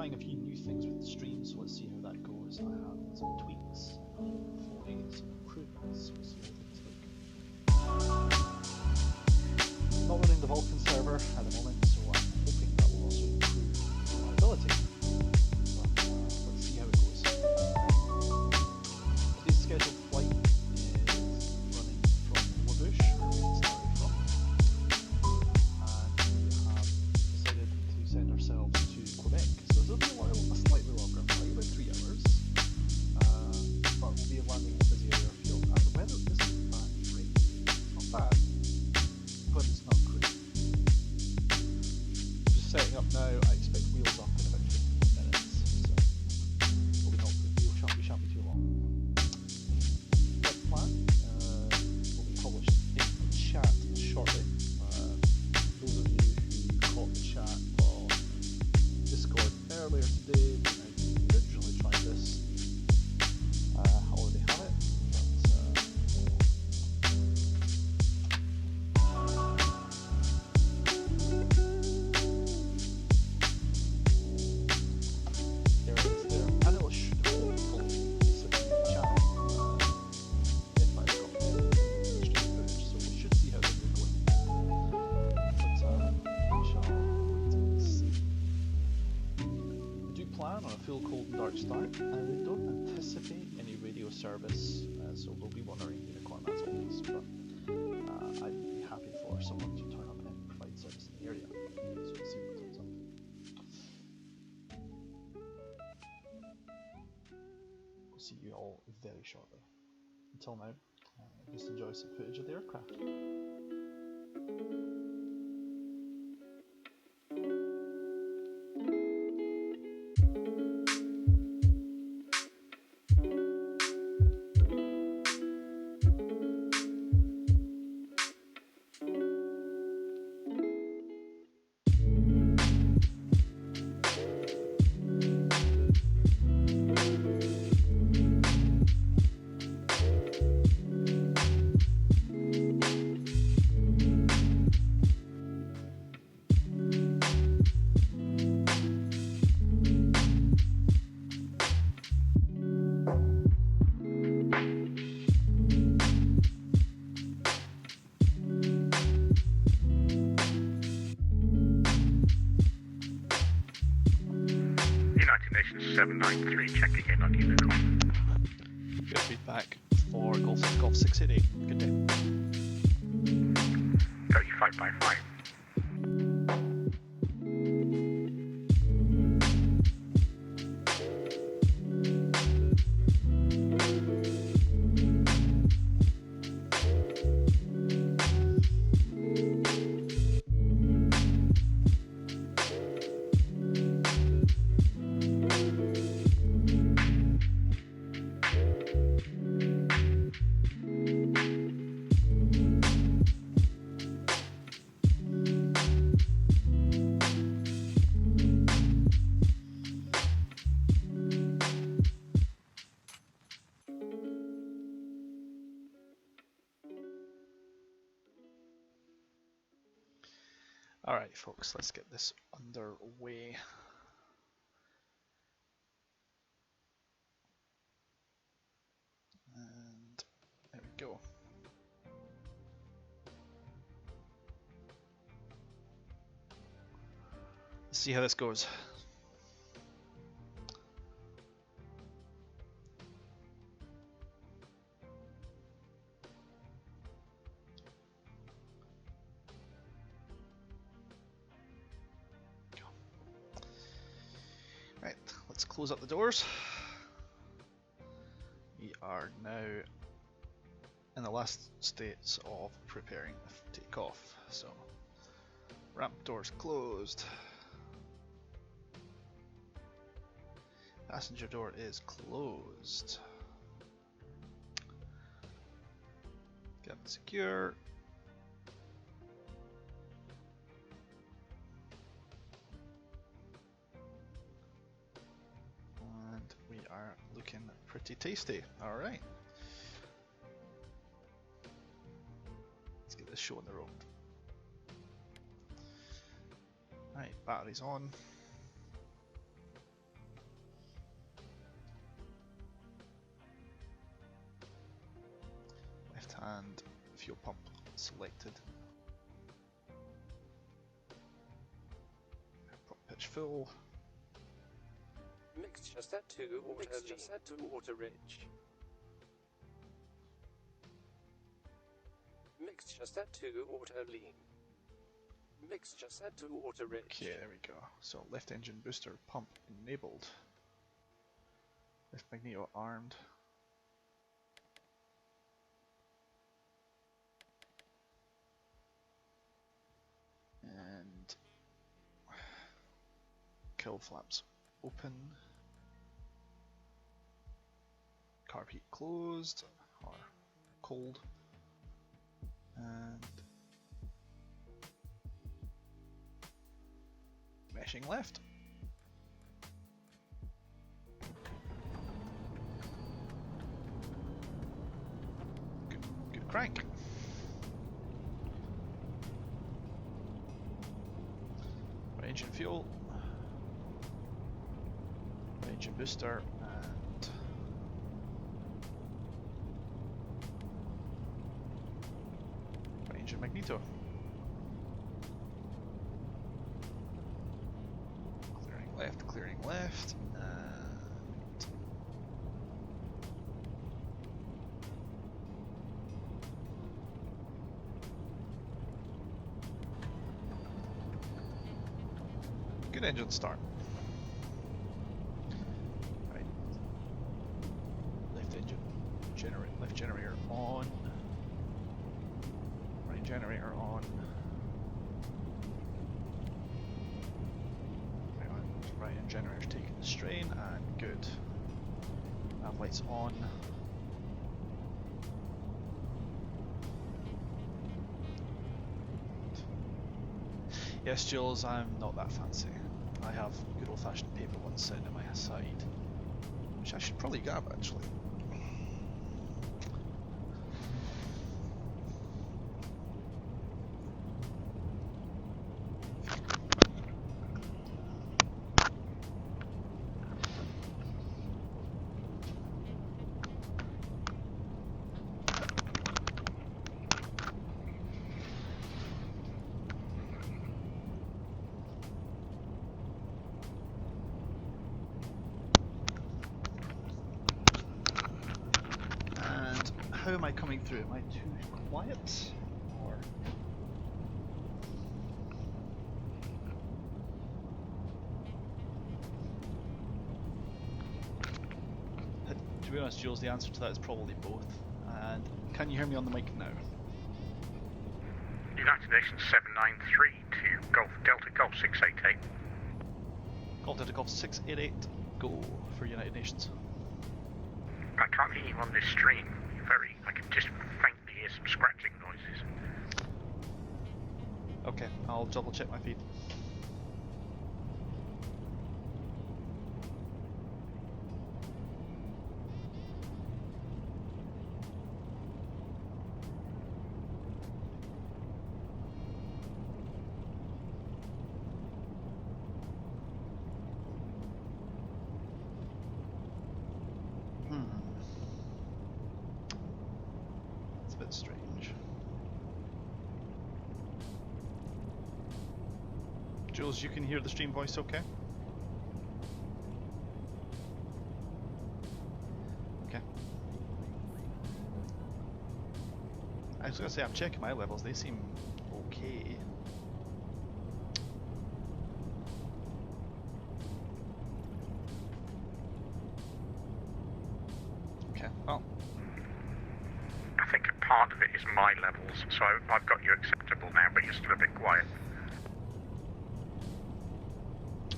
trying a few new things with the stream, so let's see how that goes. I have some tweaks, hopefully some improvements. We'll see how things look. Not running the Vulkan server at the moment, so I'm hoping that will also improve reliability. But let's see how it goes. Today's scheduled flight is running from Wabush, where we started from, and we have decided to send ourselves to Quebec. So this will be a slightly longer flight, about 3 hours, but we'll be landing in a busy airfield, and the weather isn't that great. It's not bad, but it's not great. Just setting up now. I expect wheels up in about 15 minutes, so we shan't be too long. That plan will be published in the chat shortly. Those of you who caught the chat on Discord earlier today, when I originally tried this, already have it. There it is there, and it should hopefully be sitting in the channel if I've got the stream footage, so we should see how things are going. But we shall wait and see. We do plan on a full cold and dark start, and we don't anticipate any radio service, so we'll be wondering unicorn as always, but I'd be happy for someone to turn up and provide service in the area, so we'll see what comes up. We'll see you all very shortly. Until now, just enjoy some footage of the aircraft. 793, check again on Unicorn. Good feedback for Golf 688. Good day. 35 by 5. Alright folks, let's get this underway. And there we go. Let's see how this goes. Right, let's close up the doors. We are now in the last states of preparing to take off. So, ramp doors closed. Passenger door is closed. Cabin secure. And we are looking pretty tasty. Alright. Let's get this show on the road. Right, batteries on. and fuel pump selected. Prop pitch full. Mixture set to water. Mixture set to water rich. Mixture set to water lean. Mixture set to water rich. Okay, there we go. So left engine booster pump enabled. Left magneto armed. And kill flaps open. Carb heat closed or cold. And meshing left. Good crank. Right engine fuel. Right engine booster and right engine magneto. Clearing left, and good engine start. Right, left engine left generator on, right generator on. Right, and generator's taking the strain, and good. Nav lights on. Yes, Jules, I'm not that fancy. I have good old-fashioned paper ones sitting at my side, which I should probably grab actually. How am I coming through? Am I too quiet? Or to be honest, Jules, the answer to that is probably both. And can you hear me on the mic now? United Nations 793 to Golf Delta Golf 688. Golf Delta Golf 688, go for United Nations. I can't hear you on this stream. I can just faintly hear some scratching noises. Okay, I'll double check my feed. Strange. Jules, you can hear the stream voice okay? Okay. I was gonna say, I'm checking my levels, they seem okay. Okay, well. I think a part of it is my levels, so I've got you acceptable now, but you're still a bit quiet.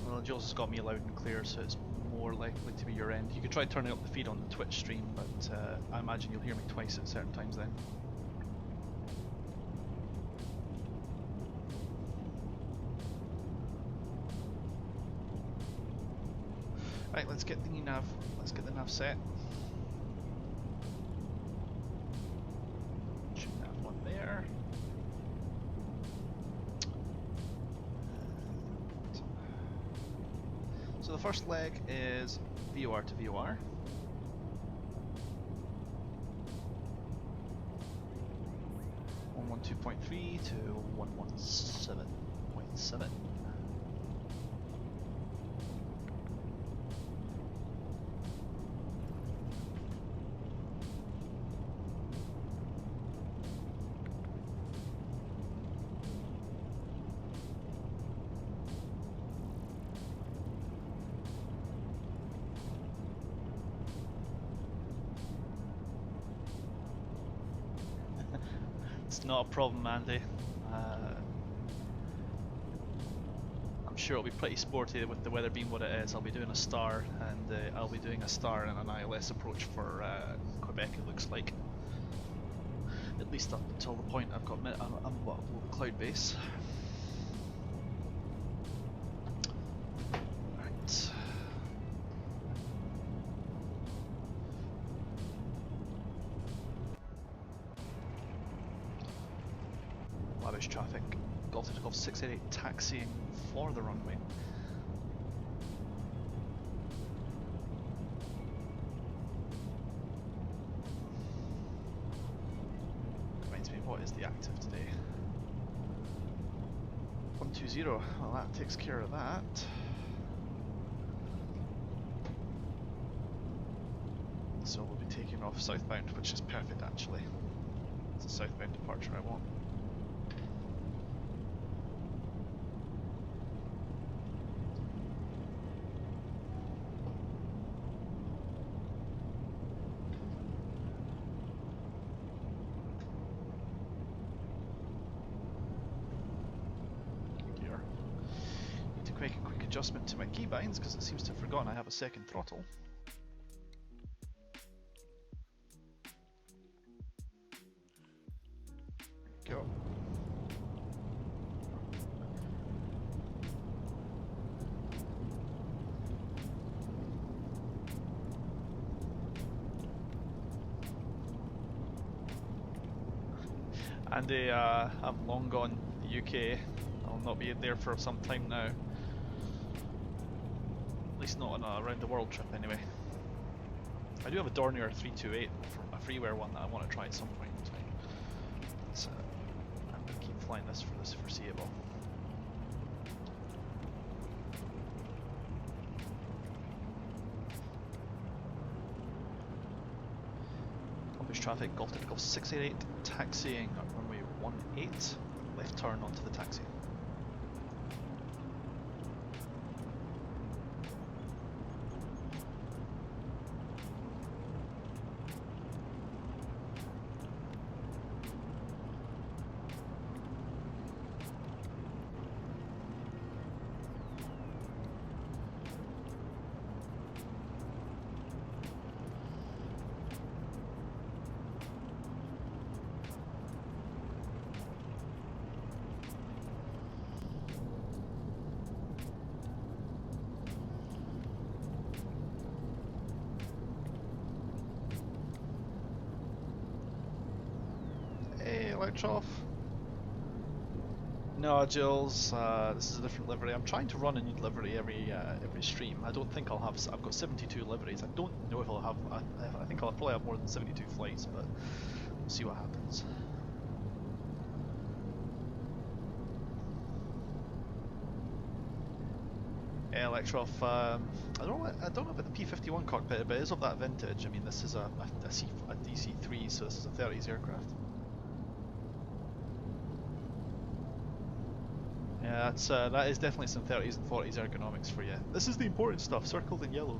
Well, Jules has got me loud and clear, so it's more likely to be your end. You could try turning up the feed on the Twitch stream, but I imagine you'll hear me twice at certain times then. Right, let's get the nav. Let's get the nav set. There. So the first leg is VOR to VOR. 102.3 to 117.7. It's not a problem, Andy. I'm sure it'll be pretty sporty with the weather being what it is. I'll be doing a star, and I'll be doing a star and an ILS approach for Quebec, it looks like. At least up until the point I'm below the cloud base. Right. Wabush traffic, Golf to Golf 688 taxiing for the runway. Reminds me, what is the active today? 120, well that takes care of that. So we'll be taking off southbound, which is perfect actually. It's a southbound departure I want. Make a quick adjustment to my keybinds because it seems to have forgotten I have a second throttle. There we go. And I'm long gone the UK. I'll not be there for some time now. At least not on a around the world trip anyway. I do have a Dornier 328, a freeware one that I want to try at some point in time. So I'm going to keep flying this for this foreseeable. Wabush traffic, Golf to Golf 688, taxiing at runway 18, left turn onto the taxi. Hey, Electroff. No, Jules, this is a different livery. I'm trying to run a new livery every stream. I don't think I'll have. I've got 72 liveries. I don't know if I'll have. I think I'll probably have more than 72 flights, but we'll see what happens. Yeah, Electroff. I don't know about the P-51 cockpit, but it is of that vintage. I mean, this is a DC-3, so this is a 30s aircraft. Yeah, that is definitely some 30s and 40s ergonomics for you. This is the important stuff, circled in yellow.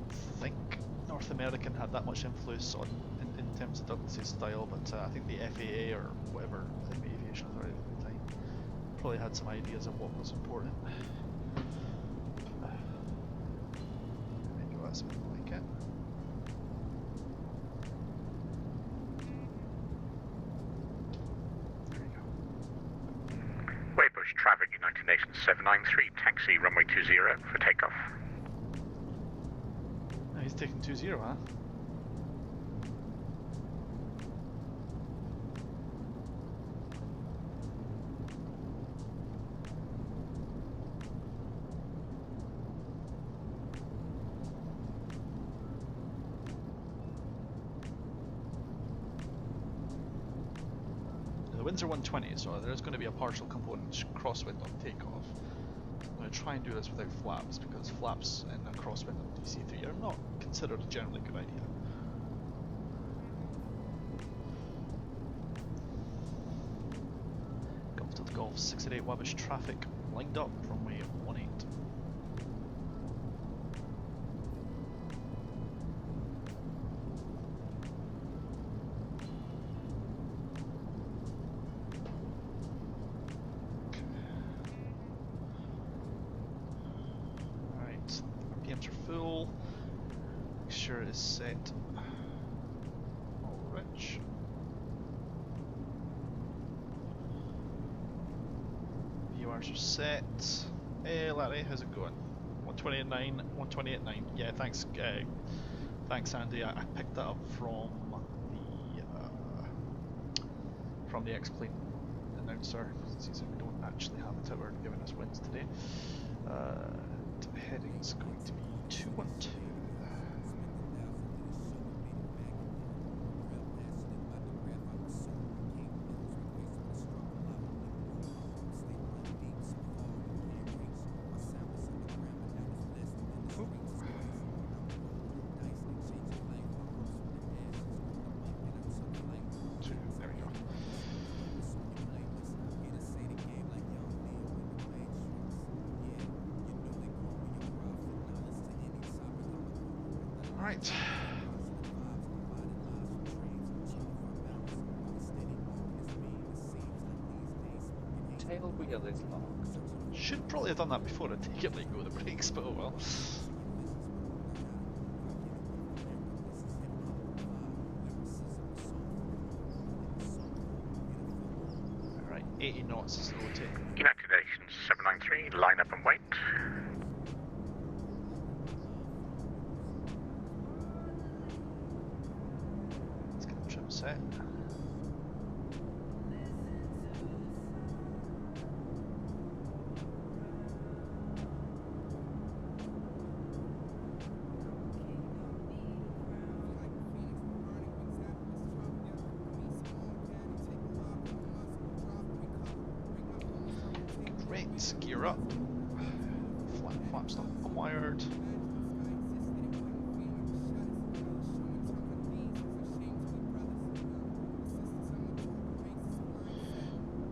I think North American had that much influence on in terms of Douglas's style, but I think the FAA or whatever, the aviation authority at the time, probably had some ideas of what was important. Maybe that's something like it. Wabush traffic, United Nations 793, taxi runway 20 for takeoff. Oh, he's taking 20, huh? winds are 120, so there's going to be a partial component crosswind on takeoff. I'm going to try and do this without flaps, because flaps in a crosswind on DC3 are not considered a generally good idea. Golf to the Golf 688 Wabush traffic lined up, runway 18. RPMs are full. Make sure it is set all rich. VORs are set. Hey Larry, how's it going? 128.9, 128.9. Yeah, thanks, thanks Andy. I picked that up from the X-Plane announcer, since we don't actually have a tower giving us winds today. Heading's going to be 212. There we go. Right. Tail wheel is locked. Should probably have done that before I take it, let go of the brakes, but oh well. Alright, 80 knots is the rotate. United Nations 793, line up and wait. Let's get the trim set. Great, gear up. Flaps not required.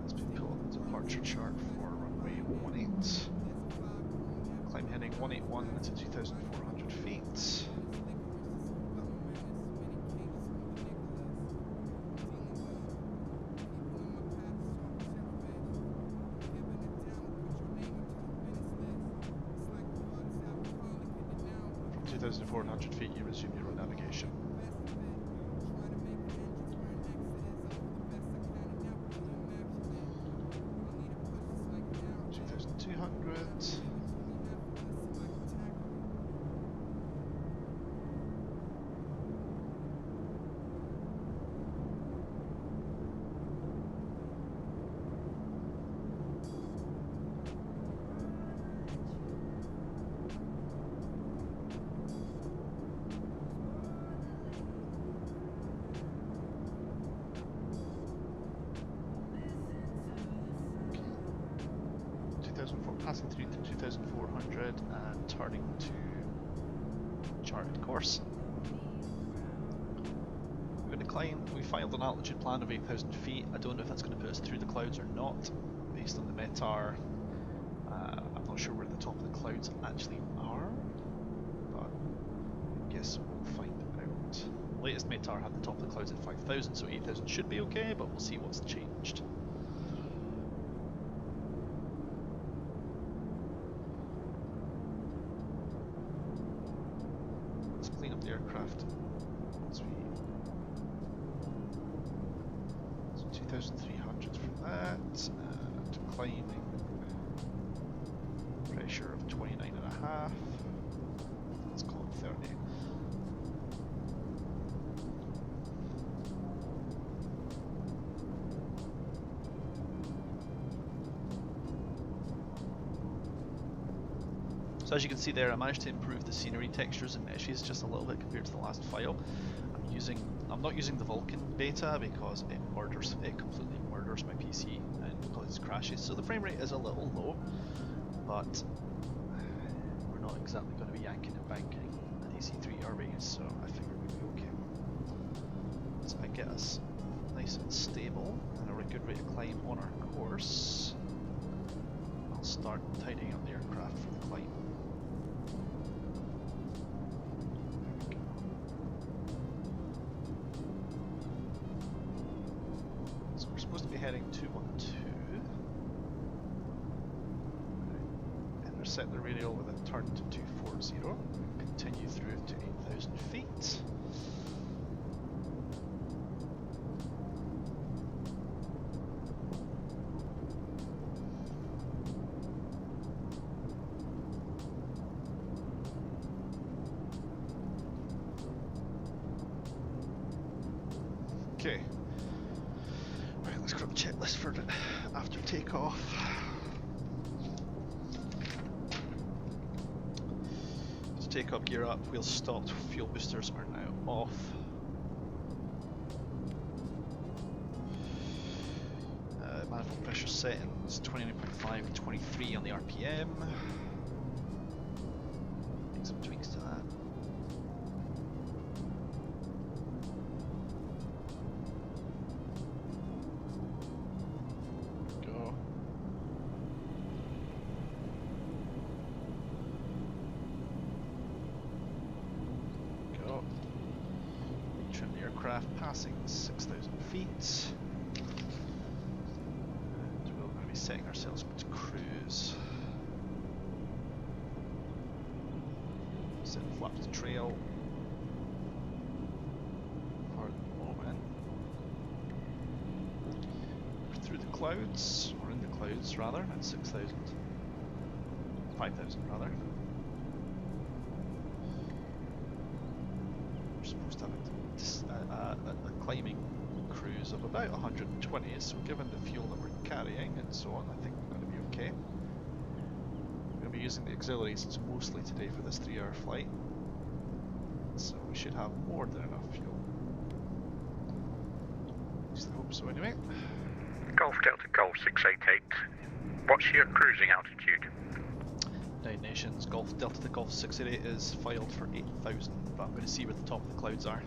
Let's pull up the departure chart for runway 18. Climb heading 181 to 2,400 feet. From 2,400 feet, you resume your own navigation. Passing through to 2,400 and turning to charted course. We're going to climb. We filed an altitude plan of 8,000 feet. I don't know if that's going to put us through the clouds or not, based on the METAR. I'm not sure where the top of the clouds actually are, but I guess we'll find out. The latest METAR had the top of the clouds at 5,000, so 8,000 should be okay, but we'll see what's changed. Clean up the aircraft once we. So 2,300 for that, and climbing pressure of 29.5. Let's call it 30. So as you can see there, I managed to improve the scenery textures and meshes just a little bit compared to the last file. I'm not using the Vulkan beta because it completely murders murders my PC and causes crashes. So the frame rate is a little low, but we're not exactly going to be yanking and banking an AC3 are we? So I figure we'd be okay. So I get us nice and stable and a good rate of climb on our course. I'll start tidying up the aircraft for the climb. So we're supposed to be heading 212. Set the radial with a turn to 240, continue through to 8,000 feet. Okay. Right, let's grab a checklist for after takeoff. Takeoff gear up, wheels stopped, fuel boosters are now off. Manifold pressure settings 29.5 and 23 on the RPM. Make some tweaks to that. Go. Trim the aircraft passing 6,000 feet. And we're going to be setting ourselves to cruise. Set flaps to trail for the moment. We're through the clouds, or in the clouds rather, at 6,000. 5,000 rather. Supposed to have a climbing cruise of about 120, so given the fuel that we're carrying and so on, I think we're going to be okay. We're going to be using the auxiliaries mostly today for this 3-hour flight, so we should have more than enough fuel. At least I hope so anyway. Golf Delta Golf 688, what's your cruising altitude? United Nations, Golf Delta to Golf 688 is filed for 8,000, but I'm going to see where the top of the clouds are.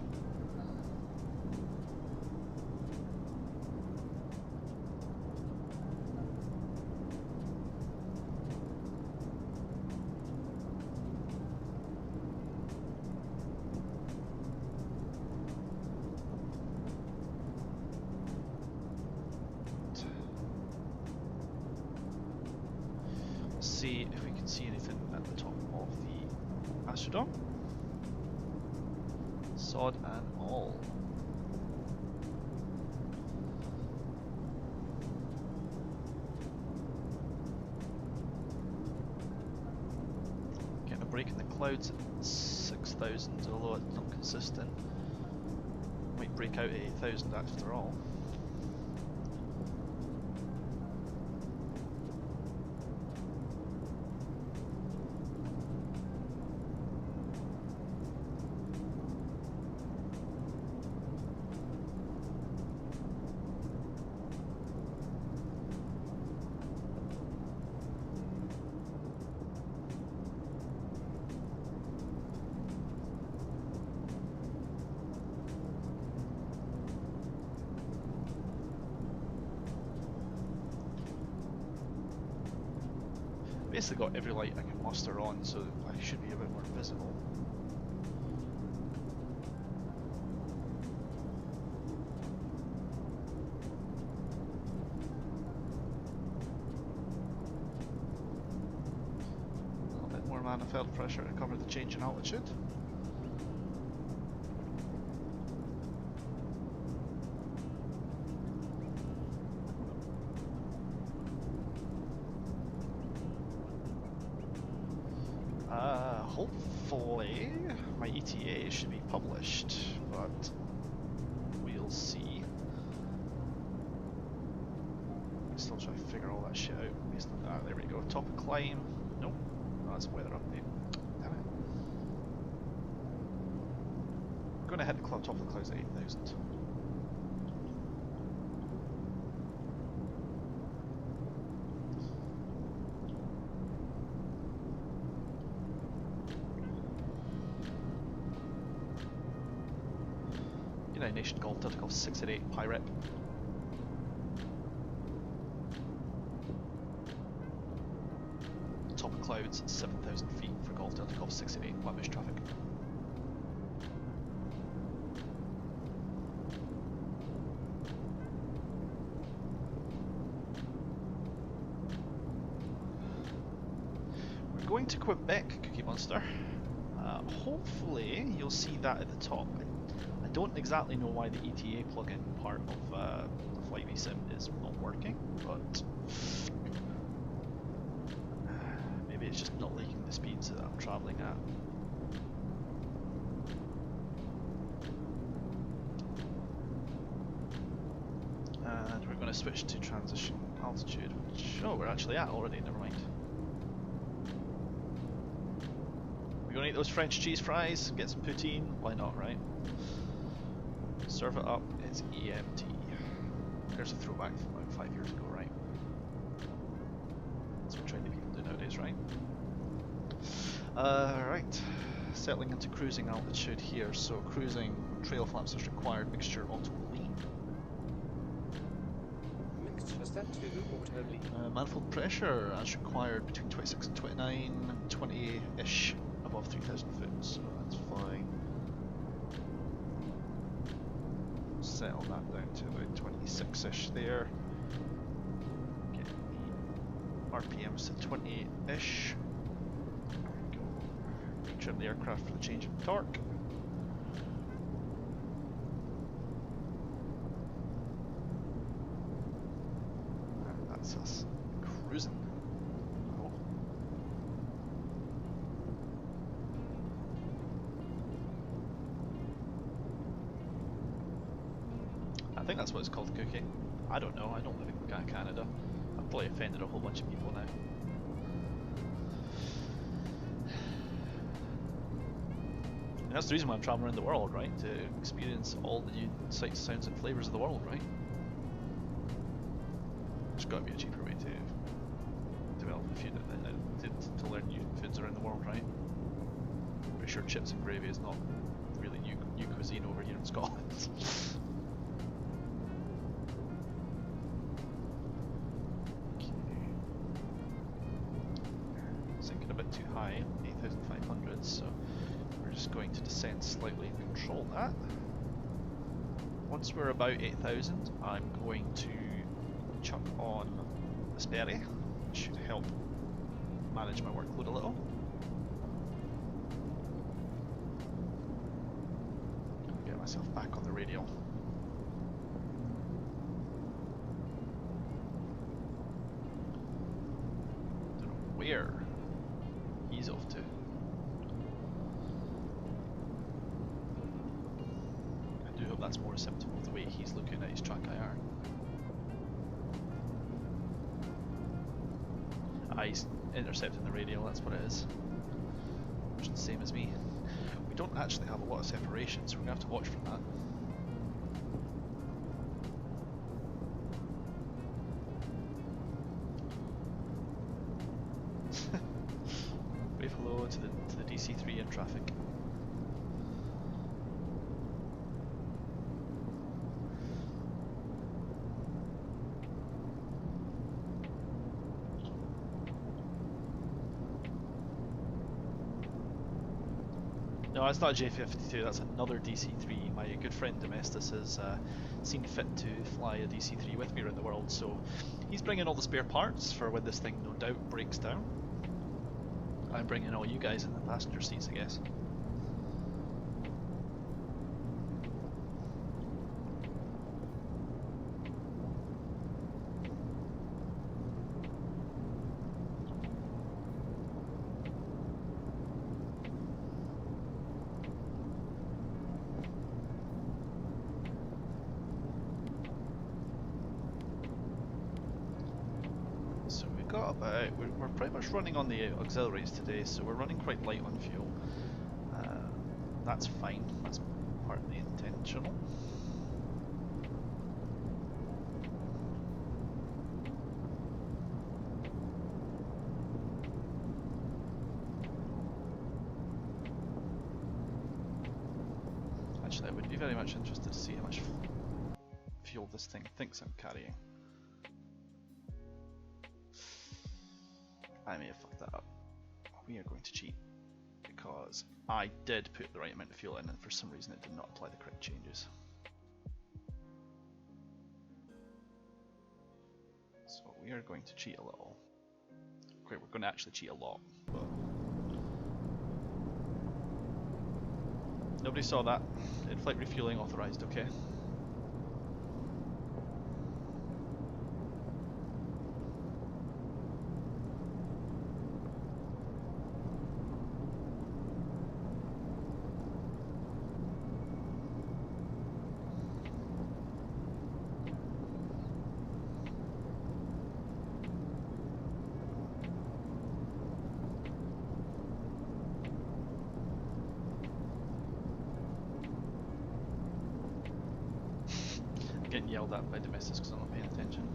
See if we can see anything at the top of the Astrodome. Sod and all. Getting a break in the clouds at 6,000, although it's not consistent. Might break out at 8,000 after all. Basically got every light I can muster on, so I should be a bit more visible. A little bit more manifold pressure to cover the change in altitude. Hopefully my ETA should be published, but we'll see. I'm still trying to figure all that shit out based on that. There we go. Top of climb. Nope. Oh, that's a weather update. Damn it. We're going to hit the top of the clouds at 8,000. United Nation Golf Delta Golf 688 Pirate. Top of clouds, 7,000 feet for Golf Delta Golf 688 Wabush traffic. We're going to Quebec, Cookie Monster. Hopefully you'll see that at the top. I don't exactly know why the ETA plugin part of Flight vSim is not working, but maybe it's just not liking the speeds that I'm travelling at. And we're going to switch to transition altitude, which, oh, we're actually at already, never mind. We're going to eat those French cheese fries, get some poutine, why not, right? Serve it up, it's EMT. There's a throwback from about 5 years ago, right? That's what trendy people do nowadays, right? Right, settling into cruising altitude here, so cruising, trail flaps is required, mixture auto lean. Mixture set to auto lean. Manifold pressure as required between 26 and 29, 20-ish above 3,000 foot, so that's fine. Settle that down to about 26-ish there. Get the RPMs to 28-ish. Go. Trim the aircraft for the change in torque. And that's us cruising. Oh. I think that's what it's called, Cookie. I don't know, I don't live in Canada. I've probably offended a whole bunch of people now. And that's the reason why I'm traveling around the world, right? To experience all the new sights, sounds and flavours of the world, right? There's got to be a cheaper way to develop a food, to learn new foods around the world, right? Pretty sure chips and gravy is not really new cuisine over here in Scotland. Sinking a bit too high, 8,500, so we're just going to descend slightly and control that. Once we're about 8,000, I'm going to chuck on the Sperry, which should help manage my workload a little. Get myself back on the radio. Don't know where he's off to. I do hope that's more receptive of the way he's looking at his track IR. He's intercepting the radio, that's what it is. Which is the same as me. We don't actually have a lot of separation, so we're going to have to watch from that. Wave hello to the DC3 in traffic. No, it's not a J52, that's another DC3. My good friend Domestis has seen fit to fly a DC3 with me around the world, so he's bringing all the spare parts for when this thing no doubt breaks down. I'm bringing all you guys in the passenger seats, I guess. We're pretty much running on the auxiliaries today, so we're running quite light on fuel. That's fine, that's partly intentional. actually. I would be very much interested to see how much fuel this thing thinks I'm carrying. I may have fucked that up. We are going to cheat because I did put the right amount of fuel in and for some reason it did not apply the correct changes. So we are going to cheat a little. Okay, we're going to actually cheat a lot, but nobody saw that. In-flight refueling authorized, okay? Getting yelled at by domestics because I'm not paying attention.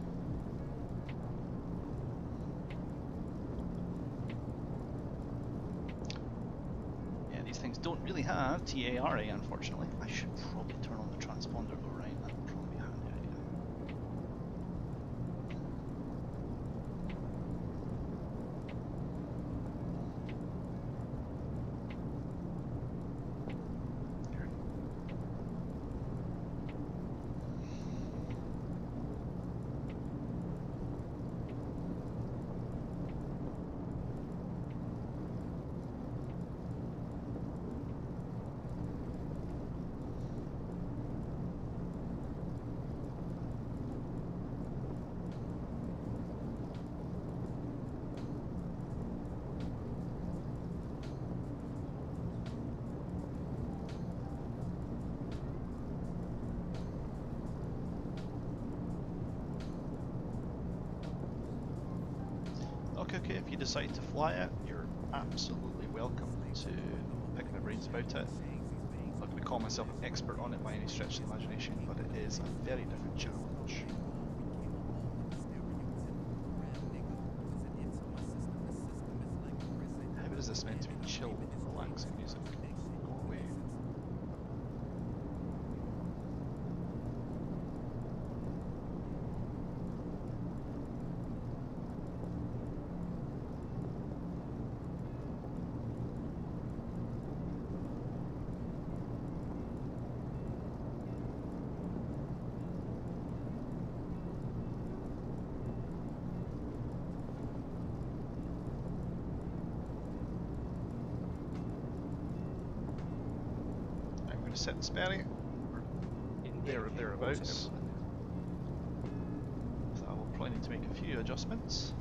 Yeah, these things don't really have TARA, unfortunately. I should probably turn on the transponder though, right? That would probably be a handy idea. Okay, if you decide to fly it, you're absolutely welcome to pick my brains about it. I'm not going to call myself an expert on it by any stretch of the imagination, but it is a very different challenge. How is this meant to be chill, relaxing music? Go away. Set the Sperry, there or thereabouts. So I will probably need to make a few adjustments.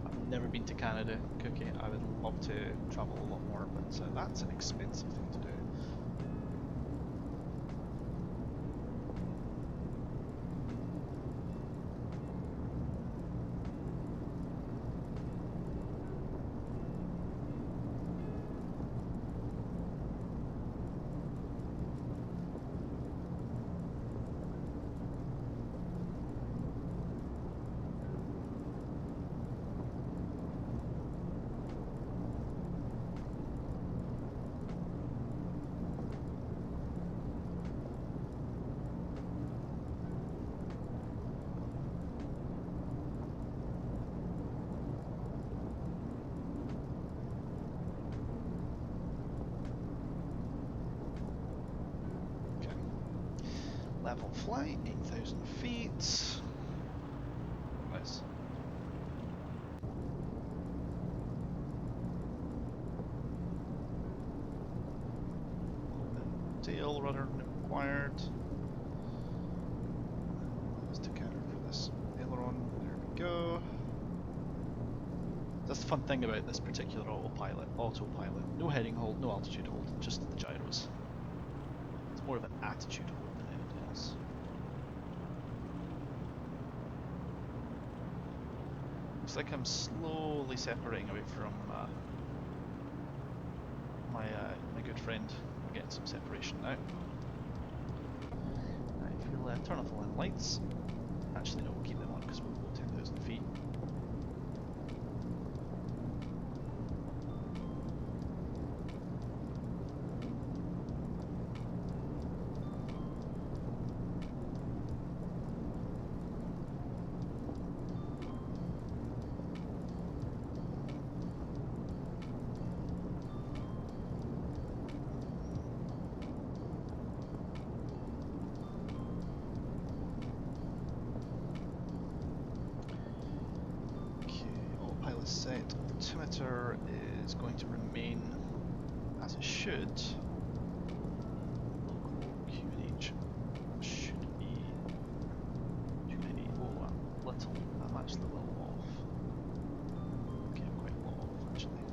I've never been to Canada, Cookie. I would love to travel a lot more, but that's an expensive thing to do. Level flight, 8,000 feet. Nice. Tail rudder required. Let's take counter for this aileron. There we go. That's the fun thing about this particular autopilot. No heading hold, no altitude hold, just the gyros. It's more of an attitude hold than anything else. Looks like I'm slowly separating away from my good friend. I'm getting some separation now. I'll turn off the line lights. Actually, no, we'll keep them on because we'll go 10,000 feet. Set. Altimeter is going to remain as it should. Local QNH should be 290. Oh, a little. I'm actually a little off. Okay, I'm quite low off actually.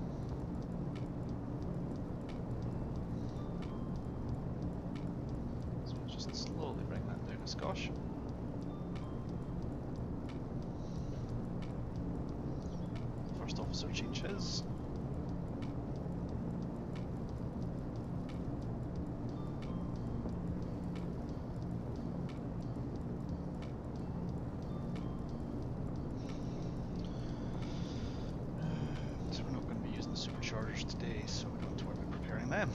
So we'll just slowly bring that down a skosh. First officer change his. So we're not going to be using the superchargers today, so we don't have to worry about preparing them.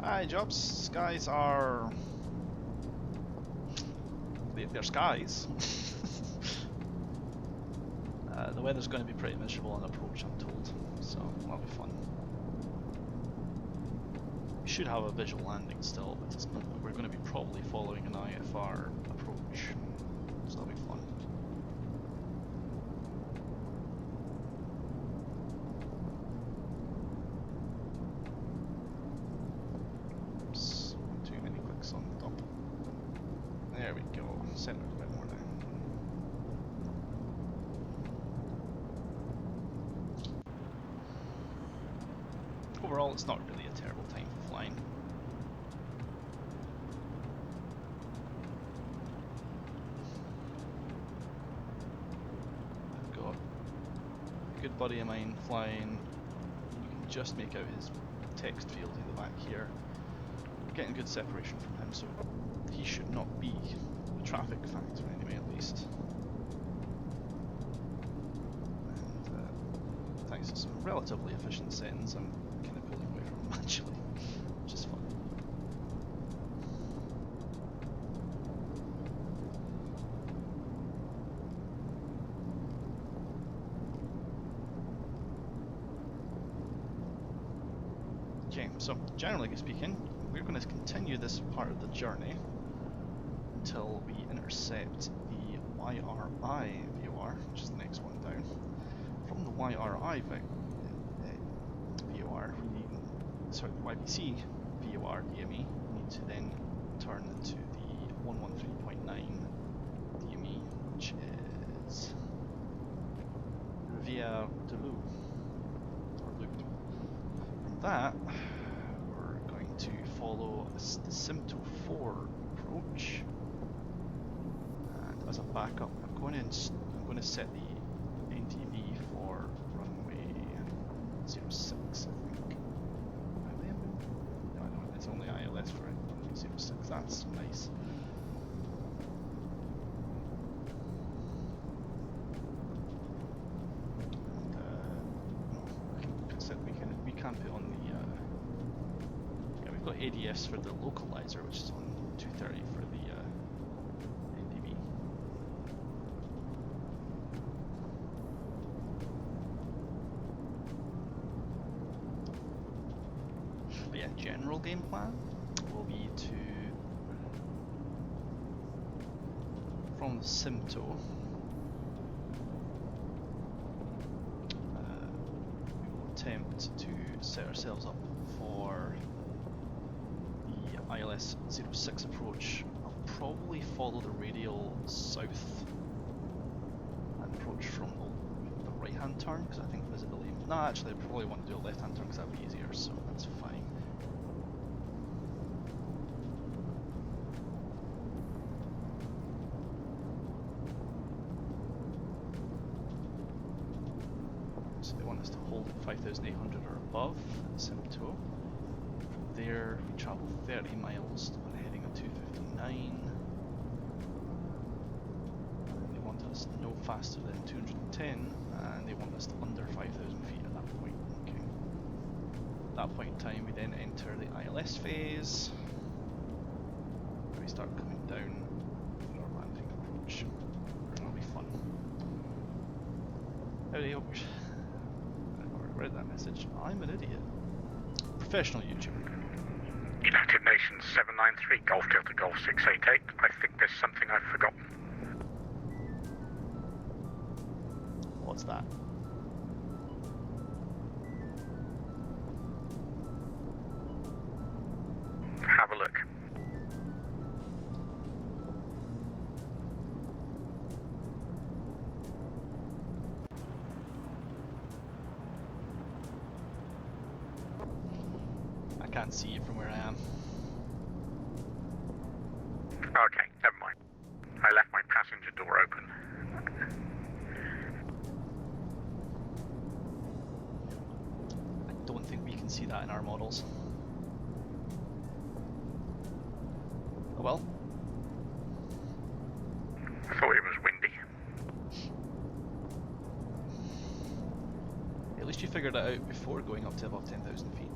Hi, Jobs. Skies are... they're skies. The weather's going to be pretty miserable on approach, I'm told, so that'll be fun. We should have a visual landing still, but it's not, we're going to be probably following an IFR approach, so that'll be fun. Oops, too many clicks on the top. There we go, centered a bit more now. Overall, it's not really a terrible time for flying. I've got a good buddy of mine flying. You can just make out his text field in the back here. We're getting good separation from him, so he should not be a traffic factor anyway, at least. And thanks to some relatively efficient settings, I'm kind of pulling away from him actually, which is fun. Okay, so generally speaking, we're going to continue this part of the journey until we intercept the YRI VOR, which is the next one down. From the YRI VOR, we need, sorry, the YBC VOR DME, we need to then turn to the 113.9 DME, which is Rivière de Loup, or Loup. From that, we're going to follow the Simto 4 approach, and as a backup, I'm going to set the NTV for runway 06, I think. No, it's only ILS for runway 06. That's nice. And we can put on the yeah, we We've got ADFs for the localizer, which is on 230 for the NDB. But yeah, general game plan will be to, from Simto, we will attempt to set ourselves up for the ILS 06 approach. I'll probably follow the radial south and approach from the right hand turn because I think visibility. No, actually, I probably want to do a left hand turn because that would be easier, so that's fine. So they want us to hold at 5,800 or above at Simto. From there, we travel 30 miles on heading on 259. And they want us no faster than 210, and they want us to under 5,000 feet at that point. Okay. At that point in time, we then enter the ILS phase, where we start coming down for our landing approach. That'll be fun. Howdy, Wabush. Read that message. I'm an idiot. Professional YouTuber. United Nations 793, Golf Delta Golf 688. I think there's something I've forgotten. What's that? Have a look. I can't see you from where I am. Okay, never mind. I left my passenger door open. I don't think we can see that in our models. Oh well. I thought it was windy. At least you figured it out before going up to above 10,000 feet.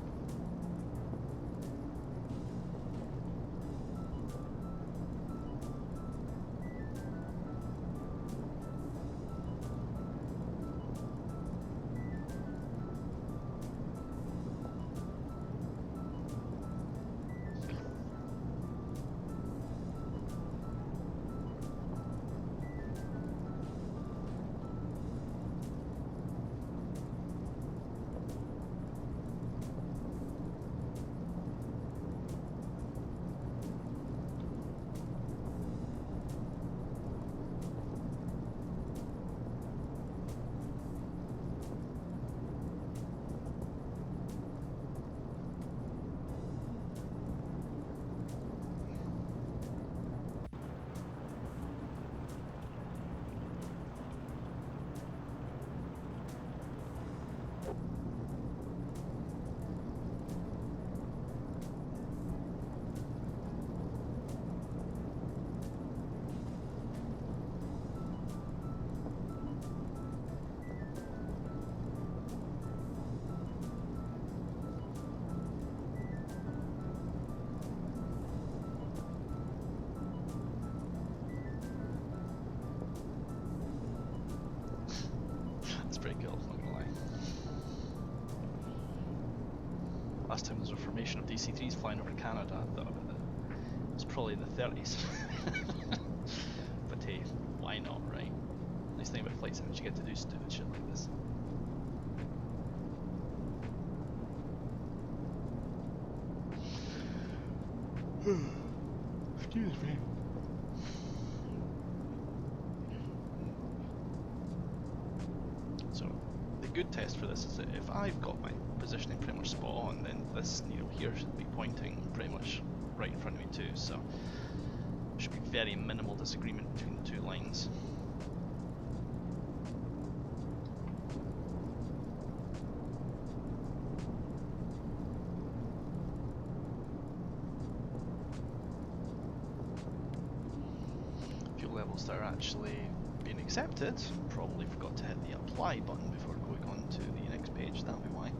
That's pretty cool, not gonna lie. Last time there was a formation of DC-3s flying over Canada, I thought about it. It was probably in the 30s. But hey, why not, right? Nice thing about flight sims, you get to do stupid shit like this. Excuse me. So, the good test for this is that if I've got my positioning pretty much spot on, then this needle here should be pointing pretty much right in front of me too, so there should be very minimal disagreement between the two lines. Fuel levels that are actually being accepted, probably forgot to hit the apply button before going on to the next page, that'll be why.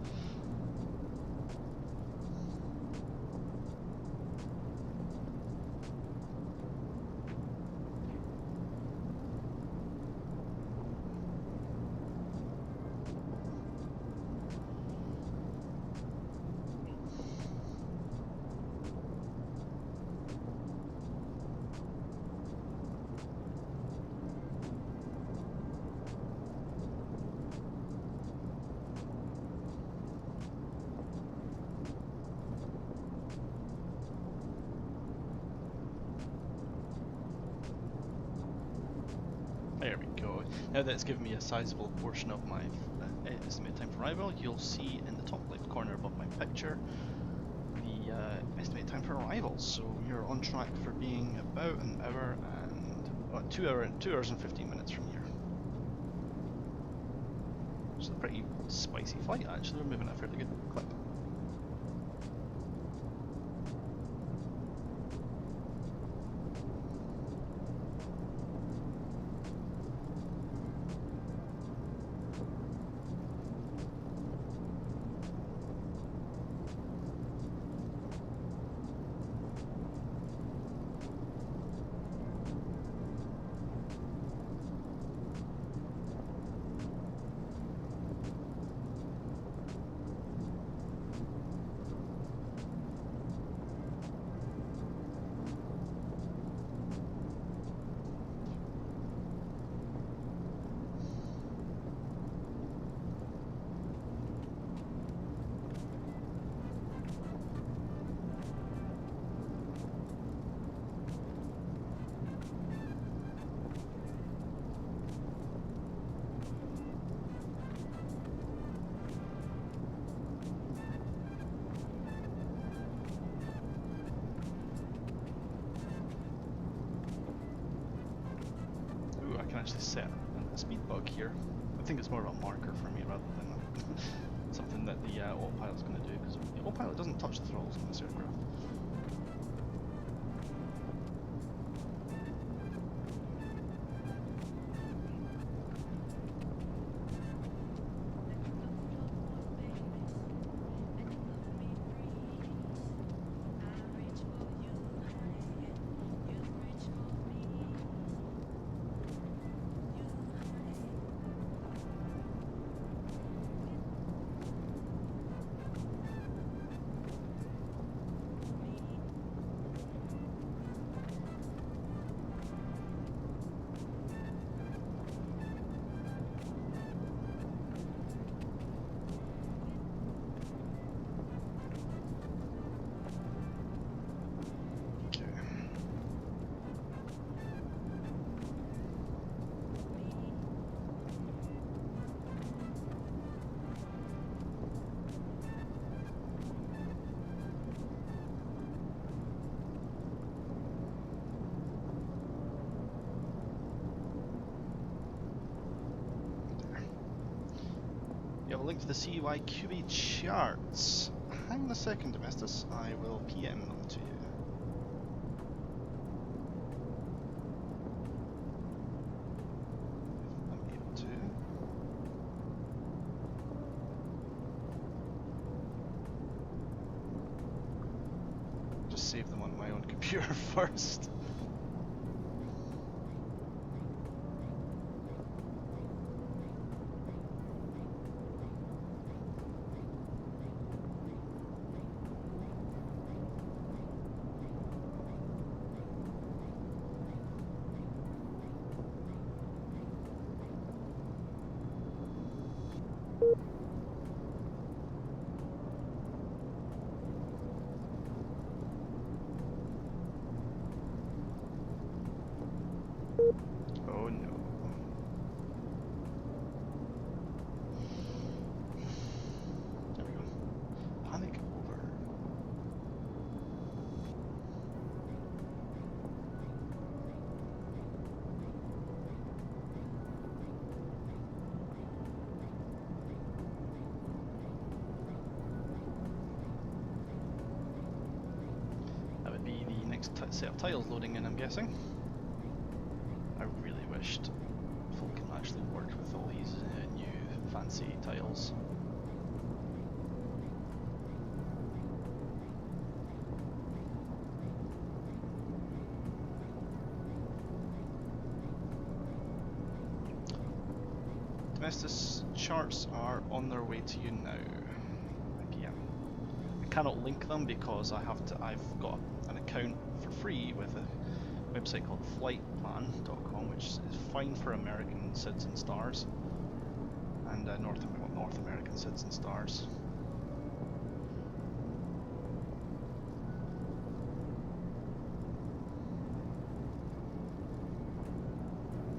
Now that it's given me a sizable portion of my estimated time for arrival, you'll see in the top left corner above my picture the estimated time for arrival. So you're on track for being about an hour and 2 hours and 15 minutes from here. It's a pretty spicy flight actually. We're moving at a fairly good clip. I can actually set a speed bug here. I think it's more of a marker for me rather than something that the autopilot's going to do, because the autopilot doesn't touch the throttles on this aircraft. You have a link to the CYQB charts. Hang on a second, Domestus. I will PM them to you. If I'm able to. Just save them on my own computer first. Oh no. There we go. Panic over. That would be the next set of tiles loading in, I'm guessing. I really wished Fulcrum actually worked with all these new fancy tiles. Domestus charts are on their way to you now. PM. I cannot link them because I've got an account for free with a website called flightplan.com, which is fine for American SIDS and stars, and North American SIDS and stars.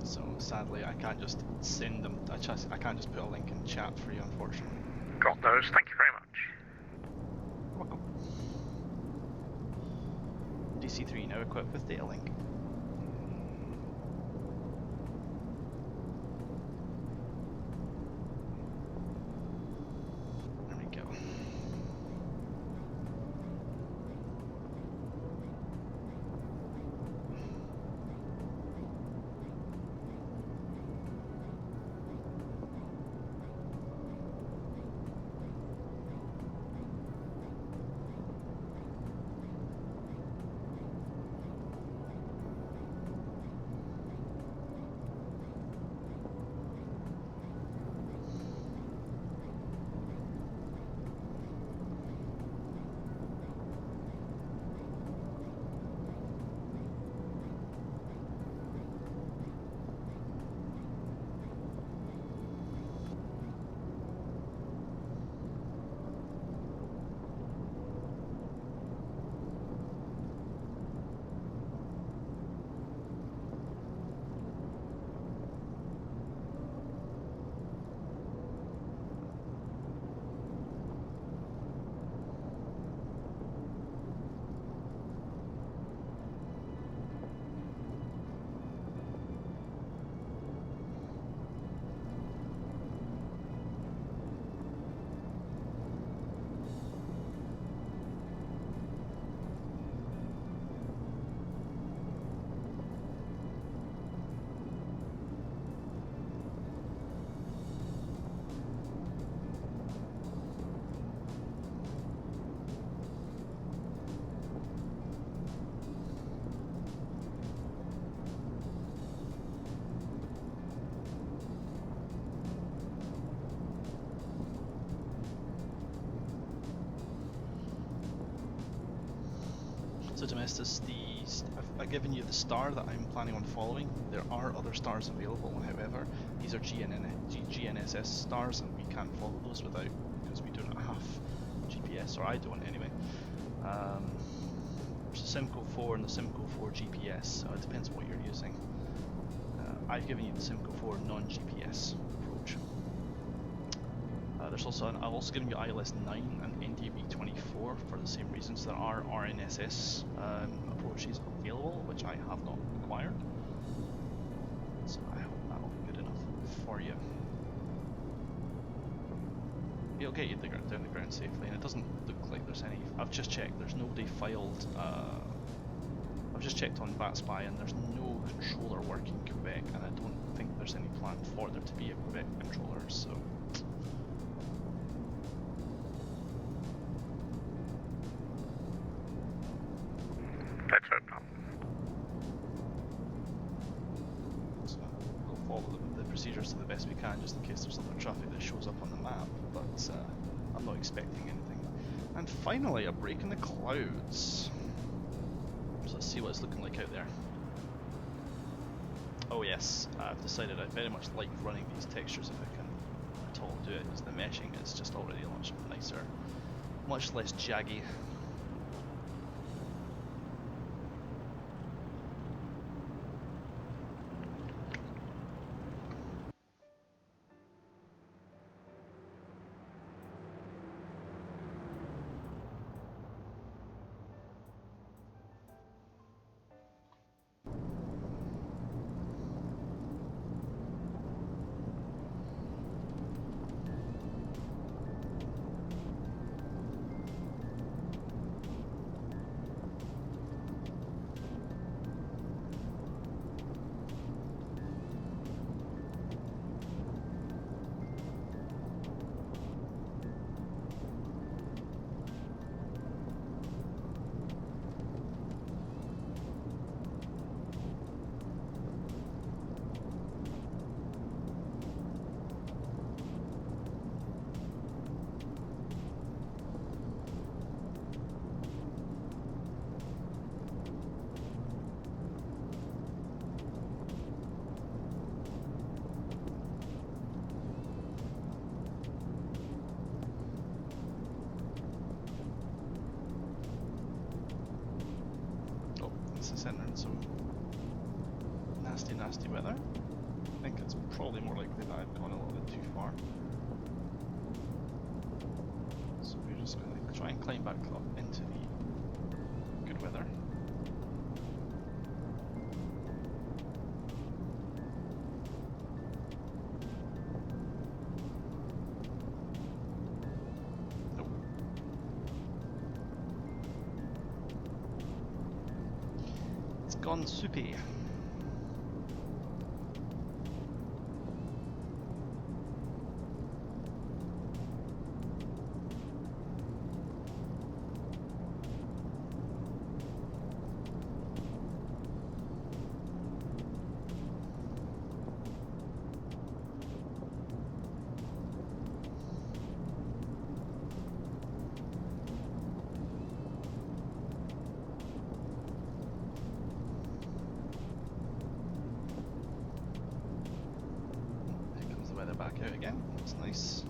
So sadly, I can't just send them. I can't just put a link in chat for you, unfortunately. Got those. Thank you very much. You're welcome. DC3 now equipped with data link. There we go. So Domestus, I've given you the star that I'm planning on following. There are other stars available, however, these are GNSS stars and we can't follow those without, because we do not have GPS, or I don't anyway. There's the Simcoe 4 and the Simcoe 4 GPS, so it depends on what you're using. I've given you the Simcoe 4 non-GPS approach. I've also given you ILS 9 and NDB 24 for the same reasons. There are RNSS approaches available, which I have not acquired. So I hope that will be good enough for you. It'll get you down the ground safely, and it doesn't look like there's any. I've just checked. There's nobody filed. I've just checked on BatSpy, and there's no controller working in Quebec, and I don't think there's any plan for there to be a Quebec controller. So. Let's hope not. So we'll follow the procedures to the best we can, just in case there's other traffic that shows up on the map, but I'm not expecting anything. And finally, a break in the clouds. So let's see what it's looking like out there. Oh yes, I've decided I very much like running these textures if I can at all do it, because the meshing is just already much nicer, much less jaggy. This is entering some nasty weather. it's probably more likely that I've gone a little bit too far. So we're just going to try and climb back up into the good weather. Nope. It's gone soupy. Back out again. That's nice.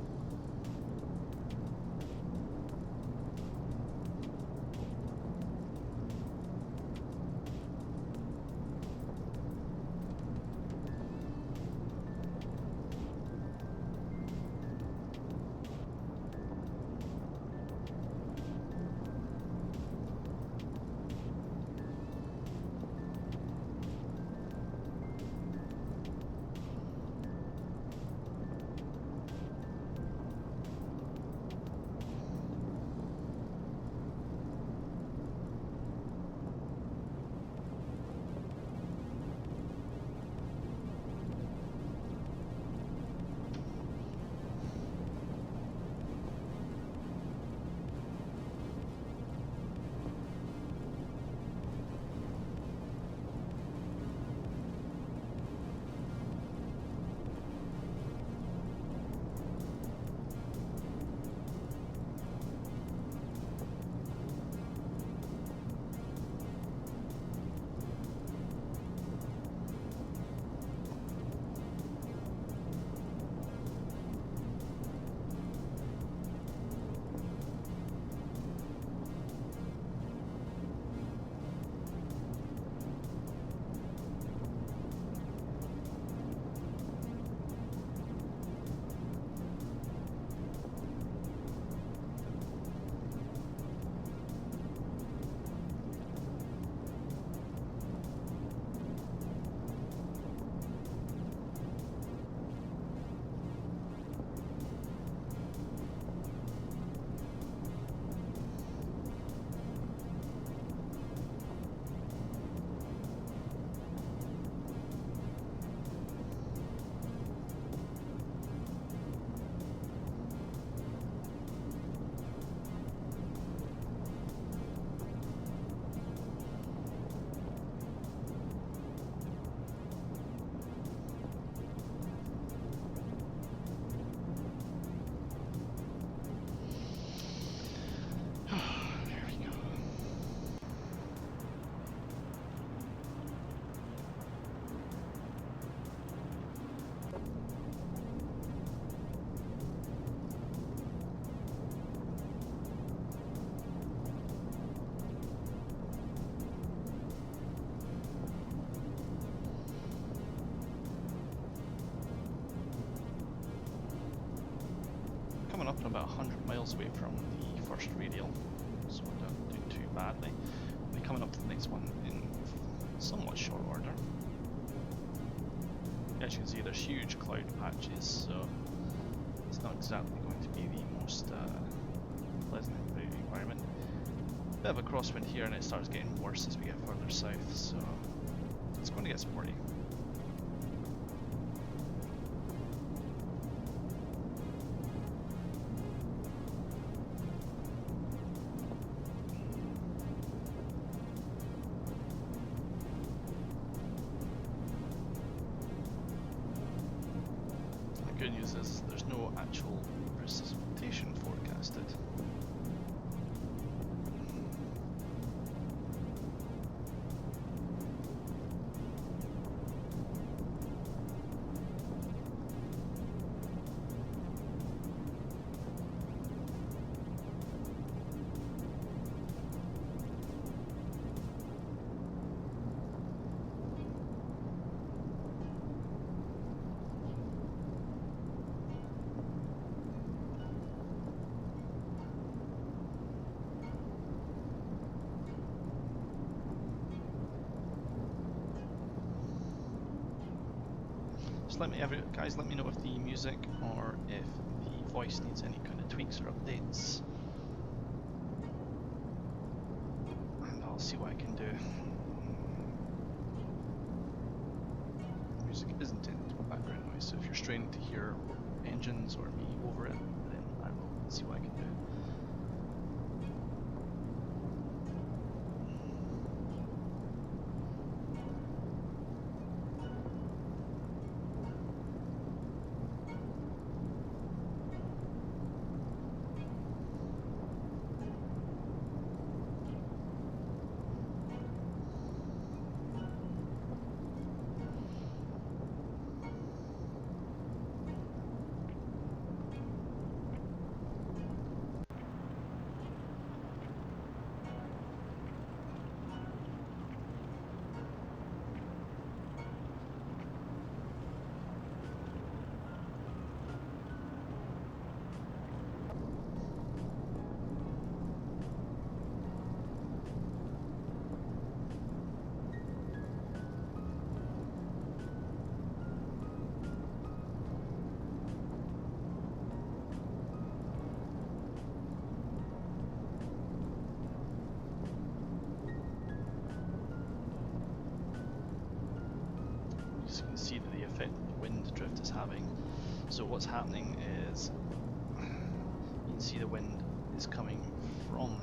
Coming up and about 100 miles away from the first radial, so we're not doing too badly. We'll be coming up to the next one in somewhat short order. As you can see, there's huge cloud patches, so it's not exactly going to be the most pleasant environment. Bit of a crosswind here, and it starts getting worse as we get further south, so it's going to get sporty. The good news is there's no actual precipitation forecasted. guys, let me know if the music or if the voice needs any kind of tweaks or updates, and I'll see what I can do. Music isn't intended to be background noise, so if you're straining to hear engines or me over it, then I will see what I can do. So you can see the effect that the wind drift is having. So what's happening is, you can see the wind is coming from,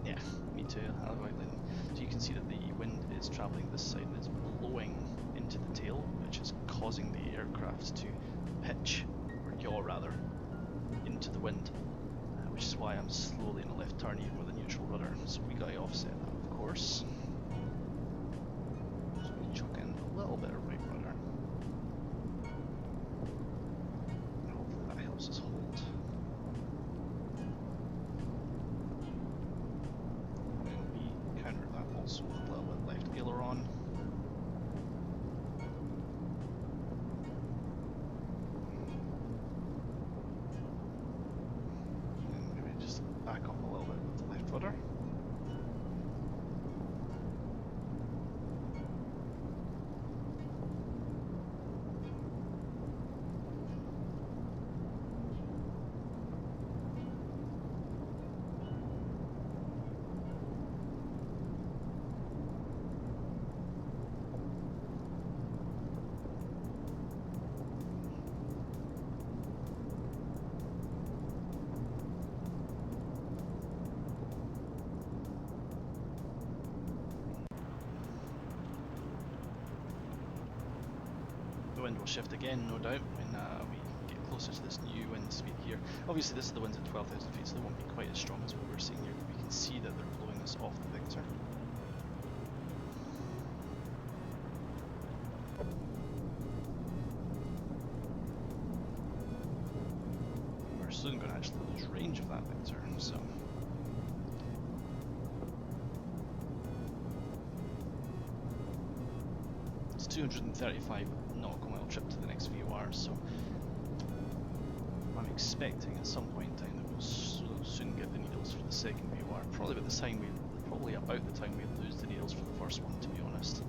yeah, me too, so you can see that the wind is travelling this side and it's blowing into the tail, which is causing the aircraft to pitch, or yaw rather, into the wind, which is why I'm slowly in a left turn even with a neutral rudder. So we got to offset that, of course. So we chuck in a little bit of right rudder. And hopefully that helps us hold. And we counter that also with a little bit left aileron. And maybe just back up a little bit with the left rudder. The wind will shift again, no doubt, when we get closer to this new wind speed here. Obviously this is the winds at 12,000 feet, so they won't be quite as strong as what we're seeing here, but we can see that they're blowing us off the Victor. We're soon going to actually lose range of that Victor, so... It's 235 nautical mile trip to the next VOR, so I'm expecting at some point in time that we'll soon get the needles for the second VOR. Probably about the time we lose the needles for the first one, to be honest.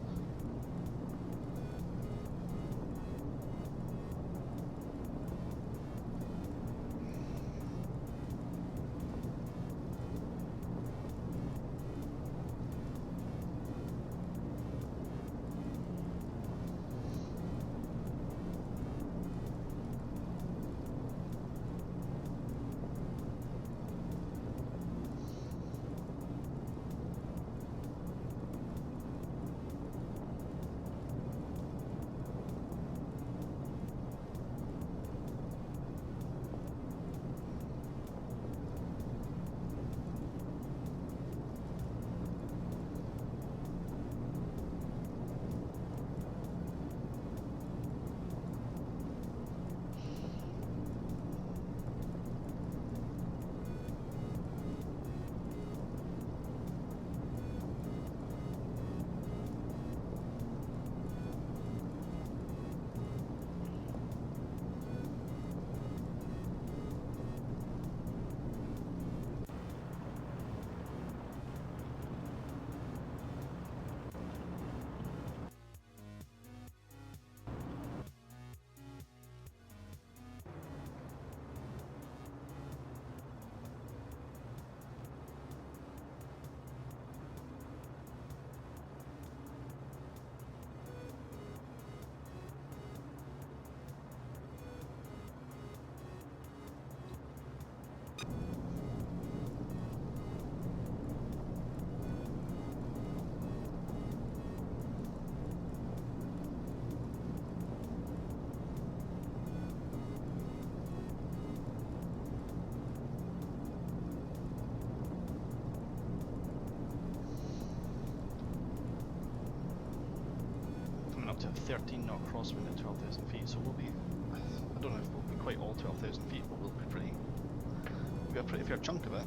to a 13 knot crosswind at 12,000 feet, so we'll be, I don't know if we'll be quite all 12,000 feet, but we'll be we'll be a pretty fair chunk of it.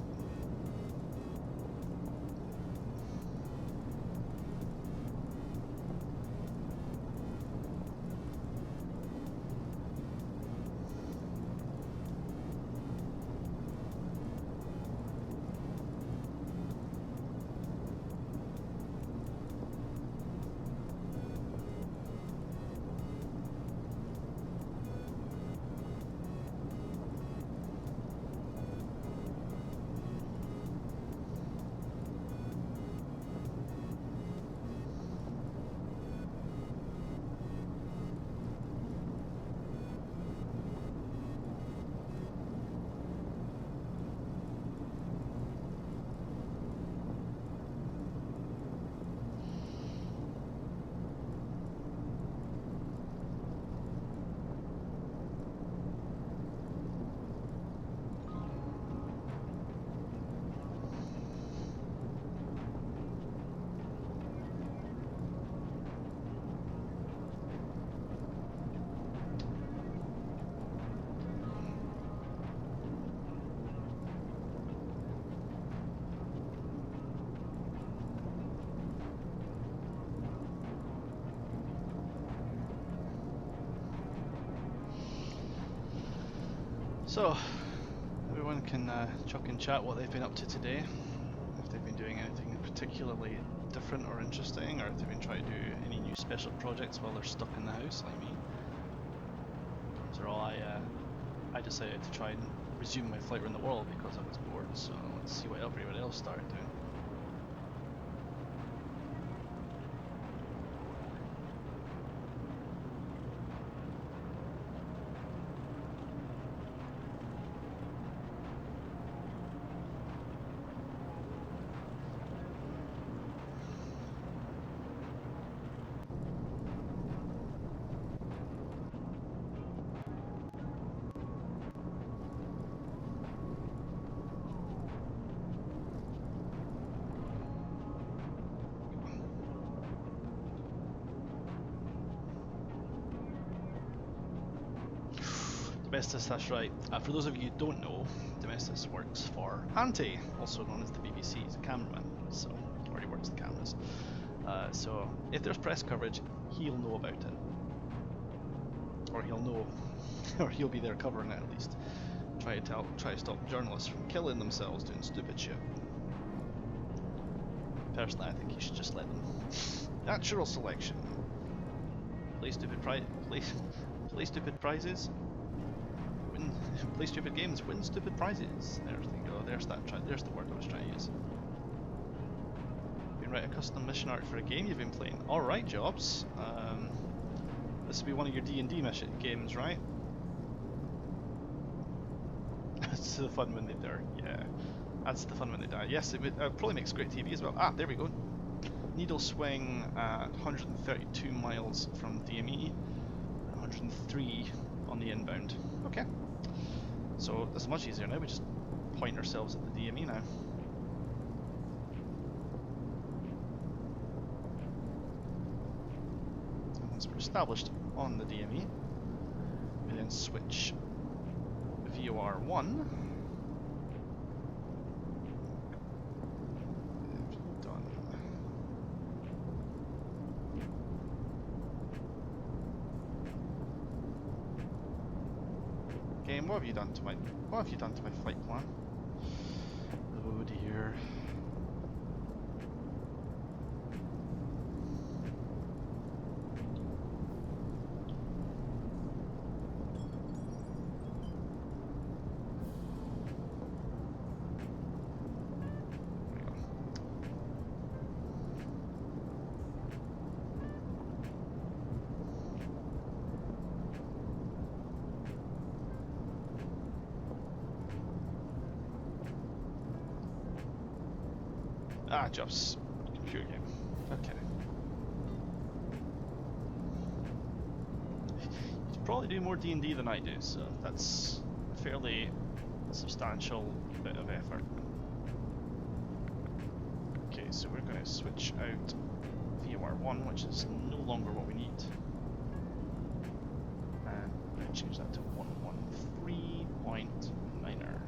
So, everyone can chuck in chat what they've been up to today, if they've been doing anything particularly different or interesting, or if they've been trying to do any new special projects while they're stuck in the house like me. After all, I decided to try and resume my flight around the world because I was bored, so let's see what everybody else started doing. Domestos, that's right. For those of you who don't know, Domestos works for Ante, also known as the BBC's cameraman, so, or he works the cameras. So if there's press coverage, he'll know about it. Or he'll know, or he'll be there covering it at least. Try to stop journalists from killing themselves doing stupid shit. Personally, I think you should just let them. Natural selection. Play stupid stupid prizes. Play stupid games, win stupid prizes. There you go. There's the word I was trying to use. You can write a custom mission art for a game you've been playing. All right, Jobs. This will be one of your D&D mission games, right? It's the fun when they die. Yeah, that's the fun when they die. Yes, it would probably makes great TV as well. Ah, there we go. Needle swing at 132 miles from DME, 103 on the inbound. Okay. So this is much easier now, we just point ourselves at the DME now. And once we're established on the DME, we then switch VOR1. Done. Game, what have you done to my flight plan? Oh dear. Ah, Jobs. Computer game. Okay. You probably do more D&D than I do, so that's a fairly substantial bit of effort. Okay, so we're going to switch out VOR1, which is no longer what we need. change that to 113.9er.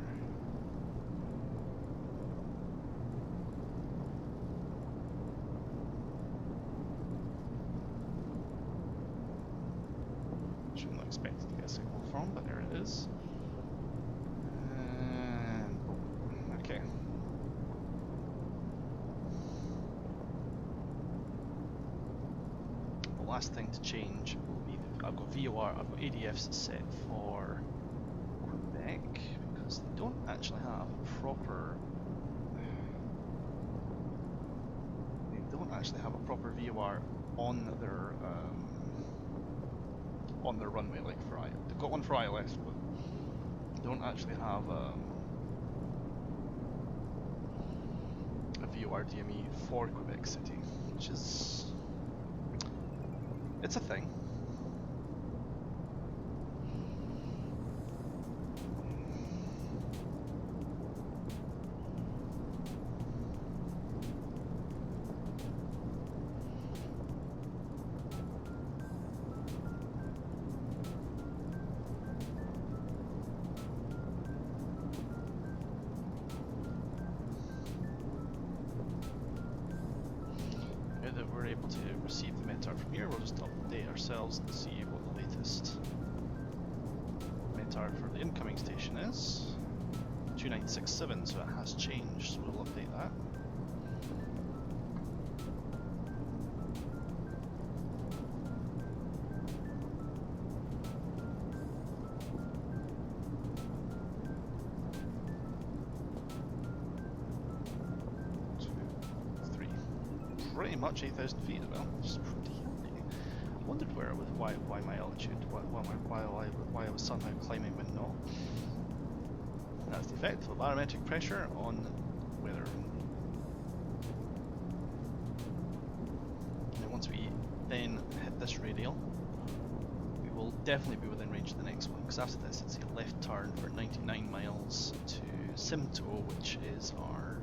Which I'm not expecting to get a signal from, but there it is. And okay. The last thing to change will be I've got VOR, I've got ADFs set for Quebec because they don't actually have a proper VOR on their runway like for I. They've got one for ILS, but they don't actually have a VOR DME for Quebec City, which is it's a thing. Now that we're able to receive the METAR from here, we'll just update ourselves and see what the latest METAR for the incoming station is. 2967, so it has changed, so we'll update that. Pretty much 8,000 feet as well, which is pretty handy. I wondered why my altitude, why I was somehow climbing when not. That's the effect of barometric pressure on weather. And once we then hit this radial, we will definitely be within range of the next one, because after this it's a left turn for 99 miles to Simto, which is our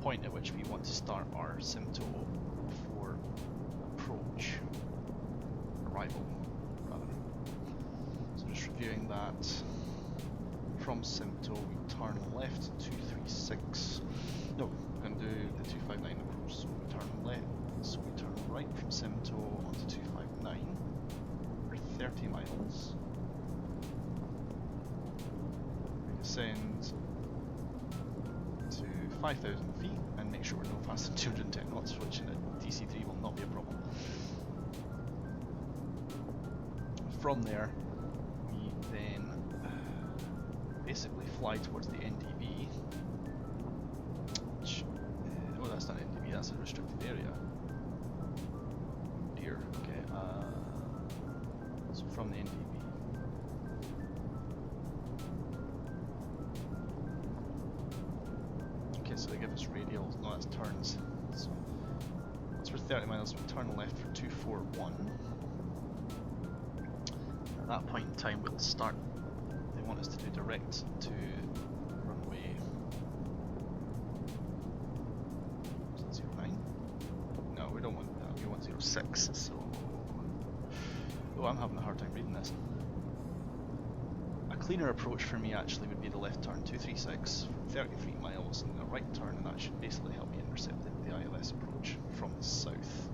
point at which we want to start our Simto for arrival rather. So just reviewing that, from Simto we turn left 236, no, we're going to do the 259 approach, so we turn left, so we turn right from Simto onto 259 for 30 miles, we descend to 5,000 feet and make sure we're no faster than 210 knots, which in a DC-3 will not be a problem. From there, we then basically fly towards the NDB, which, oh that's not NDB, that's a restricted area. Dear, okay, so from the NDB, so they give us radials, no that's turns. So once we're 30 miles we turn left for 241. At that point in time we'll start, they want us to do direct to runway 09? No, we don't want that, we want 06, so... Oh, I'm having a hard time reading this. A cleaner approach for me actually would be the left turn 236 for 33 miles and the right turn, and that should basically help me intercept the ILS approach from the south.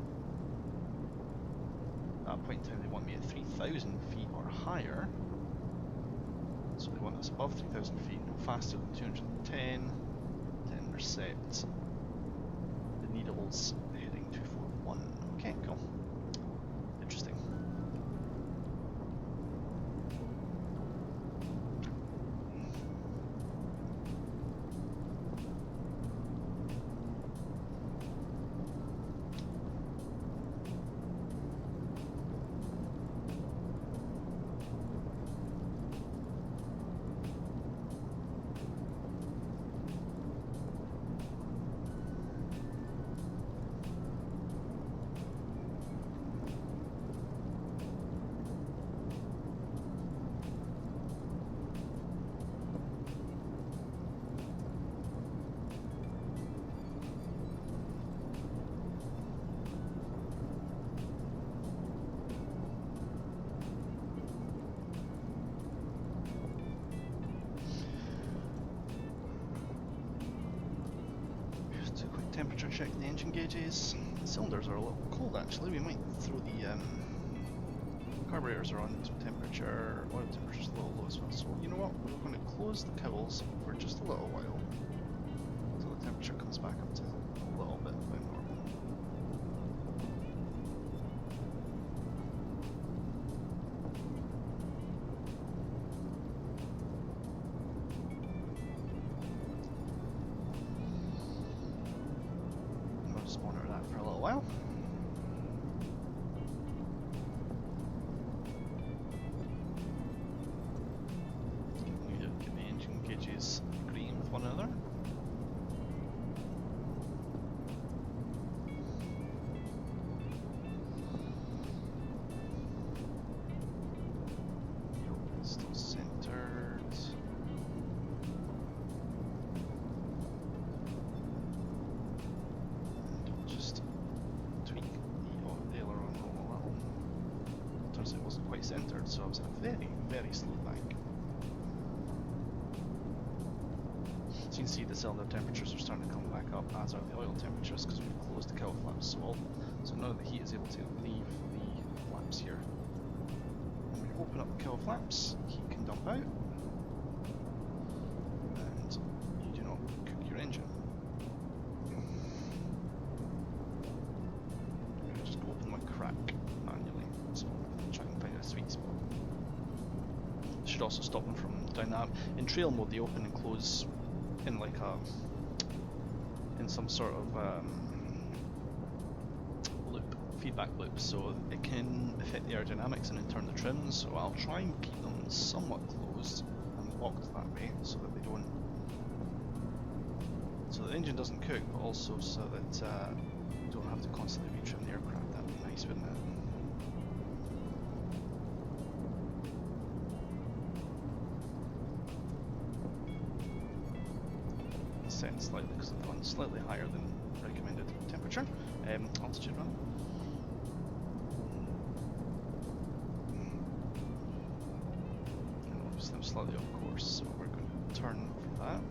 At that point in time they want me at 3,000 feet or higher, so they want us above 3,000 feet, no faster than 210 to intercept the Needles heading 241. Okay, cool. Interesting. temperature check the engine gauges. The cylinders are a little cold actually. We might throw the carburetors are on some temperature. Oil temperature's a little low as well. So you know what? We're going to close the cowls for just a little while until the temperature comes back up to a little bit about normal. I'll just monitor that for a little while. Get the engine gauges agreeing with one another. Still centered. And just tweak the aileron roll a little. Turns out it wasn't quite centered, so I was at a very, very slow bank. So you can see the cylinder temperatures are starting to come back up, as are the oil temperatures, because we've closed the cowl flaps as well. So none of the heat is able to leave the flaps here. When we open up the cowl flaps, heat can dump out, and you do not cook your engine. I'm going to just open my crack manually, so I'll try and find a sweet spot. Should also stop them from dynamic. In trail mode, they open and close in like in some sort of loop, feedback loop, so it can affect the aerodynamics and in turn the trims. So I'll try and keep them somewhat closed and locked that way, so that they don't, so the engine doesn't cook, but also so that you don't have to constantly retrim the aircraft. That'd be nice, wouldn't it? Set slightly because I've gone slightly higher than recommended temperature. Altitude run. And obviously I'm slightly off course, so we're going to turn for that.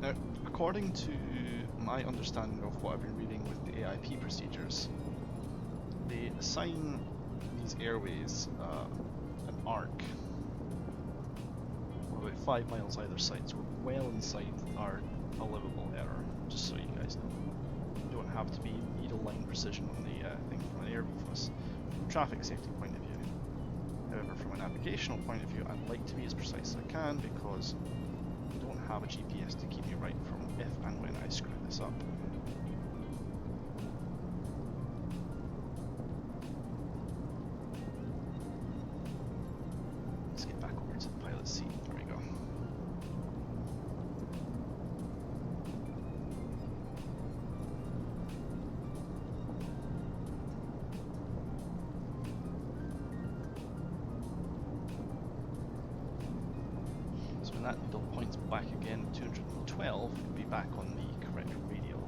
Now, according to my understanding of what I've been reading with the AIP procedures, they assign these airways an arc about 5 miles either side, so we're well inside our allowable error, just so you guys know. You don't have to be needle line precision on the thing from an airfus from a traffic safety point of view. However, from a navigational point of view, I'd like to be as precise as I can, because I don't have a GPS to keep me right from if and when I screw this up. Let's get back over to the pilot seat. There we go. So when that needle points back again, 212, we'll be back on the correct radial.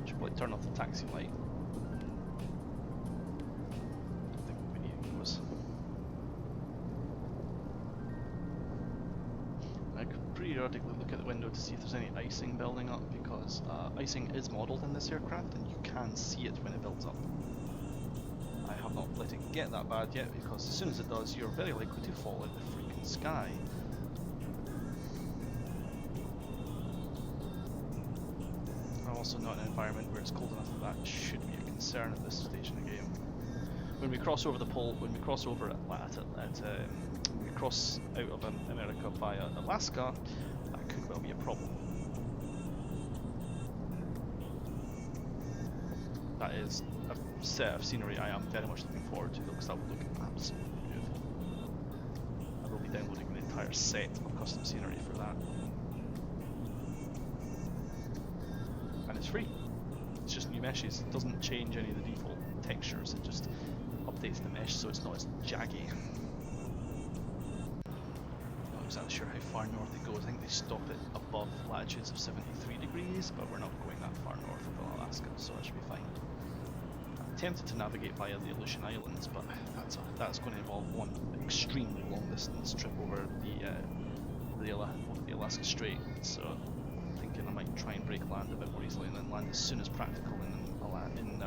Should probably turn off the taxi light. I think we need those. I could periodically look at the window to see if there's any icing building up, because icing is modelled in this aircraft and you can see it when it builds up. I have not let it get that bad yet, because as soon as it does, you're very likely to fall out the freaking sky. I'm also not in an environment where it's cold enough that that should be a concern at this stage in the game. When we cross over the pole, when we cross over when we cross out of America via Alaska, that could well be a problem. That is a set of scenery I am very much looking forward to, because that would look absolutely beautiful. I will be downloading an entire set of custom scenery for that. And it's free. It's just new meshes. It doesn't change any of the default textures, it just updates the mesh so it's not as jaggy. Not exactly sure how far north it goes. I think they stop it above latitudes of 73 degrees, but we're not going that far north of Alaska, so it should be fine. tempted to navigate via the Aleutian Islands, but that's going to involve one extremely long distance trip over the Alaska Strait. So I'm thinking I might try and break land a bit more easily and then land as soon as practical in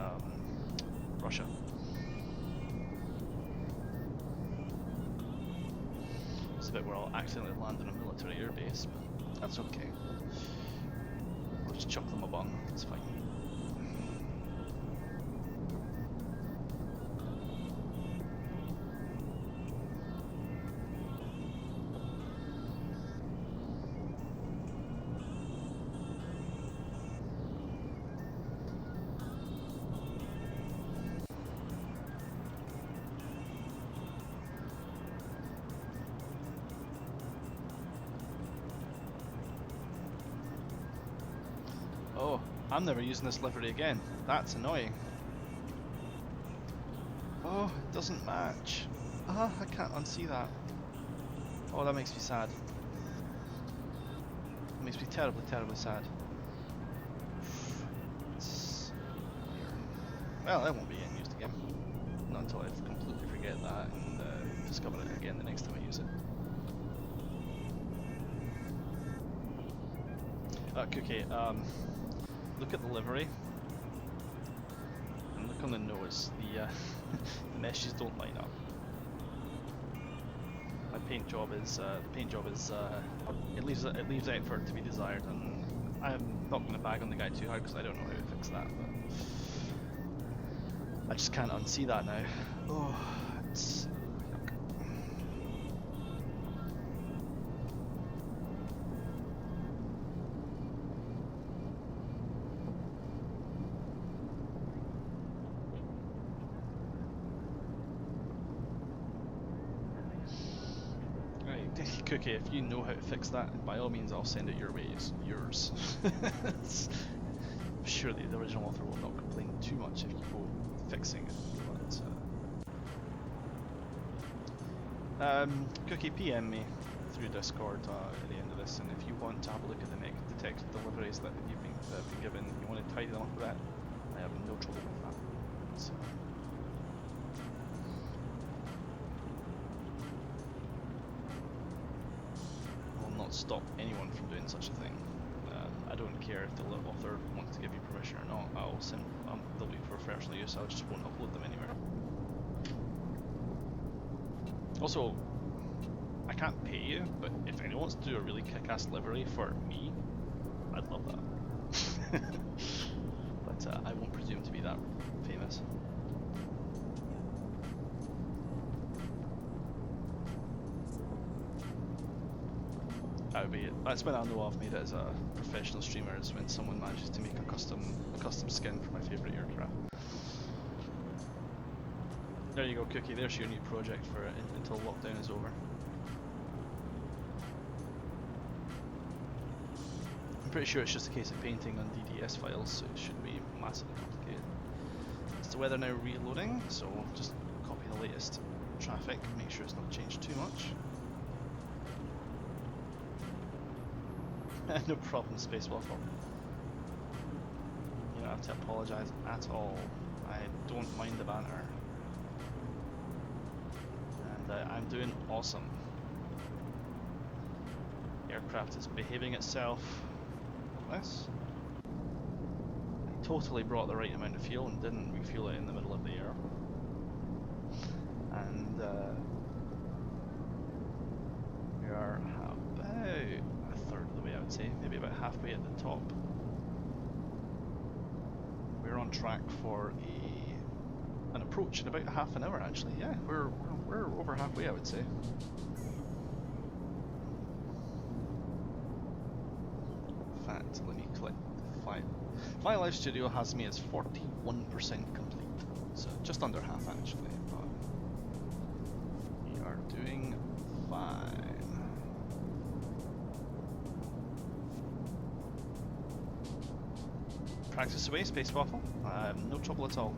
Russia. It's a bit where I'll accidentally land on a military airbase, but that's okay. I'll just chuck them a bung, it's fine. Oh, I'm never using this livery again. That's annoying. Oh, it doesn't match. Ah, I can't unsee that. Oh, that makes me sad. It makes me terribly, terribly sad. Well, that won't be getting used again. Not until I completely forget that and discover it again the next time I use it. Cookie, look at the livery and look on the nose. The the meshes don't line up. My paint job is it leaves effort to be desired, and I'm not going to bag on the guy too hard because I don't know how to fix that. But I just can't unsee that now. Oh, it's. Cookie, if you know how to fix that, by all means I'll send it your way. It's yours. I'm sure the original author will not complain too much if you go fixing it. But, Cookie, PM me through Discord at the end of this, and if you want to have a look at the text deliveries that you've been given, you want to tidy them up with that, I have no trouble with that. So, stop anyone from doing such a thing. I don't care if the author wants to give you permission or not. They'll be for personal use. I just won't upload them anywhere. Also, I can't pay you, but if anyone wants to do a really kick-ass livery for me, I'd love that. But I won't presume to be that famous. That's when I know I've made it as a professional streamer, is when someone manages to make a custom skin for my favourite aircraft. There you go, Cookie, there's your new project for it until lockdown is over. I'm pretty sure it's just a case of painting on DDS files, so it shouldn't be massively complicated. It's the weather now reloading, so just copy the latest traffic, make sure it's not changed too much. No problem, Space Waffle. You don't have to apologise at all. I don't mind the banter. And I'm doing awesome. Aircraft is behaving itself. This. I totally brought the right amount of fuel and didn't refuel it in the middle of the air. And we are about a third of the way, I would say, maybe about halfway at the top. We're on track for an approach in about half an hour, actually. Yeah, we're over halfway, I would say. In fact, let me click Fly Live Studio has me as 41% complete, so just under half actually, but we are doing fine. Practice away, Space Waffle. No trouble at all.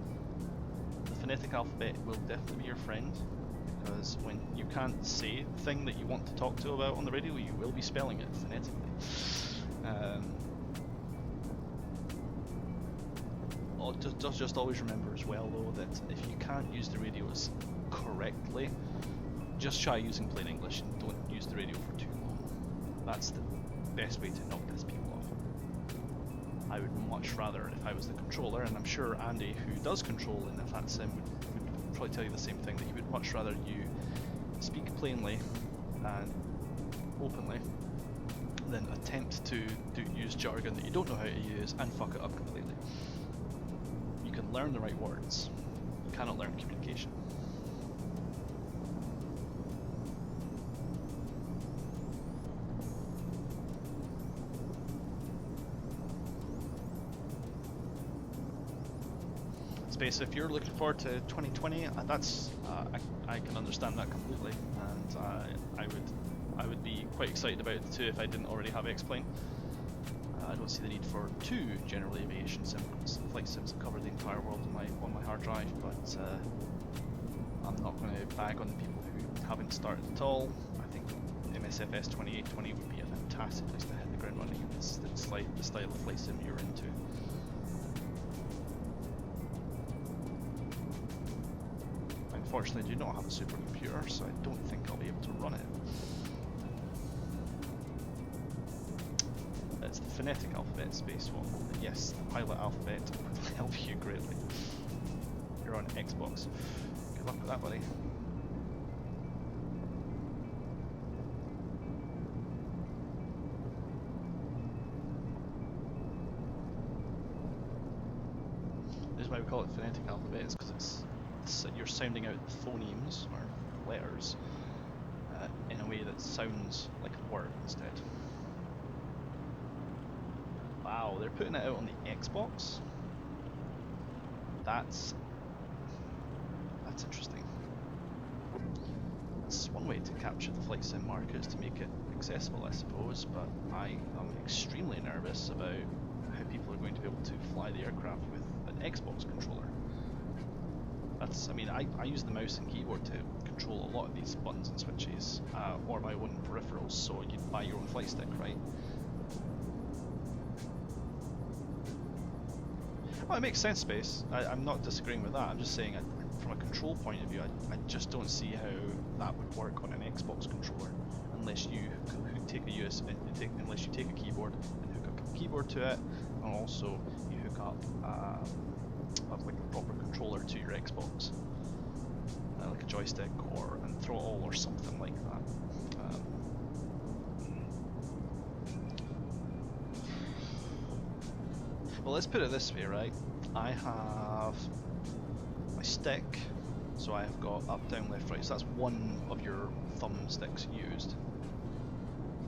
The phonetic alphabet will definitely be your friend, because when you can't say the thing that you want to talk to about on the radio, you will be spelling it phonetically. just always remember as well though that if you can't use the radios correctly, just try using plain English and don't use the radio for too long. That's the best way to not piss people off. I would much rather, if I was the controller, and I'm sure Andy, who does control in the Fat Sim, would probably tell you the same thing, that he would much rather you speak plainly and openly than attempt to use jargon that you don't know how to use and fuck it up completely. You can learn the right words, you cannot learn communication. Space, if you're looking forward to 2020, that's I can understand that completely, and I would be quite excited about it too if I didn't already have X-Plane. I don't see the need for 2 general aviation flight sims that cover the entire world on my hard drive, but I'm not going to bag on the people who haven't started at all. I think MSFS 2820 would be a fantastic place to hit the ground running if it's the style of flight sim you're into. Unfortunately, I do not have a supercomputer, so I don't think I'll be able to run it. It's the phonetic alphabet spacewalk. Yes, the pilot alphabet will help you greatly. You're on Xbox. Good luck with that, buddy. This is why we call it phonetic alphabet, it's because you're sounding out phonemes, or letters, in a way that sounds like a word instead. Wow, they're putting it out on the Xbox? That's interesting. That's one way to capture the flight sim market, is to make it accessible, I suppose, but I am extremely nervous about how people are going to be able to fly the aircraft with an Xbox controller. I mean, I use the mouse and keyboard to control a lot of these buttons and switches, or my own peripherals, so you'd buy your own flight stick, right? Well, it makes sense, Space. I'm not disagreeing with that. I'm just saying, from a control point of view, I just don't see how that would work on an Xbox controller, unless you take a unless you take a keyboard and hook up a keyboard to it, and also you hook up like a proper controller to your Xbox, like a joystick or a throttle or something like that. Well, let's put it this way, right? I have my stick, so I have got up, down, left, right, so that's one of your thumbsticks used.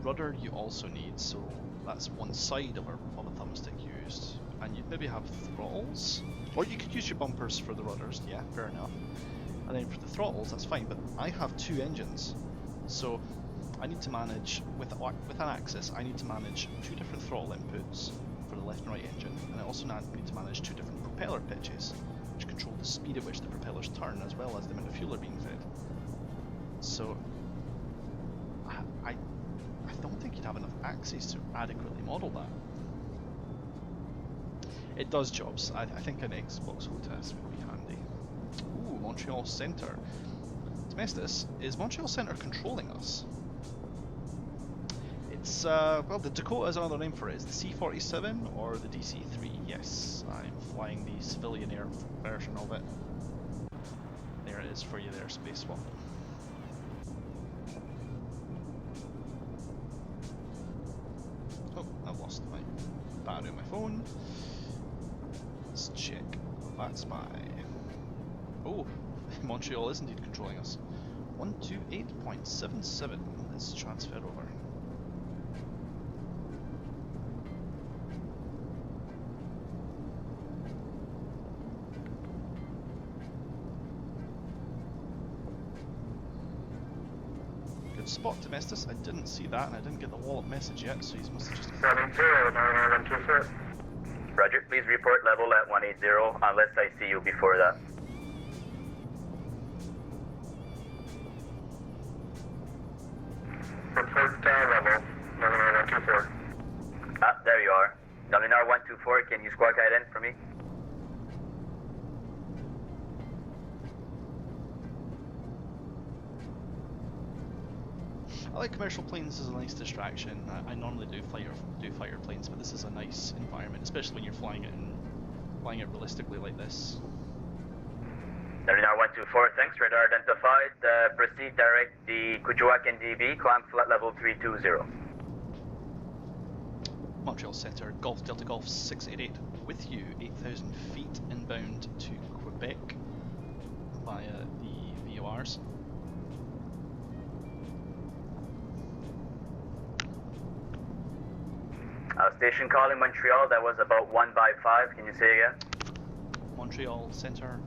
Rudder you also need, so that's one side of a thumbstick used. And you'd maybe have throttles, or you could use your bumpers for the rudders, yeah, fair enough. And then for the throttles, that's fine, but I have 2 engines, so I need to manage, with an axis, I need to manage 2 different throttle inputs for the left and right engine, and I also need to manage 2 different propeller pitches, which control the speed at which the propellers turn, as well as the amount of fuel are being fed. So, I don't think you'd have enough axes to adequately model that. It does jobs. I think an Xbox HOTAS would be handy. Ooh, Montreal Centre. Domestis, is Montreal Centre controlling us? It's, well, the Dakota is another name for it. It's the C-47 or the DC-3. Yes, I'm flying the civilian air version of it. There it is for you there, Spacewalk. Oh, I've lost my battery on my phone. Let's check. That's my... Oh, Montreal is indeed controlling us. 128.77. Let's transfer over. Good spot, Domestis. I didn't see that, and I didn't get the wallet message yet, so he must have just... 70-912. Roger, please report level at 180 unless I see you before that. Report level, 124. Ah, there you are. Dominar 124, can you squawk that in for me? I like commercial planes as a nice distraction. I normally do fighter planes, but this is a nice environment, especially when you're flying it realistically like this. 124, thanks. Radar identified. Proceed direct the Kuujjuaq NDB, climb flight level 320. Montreal Centre, Golf Delta Golf 688 with you, 8,000 feet inbound to Quebec via the VORs. Station calling Montreal, that was about 1/5. Can you say again? Montreal Centre,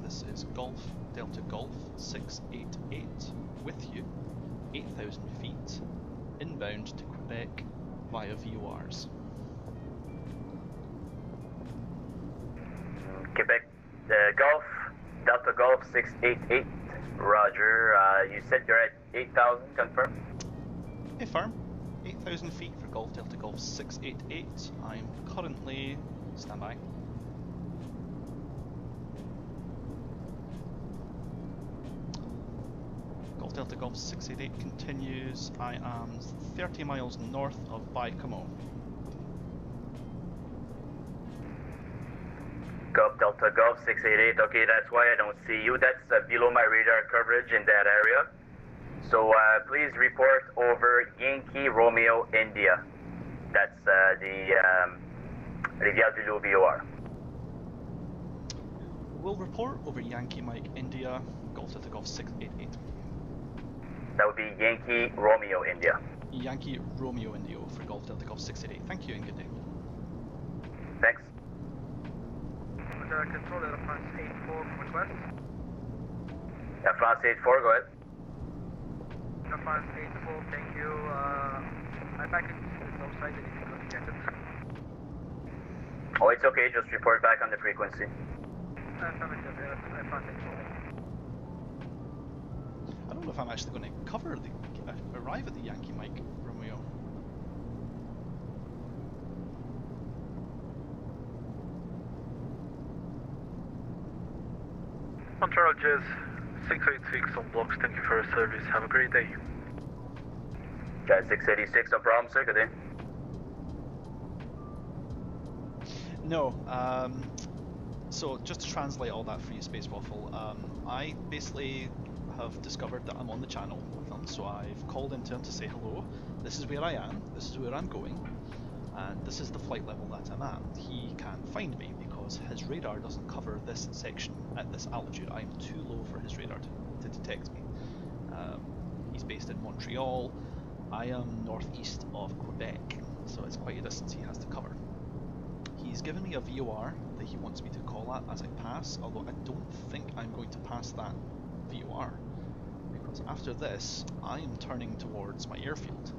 this is Golf Delta Golf 688 with you, 8,000 feet inbound to Quebec via VORs. Quebec, Golf, Delta Golf 688, roger. You said you're at 8,000, confirm? Hey firm, 8,000 feet for Golf Delta Golf 688. I'm currently, standby. Golf Delta Golf 688 continues. I am 30 miles north of Baie-Comeau. Golf Delta Golf 688, okay, that's why I don't see you. That's below my radar coverage in that area. So please report over Yankee Romeo India. That's the Rivière du Loup VOR. We'll report over Yankee Mike India, Golf Delta Golf 688. That would be Yankee Romeo India. Yankee Romeo India for Golf Delta Golf 688. Thank you and good day. Thanks. Control Air France 84 request. Yeah, France 84, go ahead. Air France 84, thank you. My package is outside and if you don't get it. Oh, it's okay, just report back on the frequency. Affirmative, Air France 84. I don't know if I'm actually going to arrive at the Yankee Mike Romeo. Montreal Jazz 686 on blocks, thank you for your service, have a great day. Jazz 686, no problem, sir, good day. No, so just to translate all that for you, Space Waffle, I basically have discovered that I'm on the channel with him, so I've called into him to say hello, this is where I am, this is where I'm going, and this is the flight level that I'm at. He can't find me because his radar doesn't cover this section at this altitude. I'm too low for his radar to detect me. He's based in Montreal, I am northeast of Quebec, so it's quite a distance he has to cover. He's given me a VOR that he wants me to call at as I pass, although I don't think I'm going to pass that VOR, because after this I am turning towards my airfield.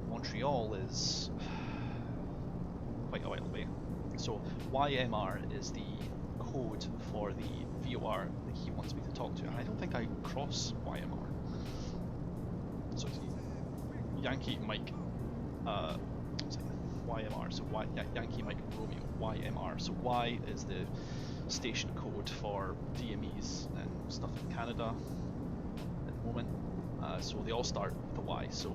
Montreal is quite a while away, so YMR is the code for the VOR that he wants me to talk to, and I don't think I cross YMR. So it's Yankee Mike YMR, so Yankee Mike Romeo, YMR. So Y is the station code for DMEs and stuff in Canada at the moment. So they all start with a Y. So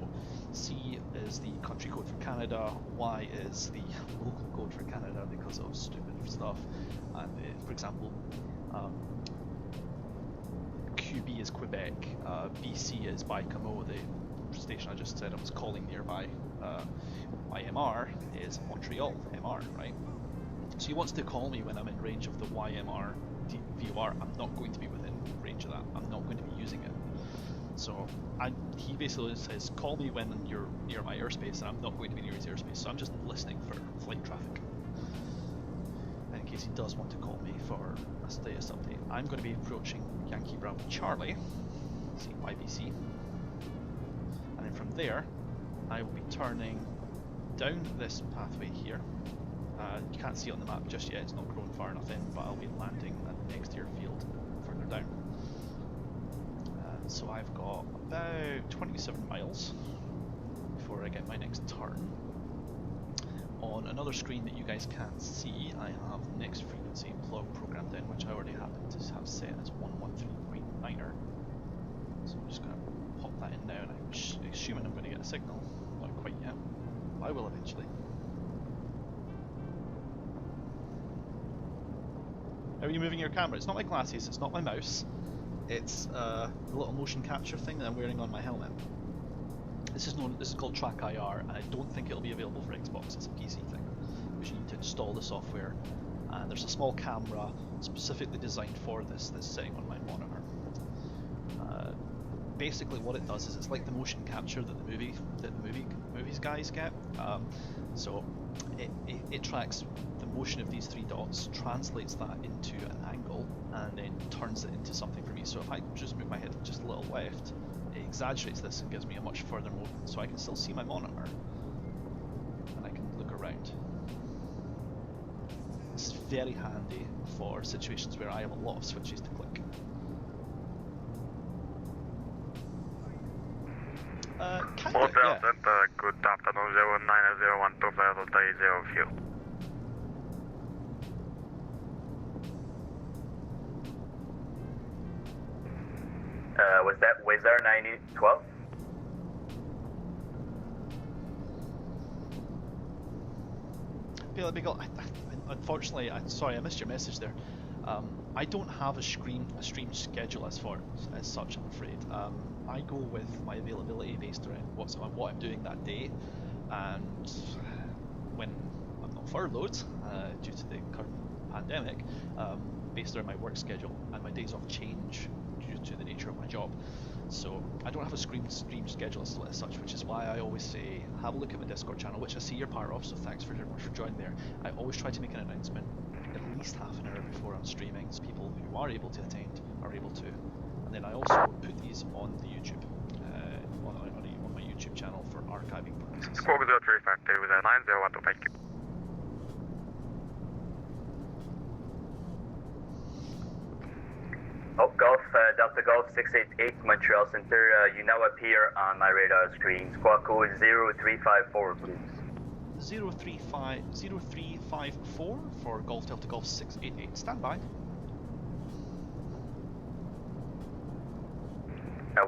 C is the country code for Canada, Y is the local code for Canada because of stupid stuff. And for example, QB is Quebec, BC is Baie-Comeau, the station I just said I was calling nearby. YMR is Montreal, MR, right? So he wants to call me when I'm in range of the YMR VOR. I'm not going to be within range of that. I'm not going to be using it. So he basically says, call me when you're near my airspace, and I'm not going to be near his airspace. So I'm just listening for flight traffic. And in case he does want to call me for a status update, I'm going to be approaching Yankee Bravo Charlie, CYBC. And then from there, I will be turning down this pathway here. You can't see it on the map just yet, it's not grown far enough in, but I'll be landing at the next airfield further down. So I've got about 27 miles before I get my next turn. On another screen that you guys can't see, I have the next frequency plug programmed in, which I already happen to have set as 113.9er. So I'm just going to now, and I'm assuming I'm going to get a signal. Not quite yet. I will eventually. How are you moving your camera? It's not my glasses, it's not my mouse. It's the little motion capture thing that I'm wearing on my helmet. This is called Track IR, and I don't think it'll be available for Xbox. It's a PC thing, which you need to install the software. And there's a small camera specifically designed for this that's sitting on my monitor. Basically, what it does is it's like the motion capture that the movies guys get. So it tracks the motion of these three dots, translates that into an angle, and then turns it into something for me. So if I just move my head just a little left, it exaggerates this and gives me a much further movement, so I can still see my monitor and I can look around. This is very handy for situations where I have a lot of switches to click. Kind of, Hotel yeah. Center, good afternoon, 0901 Delta 30 fuel. Was that Wizz Air 9012? Beagle, unfortunately, sorry, I missed your message there. I don't have a stream schedule as such, I'm afraid. I go with my availability based around what I'm doing that day, and when I'm not furloughed due to the current pandemic, based around my work schedule, and my days off change due to the nature of my job. So I don't have a stream schedule as such, which is why I always say have a look at my Discord channel, which I see you're part of, so thanks very much for joining there. I always try to make an announcement at least half an hour before I'm streaming, so people who are able to attend are able to. And then I also put these on the YouTube, on my YouTube channel for archiving purposes. Squawk 035 with a 901 to thank you. Oh, Golf, Delta Golf 688, Montreal Center. You now appear on my radar screen. Squawk code 0354, please. 0354 for Golf Delta Golf 688. Stand by.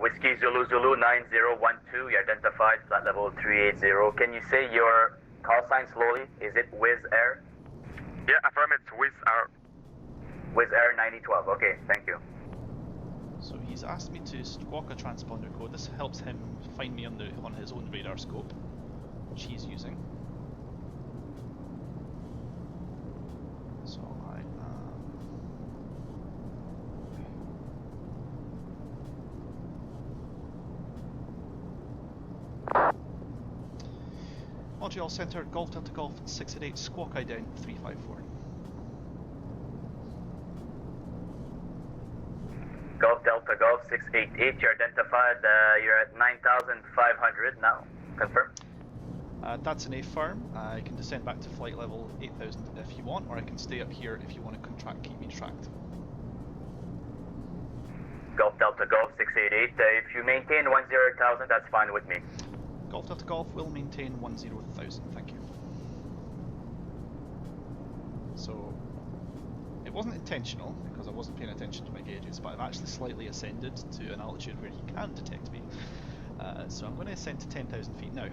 Whiskey Zulu Zulu 9012. You identified flight level 380. Can you say your call sign slowly? Is it Wizz Air? Yeah, affirm it's Wizz Air. Wizz Air 9012. Okay, thank you. So he's asked me to squawk a transponder code. This helps him find me on his own radar scope, which he's using. So Montreal Centre, Golf Delta Golf 688, squawk ident 354. Golf Delta Golf 688. You're identified. You're at 9,500 now. Confirm. That's an affirm. I can descend back to flight level 8,000 if you want, or I can stay up here if you want to keep me tracked. Golf Delta Golf 688. If you maintain 10,000, that's fine with me. Golf Delta Golf will maintain 10,000, thank you. So, it wasn't intentional, because I wasn't paying attention to my gauges, but I've actually slightly ascended to an altitude where he can detect me. So I'm going to ascend to 10,000 feet now.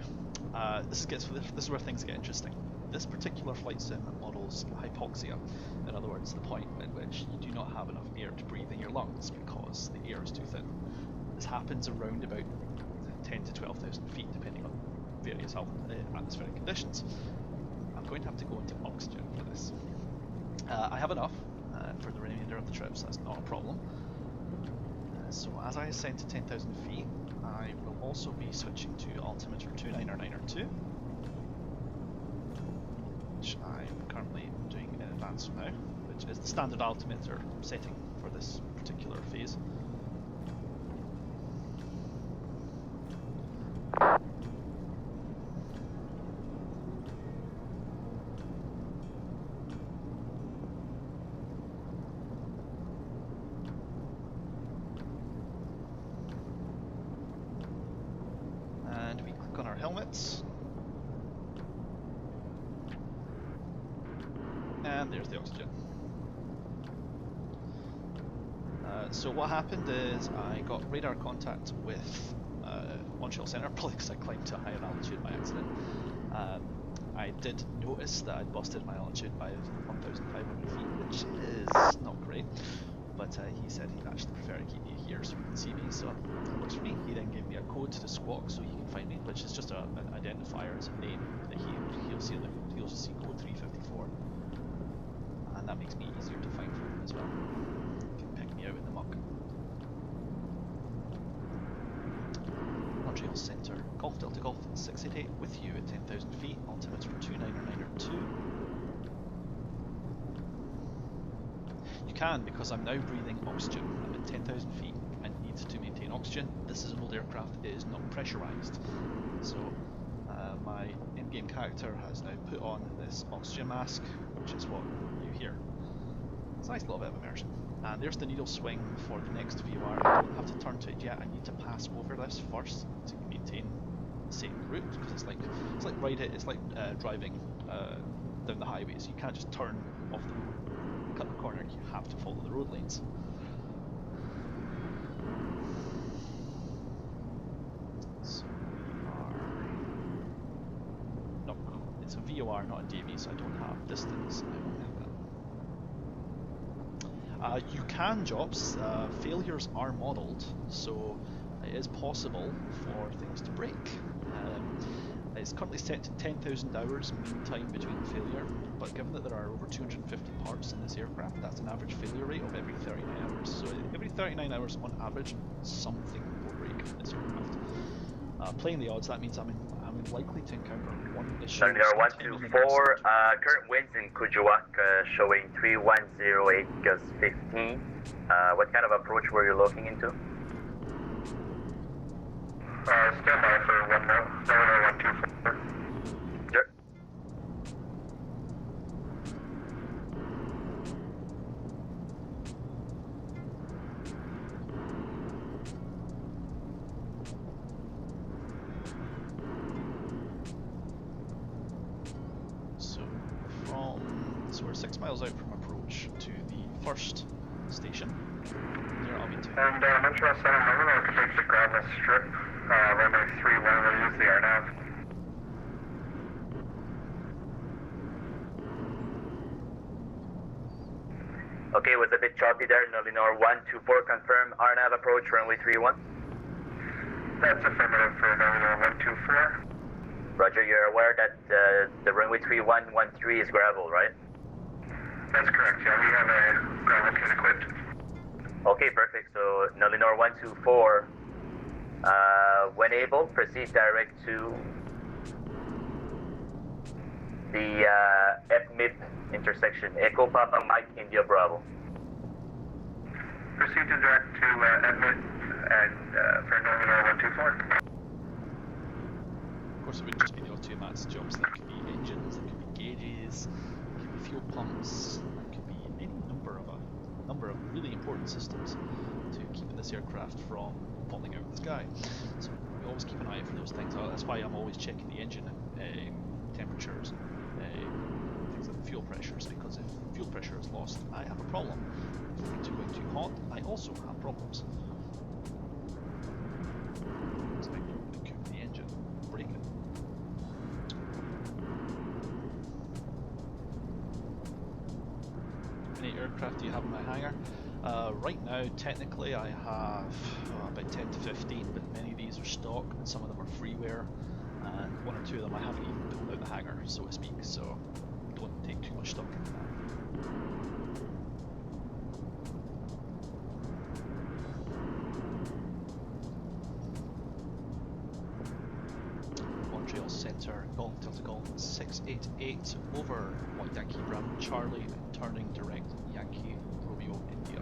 This is where things get interesting. This particular flight sim models hypoxia, in other words, the point at which you do not have enough air to breathe in your lungs because the air is too thin. This happens around about 10 to 12,000 feet, depending on various atmospheric conditions. I'm going to have to go into oxygen for this. I have enough for the remainder of the trip, so that's not a problem. So as I ascend to 10,000 feet, I will also be switching to altimeter 299er2, which I'm currently doing in advance now, which is the standard altimeter setting for this particular phase. And we click on our helmets. And there's the oxygen. So what happened is I got radar contact with Montreal Centre, probably because I climbed to a higher altitude by accident. I did notice that I'd busted my altitude by 1,500 feet, which is not great. But he said he'd actually prefer to keep me here so he can see me, so that works for me. He then gave me a code to squawk so he can find me, which is just an identifier, it's a name that he'll see. He'll just see code 354, and that makes me easier to find for him as well. He can pick me out in the muck. Montreal Centre, Golf Delta Golf 688 with you at 10,000 feet, altimeter 29992. You can, because I'm now breathing oxygen. I'm at 10,000 feet and need to maintain oxygen. This is an old aircraft, it is not pressurised. So my in-game character has now put on this oxygen mask, which is what you hear. It's a nice little bit of immersion. And there's the needle swing for the next VOR. I don't have to turn to it yet, I need to pass over this first to maintain the same route, because it's like driving down the highways. You can't just turn off the road, cut the corner, you have to follow the road lanes. So we are no, it's a VOR, not a DV, so I don't have distance. I don't have that. You can jobs. Failures are modelled, so it is possible for things to break. It's currently set to 10,000 hours mean time between failure, but given that there are over 250 parts in this aircraft, that's an average failure rate of every 39 hours. So every 39 hours on average, something will break in this aircraft. Playing the odds, that means I'm likely to encounter one issue. Sungar 124, current winds in Kuujjuaq showing 3108 gust 15. What kind of approach were you looking into? Stand by for 124. Sure. So we're 6 miles out from approach to the first station near Albion 2. And Montreal Center, I'm going to take the Gravna strip, runway 31, we'll use the RNAV. Okay, was a bit choppy there. Nolinor 124, confirm RNAV approach, runway 31. That's affirmative for Nolinor 124. Roger, you're aware that the runway 3113 is gravel, right? That's correct, yeah, we have a gravel kit equipped. Okay, perfect. So Nolinor 124, when able, proceed direct to the FMIP intersection. Echo Papa Mike India Bravo. Proceed to direct to FMIP and for Nolinor 124. Of course, it would just be the automats jobs. That could be engines, that could be gauges, that could be fuel pumps, that could be any number of really important systems to keeping this aircraft from falling out of the sky. So we always keep an eye out for those things. That's why I'm always checking the engine temperatures, things like the fuel pressures, because if fuel pressure is lost, I have a problem. If things are going too hot, I also have problems. So I cook the engine, break it. How many aircraft do you have in my hangar? Right now, technically, I have about 10 to 15, but many of these are stock, and some of them are freeware, and one or two of them I haven't even pulled out the hangar, so to speak, so don't take too much stock into that. Montreal Centre, Golf Delta Golf 688 over 1 Yankee Bravo Charlie, turning direct Yankee Romeo India.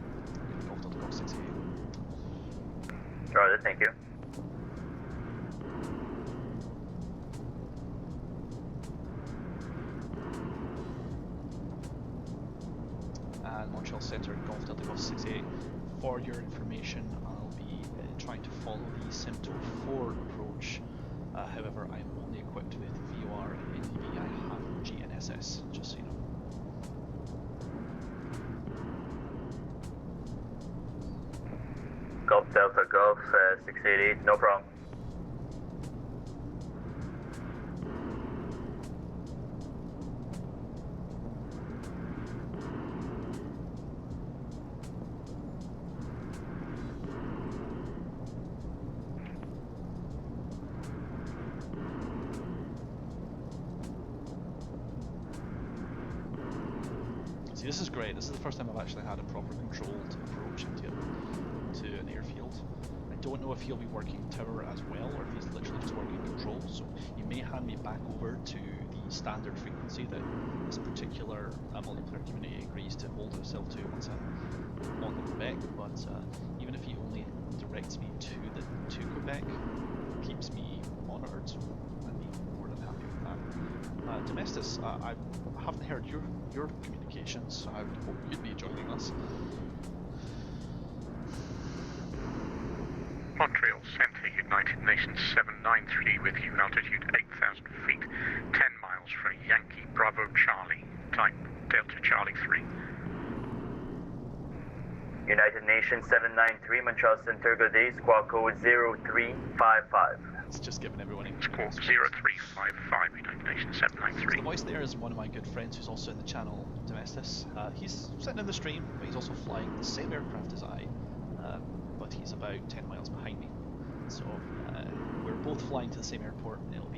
Golf Delta Golf 688. Roger, thank you. And Montreal Centre, Golf Delta Golf 68. For your information, I'll be trying to follow the Simto 4 approach. However, I'm only equipped with VOR and NDB. I have no GNSS, just so you know. Golf Delta Golf 688, no problem. This is great. This is the first time I've actually had a proper controlled approach to an airfield. I don't know if he'll be working tower as well, or if he's literally just working control, so he may hand me back over to the standard frequency that this particular multiplayer community agrees to hold himself to once I'm on the Quebec, but even if he only directs me to Quebec, keeps me monitored, I'd be more than happy with that. Domestis, I haven't heard your communications, so I would hope you'd be joining us. Montreal Centre, United Nations 793 with you, altitude 8,000 feet, 10 miles for Yankee Bravo Charlie, type Delta Charlie 3. United Nations 793, Montreal Centre, good day, squawk code 0355. It's just giving everyone a Squawk 0355, United Nations 793. The voice there is one of my good friends who's also in the channel, Domestis. He's sitting in the stream, but he's also flying the same aircraft as I, but he's about 10 miles behind me. So we're both flying to the same airport, and it'll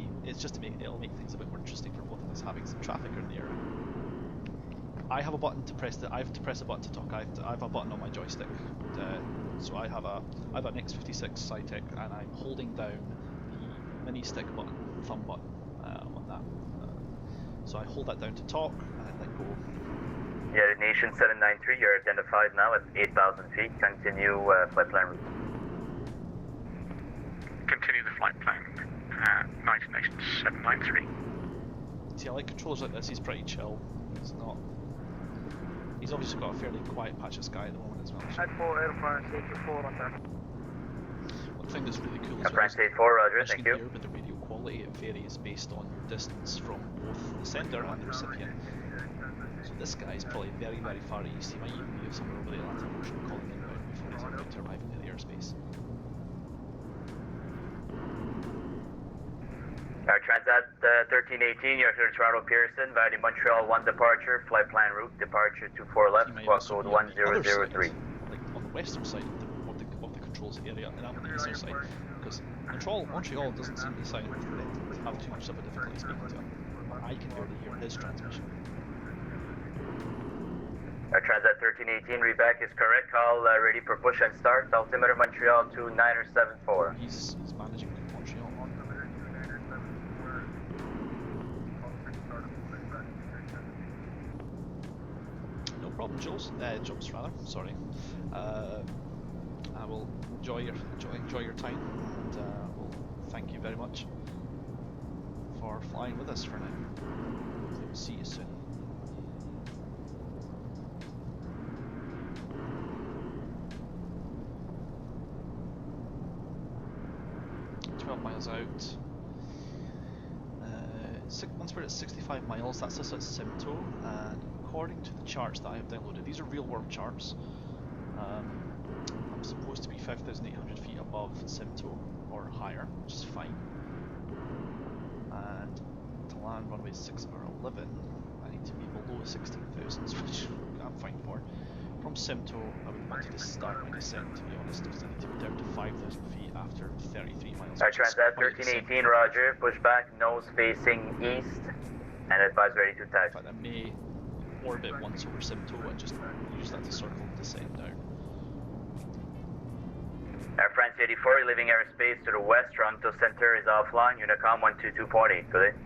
make things a bit more interesting for both of us, having some traffic in the area. I have a button to press. I have to press a button to talk. I have a button on my joystick. So I have an X56 SciTech, and I'm holding down the mini stick button, thumb button on that. So I hold that down to talk, and I let go. United Nations 793, you're identified now at 8,000 feet. Continue flight plan route. Continue the flight plan, United Nations 793. See, I like controllers like this. He's pretty chill. He's not. He's obviously got a fairly quiet patch of sky at the moment as well. At 4 Air France 84 on that. One thing that's really cool is France 84, roger, as thank you you. can hear with the radio quality, it varies based on your distance from both the sender and the recipient. So this guy is probably very, very far east. He might even be somewhere over the Atlantic Ocean calling inbound before he's about to arrive into the airspace. Transat 1318, you're here to Toronto Pearson, via the Montreal 1 departure, flight plan route, departure 24 left, squawk code 1003. Like on the western side of the controls area, and I'm on the eastern side, because Montreal doesn't seem to have too much of a difficulty speaking to him. I can barely hear his transmission. Transat 1318, readback is correct, call ready for push and start, altimeter Montreal 2974. He's managing Montreal. No problem, Jules rather. Sorry. I will enjoy your time, and we'll thank you very much for flying with us for now. We'll see you soon. Miles out. Once we're at 65 miles, that's us at Simto, and according to the charts that I have downloaded, these are real world charts. I'm supposed to be 5,800 feet above Simto or higher, which is fine. And to land runway 6 or 11, I need to be below 16,000, which I'm fine for. From Simto, I would want to start my descent, to be honest, because I need to be down to 5,000 feet after 33 miles. Transat 1318, roger, push back, nose facing east, and advise ready to taxi. In fact, I may orbit once over Simto and just use that to circle and descend down. Air France 84, you're leaving airspace to the west, Toronto Centre is offline, Unicom 122.8, good day.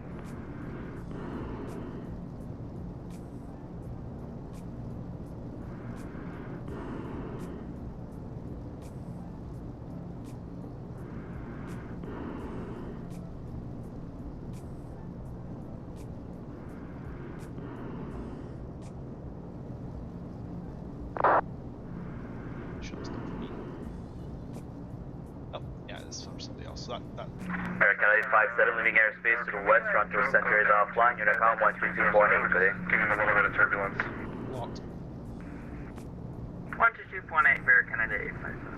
So that American 857, leaving airspace to the west, Toronto Centre is offline, Unicom 122.8, good day. Giving a little bit of turbulence. locked. 122.8, Bear Canada 857.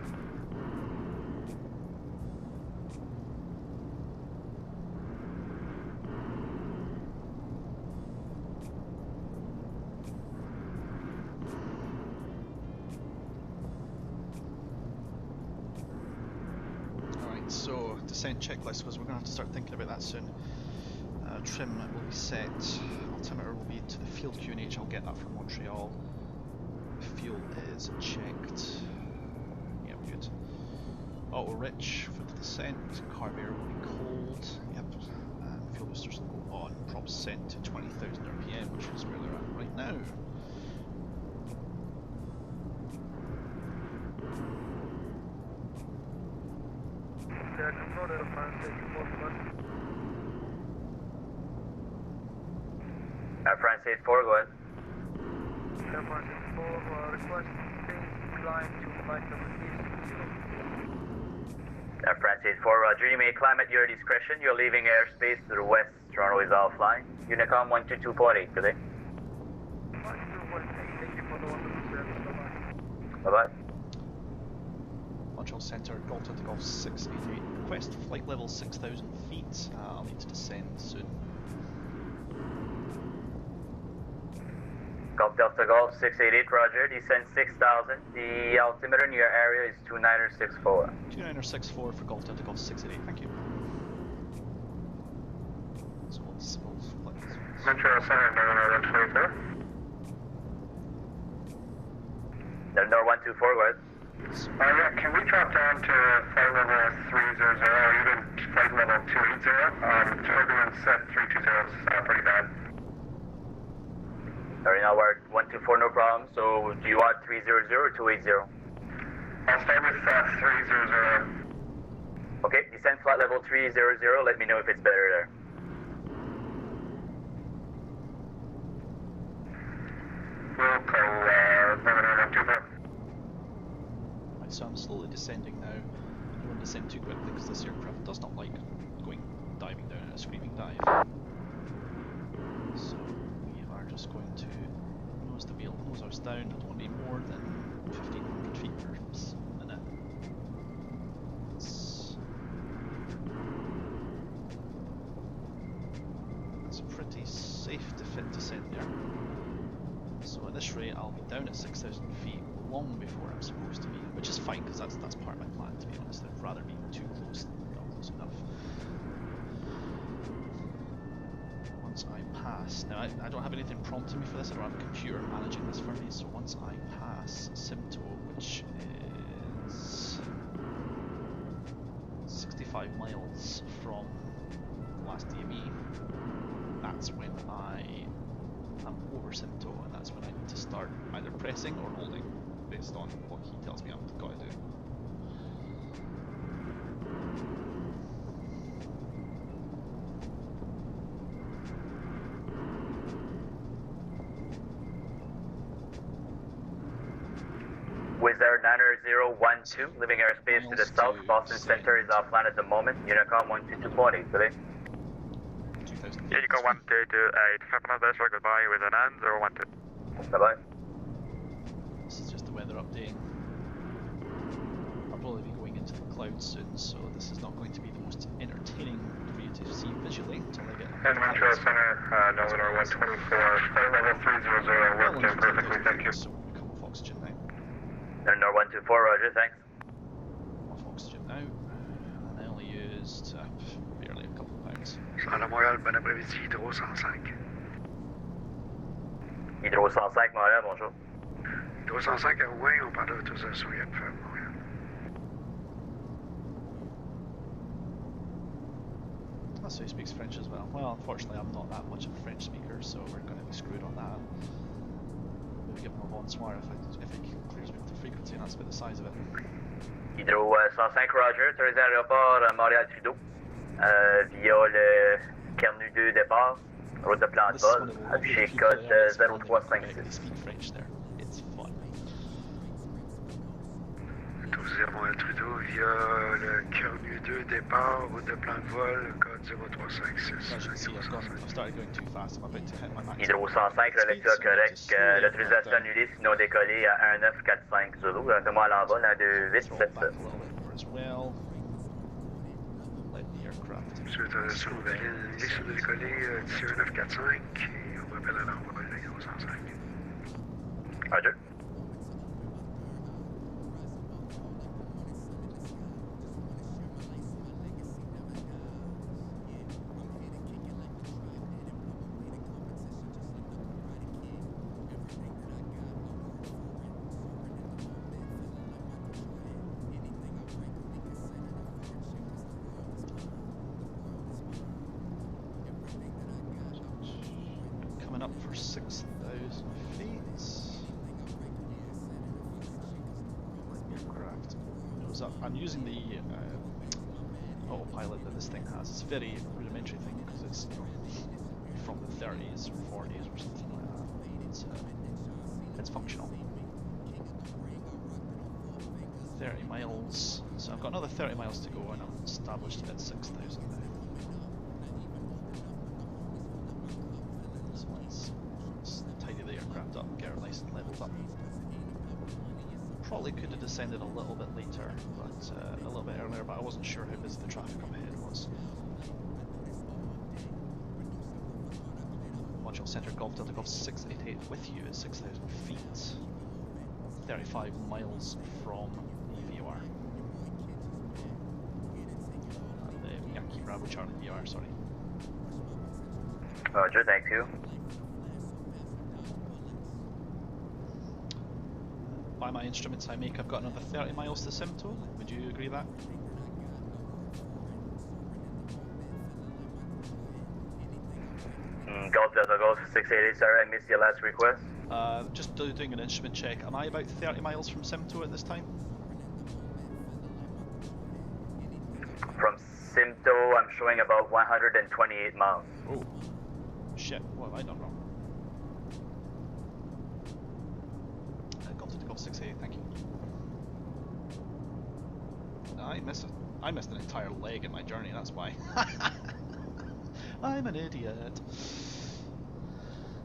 So descent checklist, because we're going to have to start thinking about that soon. trim will be set. Altimeter will be to the field QNH. I'll get that from Montreal. Fuel is checked. Yep, good. Auto rich for the descent. Carburetor will be cold. Yep. And fuel boosters will go on. Props set to 20,000 RPM, which is where they're at right now. Control Air France 84, France 84, go ahead. Air France 84, requesting climb to flight level 360. France 84, Roger. You may climb at your discretion. You're leaving airspace to the west. Toronto is offline. Unicom 122.8, good day. 121, thank you for the wonderful service. Bye-bye. Bye-bye. Montreal Centre, Golf to Golf 688. Request flight level 6,000 feet. I'll need to descend soon. Golf Delta Golf 688, Roger. Descend 6,000. The altimeter in your area is 2964. 2964 for Golf Delta Golf 688, thank you. So we'll flight. Montreal Center, November 124. November 124, go ahead. Yeah, can we drop down to flight level 300 or even flight level 280? Turbulence at 320 is pretty bad. Alright, now we're at 124, no problem. So do you want 300 or 280? I'll start with 300. Okay, descend flight level 300. Let me know if it's better there. Local, November 124. Right, so I'm slowly descending now. I don't want to descend too quickly because this aircraft does not like going diving down in a screaming dive. So we are just going to nose the wheel, nose ours down. I don't want to be more than 1,500 feet per minute. It's pretty safe to fit descent there. So at this rate, I'll be down at 6,000 feet long before I'm supposed to be, which is fine because that's part of my plan. To be honest, I'd rather be too close than not close enough. Once I pass, now I don't have anything prompting me for this. I don't have a computer managing this for me. So once I pass Simto, which is 65 miles from the last DME, that's when I am over Simto, and that's when I need to start either pressing or holding, based on what he tells me I've got to do. Wizz Air 9012, leaving airspace to the south. Boston Center is offline at the moment. Unicom 122.8, today. 2,000 feet. Unico 1228, have another vessel goodbye with an end 012. Bye-bye. This is just the weather update. I'll probably be going into the clouds soon, so this is not going to be the most entertaining for you to see visually until I get And Montreal Center, November 124, flight level 300, worked in perfectly, thank you. So we'll come off oxygen now. November 124, Roger, thanks. Off oxygen now. And I only used barely a couple of pounds. Centre Montréal, bon après-midi, Hydro 105. Hydro 105, Montréal, bonjour. Hydro 105 à Rouen, on parle d'autorisation IAP Montréal. So he speaks French as well. Well, unfortunately, I'm not that much of a French speaker, so we're going to be screwed on that. Maybe give him a bonsoir if he clears me with the frequency, and that's about the size of it. Hydro 105, Roger, autorisé à l'aéroport Montréal-Trudeau, via le Kernu 2 départ, route de plan de vol, affiché code 0356. Speak French there. It's fun. Autorisé à Montréal-Trudeau via le Kernu 2 départ, route de plan de vol, code 0356. As you can see, I've started going too fast. I'm about to hit my max. Hydro 105, la lecture correcte, l'autorisation annulée, sinon décollé à 1945 Zulu, fais-moi à l'envol, à Throttle back 2877. a little bit more as well. Let the aircraft. Monsieur l'autorisation valide, sur le décollé d'ici 1945 et on rappelle à l'envol de Hydro 105. Roger. 6,000 feet. Aircraft goes up. I'm using the autopilot that this thing has. It's a very rudimentary thing because it's, you know, from the 30s or 40s or something like that. It's functional. 30 miles. So I've got another 30 miles to go and I'm established at 6,000 now. So let's tidy the aircraft up, get her nice and leveled up. Probably could have descended a little bit later, but a little bit earlier, but I wasn't sure how busy the traffic up ahead was. Montreal Centre Golf Delta Golf 688 with you at 6,000 feet. 35 miles from the VOR. The Yankee Bravo Charlie VR, sorry. Roger, thank you. By my instruments I make, I've got another 30 miles to Simcoe. Would you agree that? Golf Delta Golf 688, sorry, I missed your last request. Just doing an instrument check. Am I about 30 miles from Simcoe at this time? From Simcoe, I'm showing about 128 miles. Oh. Shit, what have I done wrong? Golf to the Golf 688, thank you. I missed an entire leg in my journey, that's why. I'm an idiot.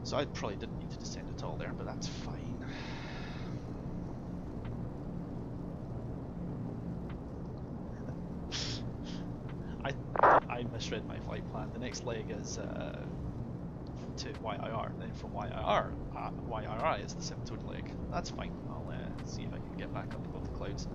So I probably didn't need to descend at all there, but that's fine. I misread my flight plan. The next leg is to YIR, then from YIR is the Simcoe leg. That's fine. I'll see if I can get back up above the clouds.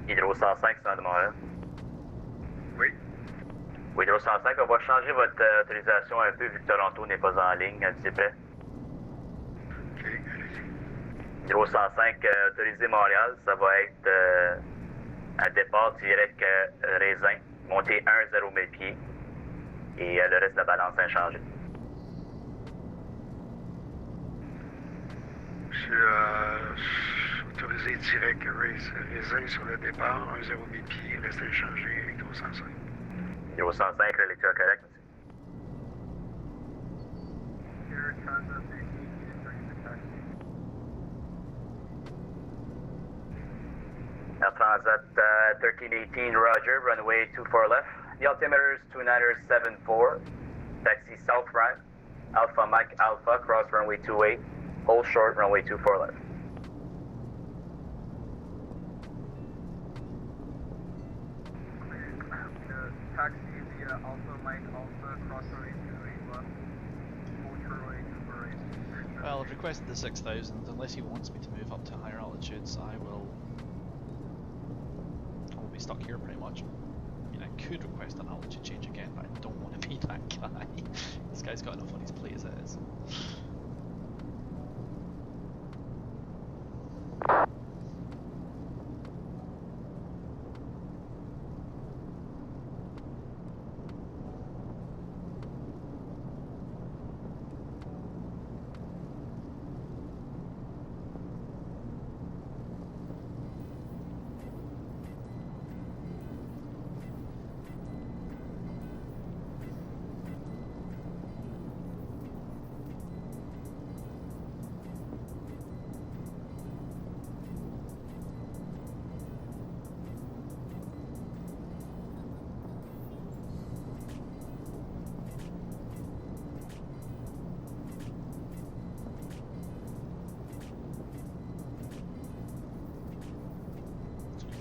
Hydro 105, c'est de Montréal. Oui. Oui, Hydro 105, on va changer votre autorisation un peu vu que Toronto n'est pas en ligne, s'il vous plaît. OK, allez-y. Hydro 105, autorisé Montréal, ça va être un départ direct Raisin, monter 1-0 1000 pieds et le reste de la balance inchangé. Je suis autorisé direct Raisin sur le départ, 1-0 1000 pieds, reste inchangé, Hydro 105. Hydro 105, la lecture correcte, monsieur. Air Transat 1318 entering the taxi. Air Transat 1318, Roger, runway 24 left. The altimeter is 2974. Taxi south right. Alpha Mike Alpha, cross runway 28. Hold short, runway 24 left. Taxi via Alpha Mike Alpha, cross runway 28 left. Hold short runway 24 right. Well, I've requested the 6,000. Unless he wants me to move up to higher altitudes, I will be stuck here pretty much. I mean, I could request an altitude change again, but I don't want to be that guy. This guy's got enough on his plate as it is.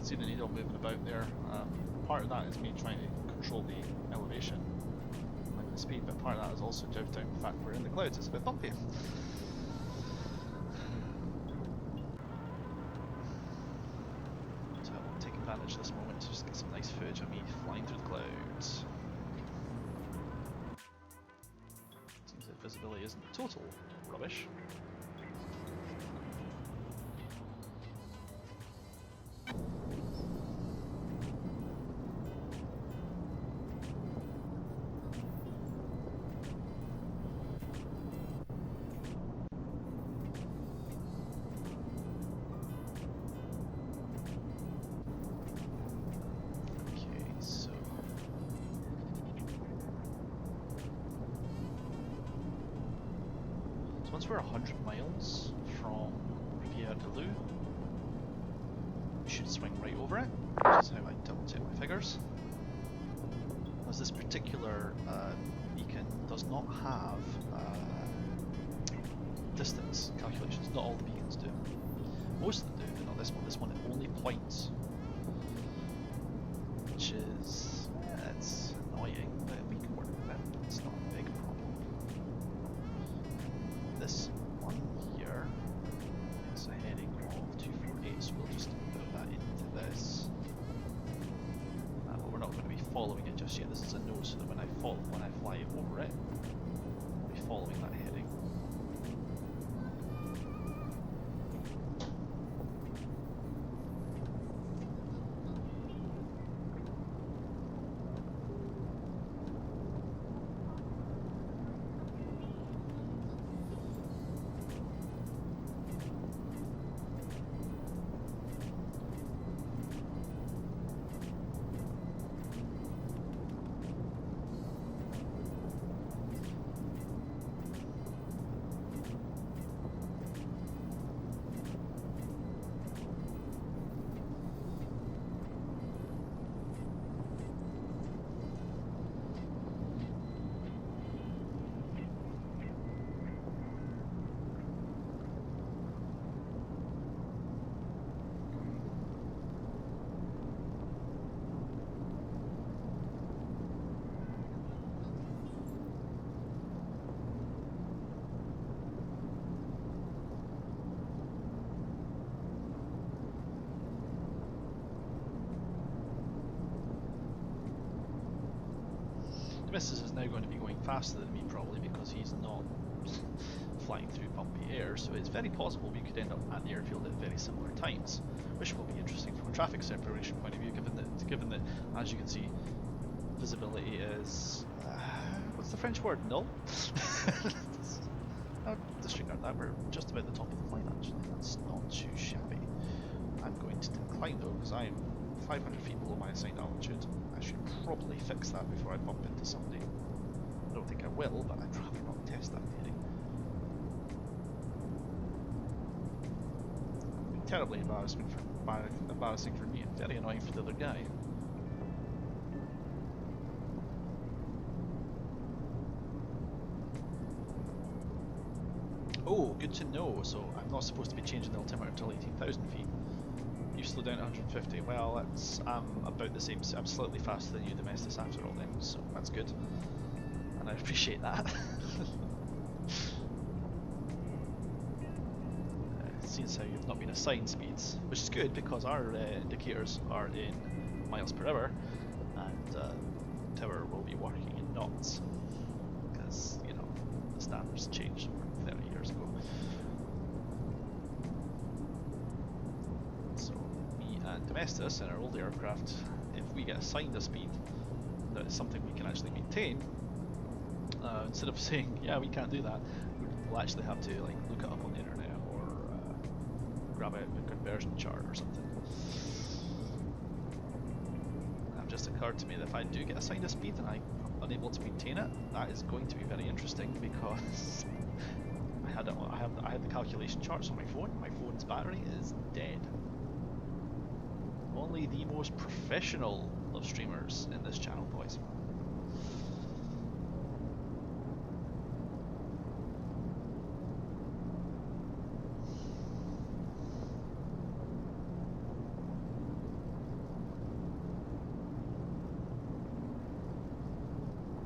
See the needle moving about there. Part of that is me trying to control the elevation and the speed, but part of that is also due to the fact we're in the clouds. It's a bit bumpy. So I will take advantage of this moment to just get some nice footage of me flying through the clouds. Seems that visibility isn't total rubbish. Once we're 100 miles from Rivière-du-Loup, we should swing right over it, which is how I double check my figures. As this particular beacon does not have distance calculations, not all the beacons do. Most of them do, but not this one. This one only points, which is, it's annoying, but we can work with it. It's not a big problem. This one here is a heading of 248, so we'll just put that into this. But we're not going to be following it just yet. This is a note, so that when I fly over it, I'll be following that heading. Mrs. is now going to be going faster than me probably because he's not flying through bumpy air, so it's very possible we could end up at the airfield at very similar times, which will be interesting from a traffic separation point of view, given that as you can see, visibility is what's the French word? Null. I'll disregard that. We're just about the top of the line actually. That's not too shabby. I'm going to decline though because I'm 500 feet below my assigned altitude. I should probably fix that before I bump into somebody. I don't think I will, but I'd rather not test that theory. Terribly embarrassing for me and very annoying for the other guy. Oh, good to know. So I'm not supposed to be changing the altimeter until 18,000 feet. You slow down to 150. Well, that's about the same. I'm slightly faster than you, Domestic, after all, then, so that's good, and I appreciate that. Seems how you've not been assigned speeds, which is good because our indicators are in miles per hour, and tower will be working in knots because you know the standards changed 30 years ago. Domestos in our old aircraft, if we get assigned a speed that is something we can actually maintain, instead of saying yeah we can't do that, we'll actually have to like look it up on the internet or grab a conversion chart or something. It just occurred to me that if I do get assigned a speed and I'm unable to maintain it, that is going to be very interesting because I had the calculation charts on my phone. My phone's battery is dead. Only the most professional of streamers in this channel, boys.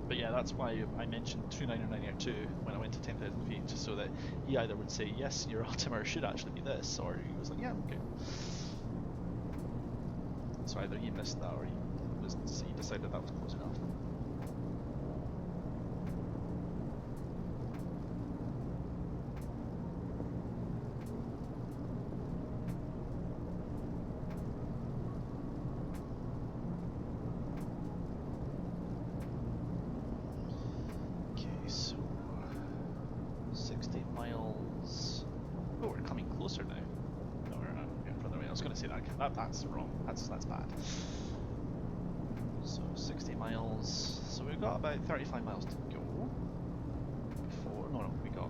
But yeah, that's why I mentioned 299 Air 2 when I went to 10,000 feet, just so that he either would say, yes, your altimeter should actually be this, or he was like, yeah, okay. So either he missed that or he decided that was close enough. I was going to say that's wrong. That's bad. So 60 miles. So we've got about 35 miles to go. We got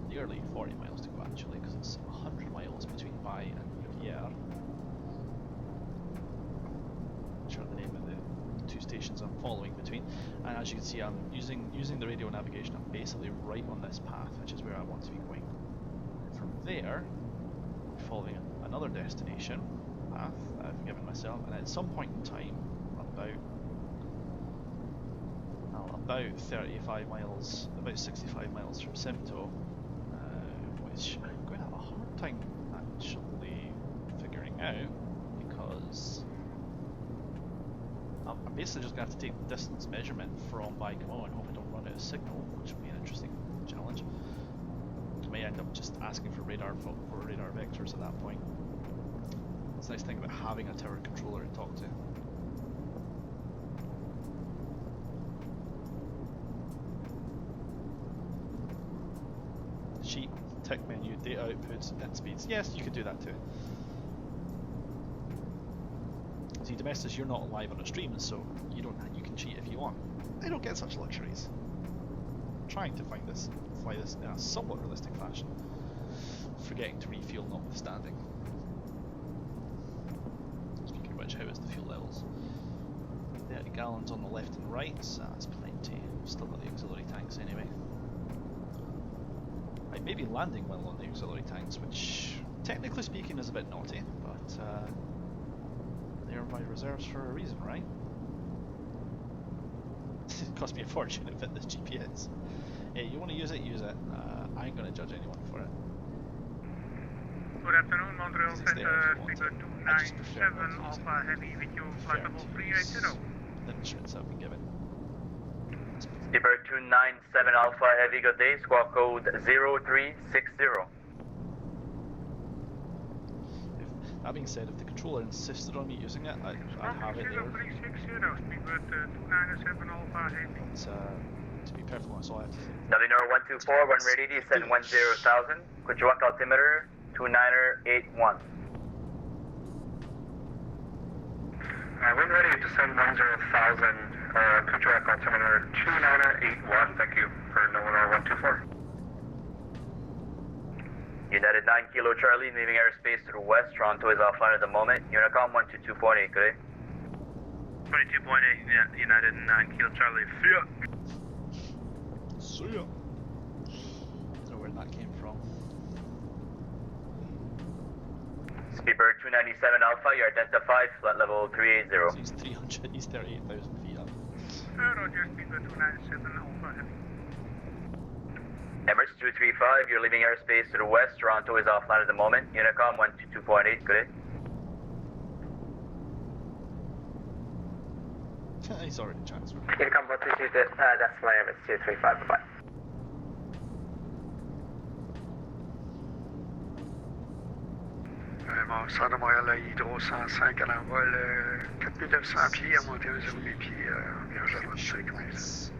nearly 40 miles to go actually, because it's 100 miles between Bai and Rivière, which are the name of the two stations I'm following between. And as you can see, I'm using the radio navigation. I'm basically right on this path, which is where I want to be going. From there, following another destination path that I've given myself, and at some point in time, about 35 miles, about 65 miles from Simto, which I'm going to have a hard time actually figuring out, because I'm basically just going to have to take the distance measurement from Baikamo and hope I don't run out of signal, which would be an interesting challenge. I may end up just asking for radar vectors at that point. It's a nice thing about having a tower controller to talk to. Sheet, tick menu, data outputs, and speeds. Yes, you could do that too. See, Domestos, you're not live on a stream, so you can cheat if you want. I don't get such luxuries. I'm trying to fly this in a somewhat realistic fashion. Forgetting to refuel notwithstanding. Speaking of which, how is the fuel levels? 30 gallons on the left and right, so that's plenty. Still got the auxiliary tanks anyway. I may be landing well on the auxiliary tanks, which technically speaking is a bit naughty, but they're my reserves for a reason, right? It cost me a fortune to fit this GPS. Hey, you want to use it, use it. I ain't going to judge anyone for it. Good afternoon, Montreal Center, speaker 297 Alpha Heavy with you, flight level 380. The insurance I've been given. Skipper 297 Alpha Heavy, good day, squawk code 0360. That being said, if the controller insisted on me using it, I'd have it there. 0360, speaker 297 Alpha Heavy. To be perfectly honest, all I have to say. Nolinor 124, 1 ready, descend 10,000. Kuchwak altimeter 2981. Wind ready to send 10,000, Kuchwak altimeter 2981, thank you, for Nolinor 124. United 9 Kilo Charlie, leaving airspace to the west. Toronto is offline at the moment. Unicom 122.8, good day. 22.8, yeah, United 9 Kilo Charlie, see ya. See ya. Don't know where that came from. Speedbird 297 Alpha, you're identified, flight level 380. So he's 38,000 feet up. Roger, speedbird 297 Alpha Heavy. Emirates 235, you're leaving airspace to the west. Toronto is offline at the moment. Unicom 122.8, good day. He's already transferred. Unicom 122, that's my Emirates 235, bye-bye. Centre de Montréal, Hydro 105 à l'envol, 4900 pieds à monter aux 0 pieds, environ 5 miles.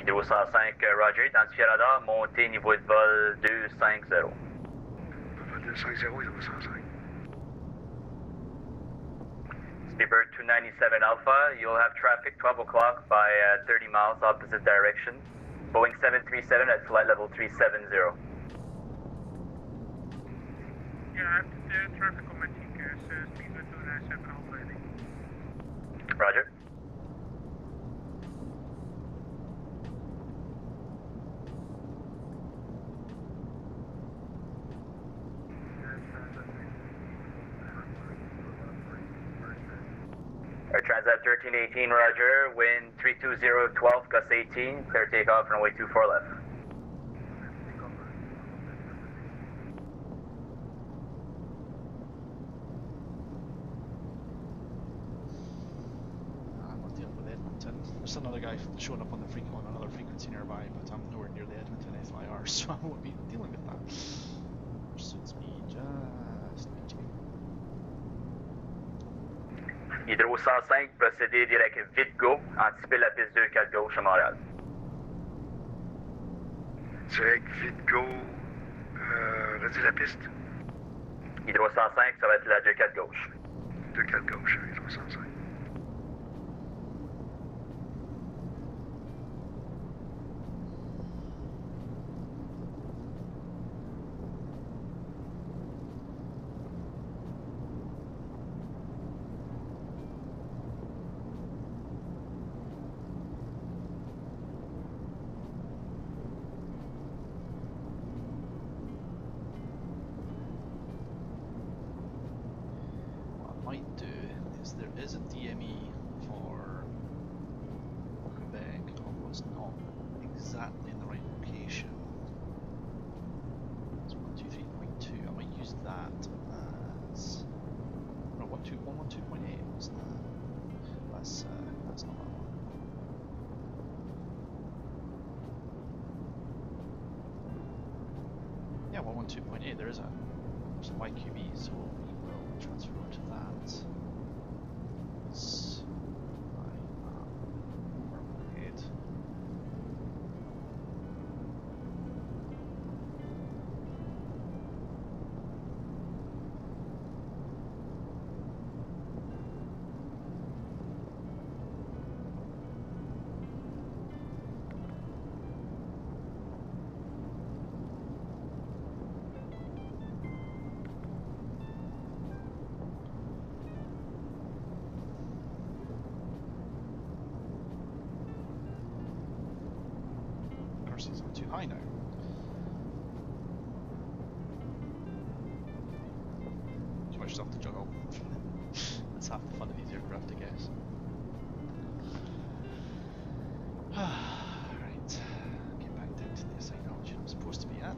Hydro 105, Roger, identifié radar, montée niveau de vol 250. 250, Hydro 105. Speedbird 297 Alpha, you'll have traffic 12 o'clock by 30 miles opposite direction. Boeing 737 at flight level 370. Yeah, I have the traffic on my TCAS, speedbird 297 Alpha Heavy. Roger. Air Transat 1318, Roger. Wind 32012, gust 18. Clear takeoff, runway 24 left. I'm not dealing with Edmonton. There's another guy showing up on another frequency nearby, but I'm nowhere near the Edmonton FIR, so I won't be dealing with that. Suits me just me. Hydro 105, procédez direct vite go. Anticipez la piste 2-4 gauche à Montréal. Direct vite go, redis la piste. Hydro 105, ça va être la 2-4 gauche. 2-4 gauche, Hydro 105. There is a DME for Quebec, although it's not exactly in the right location. It's 123.2. I might use that as no 112.8. What's that? That's not that one. Yeah, 112.8. There's a YQB, so we will transfer to that. Is too high now. Too much stuff to juggle. That's half the fun of these aircraft, I guess. Right, get back down to the assigned altitude I'm supposed to be at.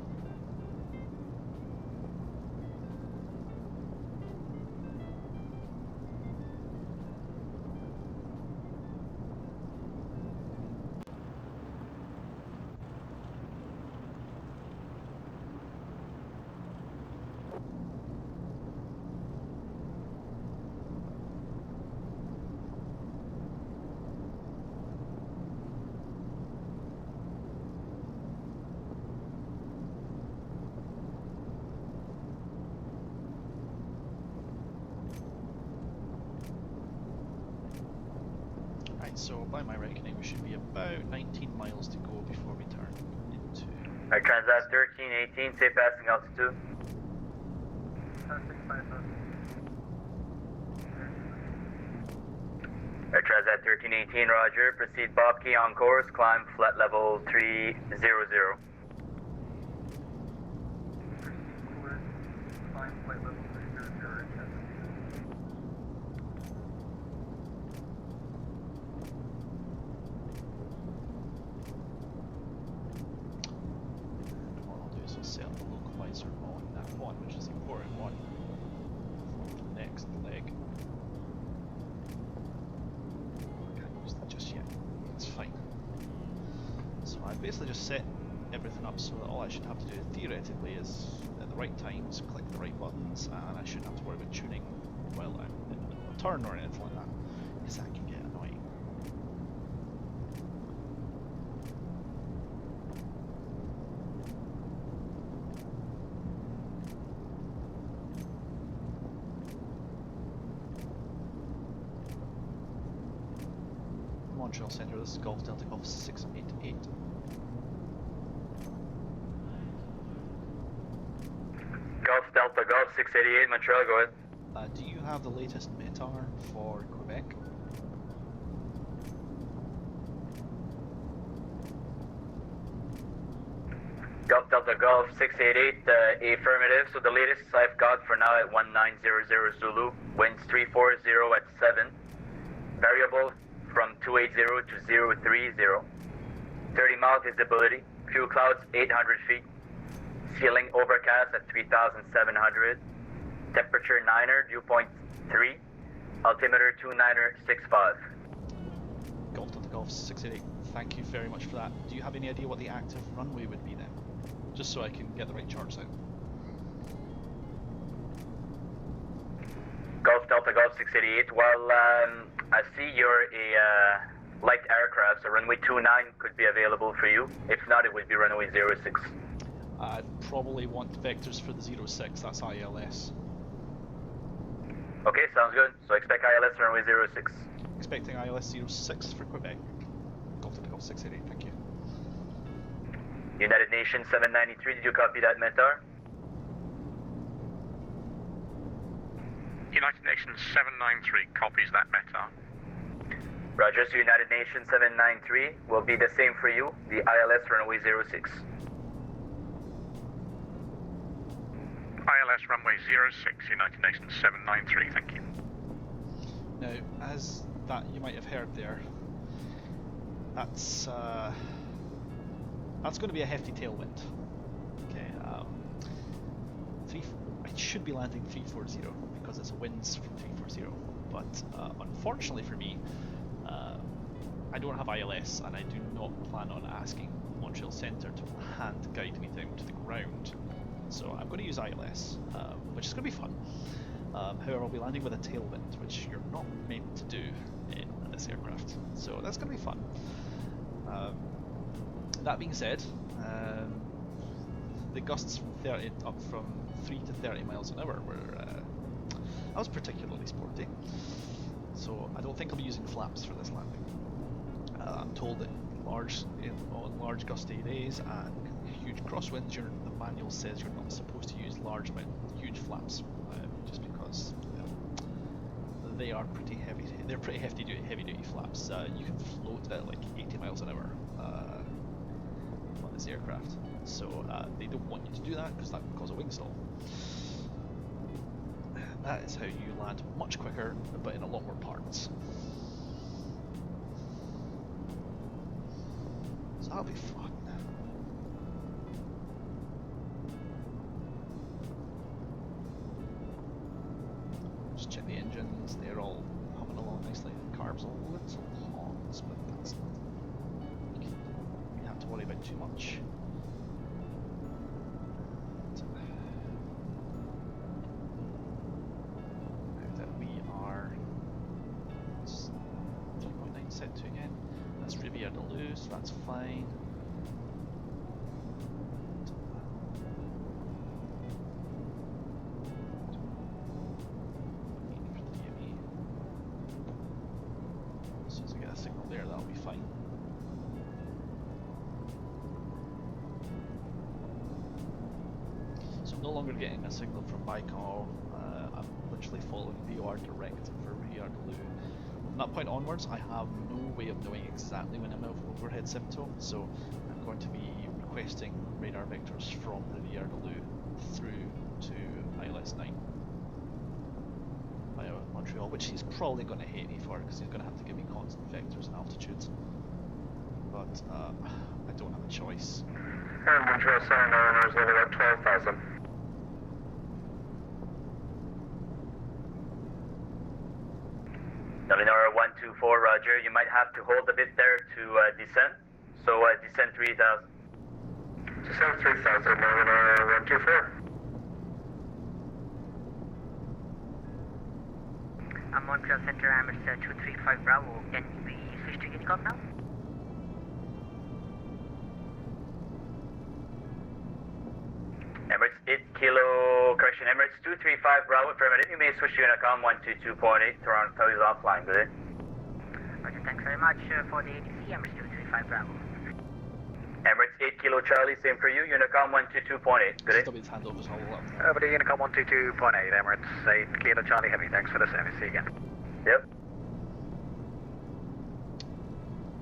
So by my reckoning we should be about 19 miles to go before we turn into... Alright, Transat 1318, say passing altitude. Passing 5,000. Alright, Transat 1318, roger. Proceed Bob Key on course, climb flat level 300. Proceed course, climb flight level 300 at 10. Set up the localizer on that one, which is the important one for the next leg. I can't use that just yet. It's fine. So I basically just set everything up so that all I should have to do theoretically is at the right times click the right buttons, and I shouldn't have to worry about tuning while I'm in the middle of a turn or anything like that, because that can get annoying. Montreal Centre, this is Golf Delta Golf 688. Golf Delta Golf 688, Montreal, go ahead. Do you have the latest METAR for Quebec? Golf Delta Golf 688, affirmative. So the latest I've got for now at 1900 Zulu, winds 340 at 7. Variable from 280 to 030. 30-mile visibility. Fuel clouds 800 feet. Ceiling overcast at 3,700. Temperature 9er, dew point 3. Altimeter 2965. Golf Delta Golf 688, thank you very much for that. Do you have any idea what the active runway would be then? Just so I can get the right charts out. Golf Delta Golf 688. Well, I see you're a light aircraft, so runway 29 could be available for you. If not, it would be runway 06. I'd probably want vectors for the 06, that's ILS. Okay, sounds good. So expect ILS runway 06. Expecting ILS 06 for Quebec. Golf to Golf 688, thank you. United Nations 793, did you copy that, Mentor? United Nations 793 copies that METAR. Roger, so United Nations 793 will be the same for you, the ILS runway 06. ILS runway 06, United Nations 793, thank you. Now, as that you might have heard there, that's going to be a hefty tailwind. Okay, I should be landing 340 because it's winds from 340, but unfortunately for me, I don't have ILS and I do not plan on asking Montreal Centre to hand guide me down to the ground. So I'm going to use ILS, which is going to be fun. However, I'll be landing with a tailwind, which you're not meant to do in this aircraft. So that's going to be fun. That being said, the gusts from 30 up from 3 to 30 miles an hour were that was particularly sporty. So I don't think I'll be using flaps for this landing. I'm told that on large gusty days and huge crosswinds, the manual says you're not supposed to use huge flaps, just because they are pretty heavy. They're pretty heavy duty flaps. You can float at like 80 miles an hour on this aircraft, so they don't want you to do that because that would cause a wing stall. That is how you land much quicker, but in a lot more parts. So that'll be fun. Just check the engines, they're all humming along nicely. The carb's a little hot, but that's nothing we have to worry about too much. Now that we are 3.9 set to again. That's Rivière de Luz, so that's fine. As soon as I get a signal there, that'll be fine. So I'm no longer getting a signal from Baikal. I'm literally following VOR direct for Rivière de Luz. From that point onwards, I have no way of knowing exactly when I'm overhead symptom, so I'm going to be requesting radar vectors from Rivière de Luz through to ILS 9 via Montreal, which he's probably going to hate me for because he's going to have to give me constant vectors and altitudes. But I don't have a choice. And Montreal Center is over at 12,000. Eleanor 124, Roger. You might have to hold a bit there to descend. So descend 3,000. Descend 3,000, Eleanor 124. Montreal Center, Amherst 235 Bravo. Can we switch to Unicom now? Emirates 8 Kilo, correction, Emirates 235 Bravo, affirmative. You may switch to Unicom 122.8, Toronto is offline, good day. Roger, thanks very much for the ATC, Amherst 235 Bravo. Emirates 8 Kilo Charlie, same for you, Unicom 122.8, good day. His handovers all up. Over to Unicom 122.8, Emirates 8 Kilo Charlie Heavy, thanks for the service, see you again. Yep.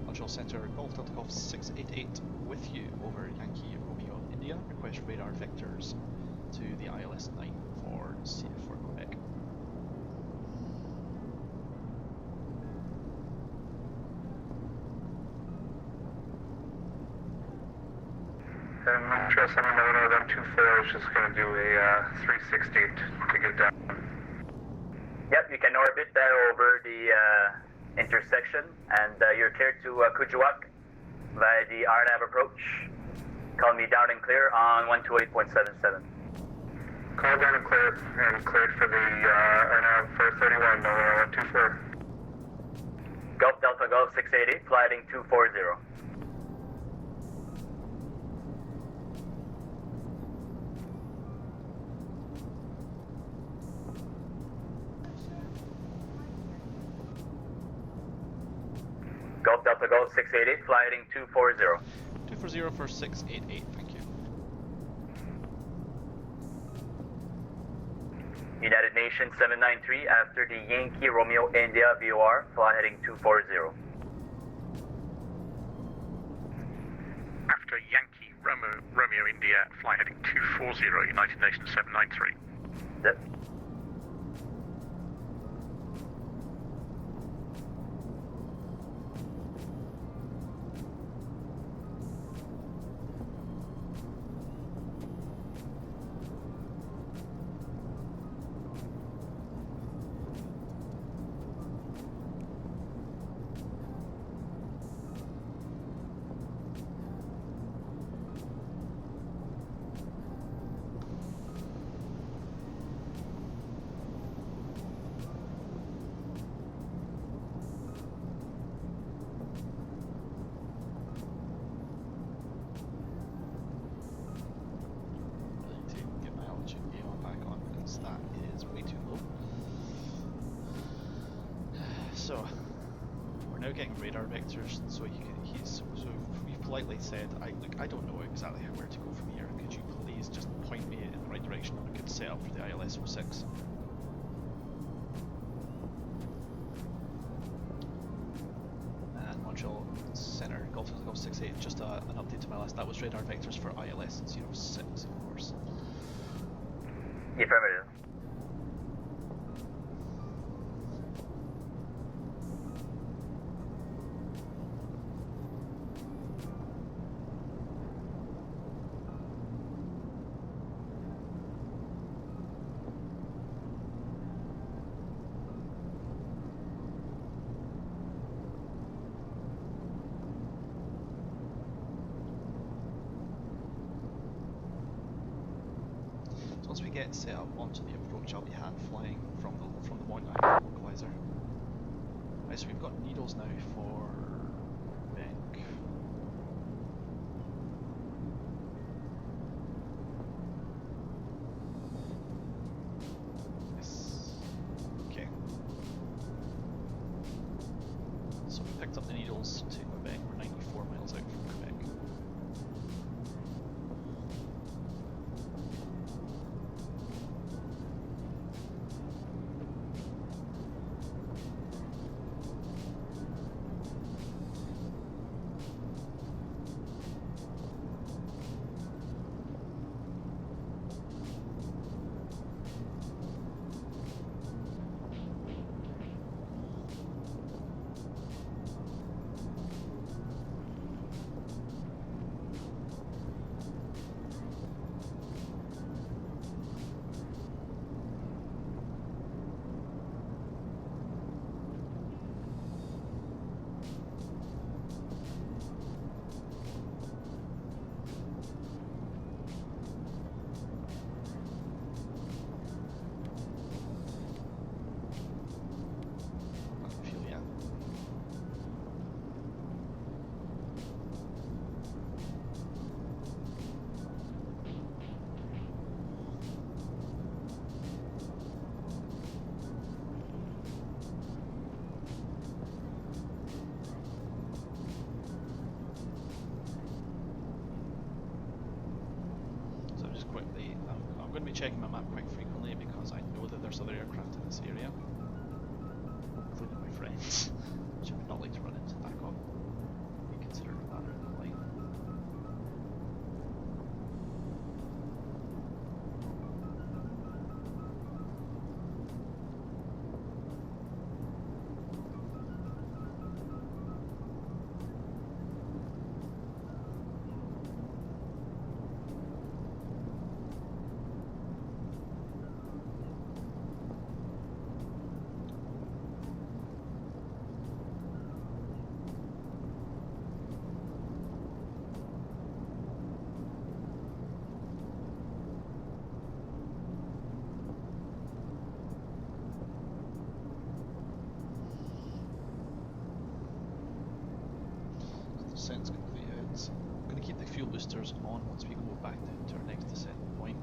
Montreal Centre, Golf Delta Golf 688 with you over Yankee Romeo India. Request radar vectors to the ILS 9 for Quebec. And Montreal Center, Eleanor 124 is just going to do a 360 to get down. Yep, you can orbit over the intersection, and you're cleared to Kuujjuaq via the RNAV approach. Call me down and clear on 128.77. Call down and cleared for the RNAV for 31, Eleanor 124. Golf Delta Golf 688, flighting 240. Delta Golf 688, fly heading 240. 240 for 688, thank you. United Nations 793, after the Yankee Romeo India VOR, fly heading 240. After Yankee Romeo India, fly heading 240, United Nations 793. Yep. So we're now getting radar vectors. So we've politely said, I don't know exactly where to go from here. Could you please just point me in the right direction on a good setup for the ILS 06? And Montreal Center Golf 68. Just an update to my list. That was radar vectors for ILS 06, of course. Affirmative. Once we get set up onto the approach, I'll be hand flying from the Mont Island localizer. Right, so we've got needles now for Quebec. Yes. Okay. So we picked up the needles to Quebec. We're 94 miles out from Quebec. I'm going to be checking my map quite frequently because I know that there's other aircraft in this area, including my friends, which I would not like to run into back on. Be considered a matter of the line. Descent's completed. I'm going to keep the fuel boosters on once we go back down to our next descent point.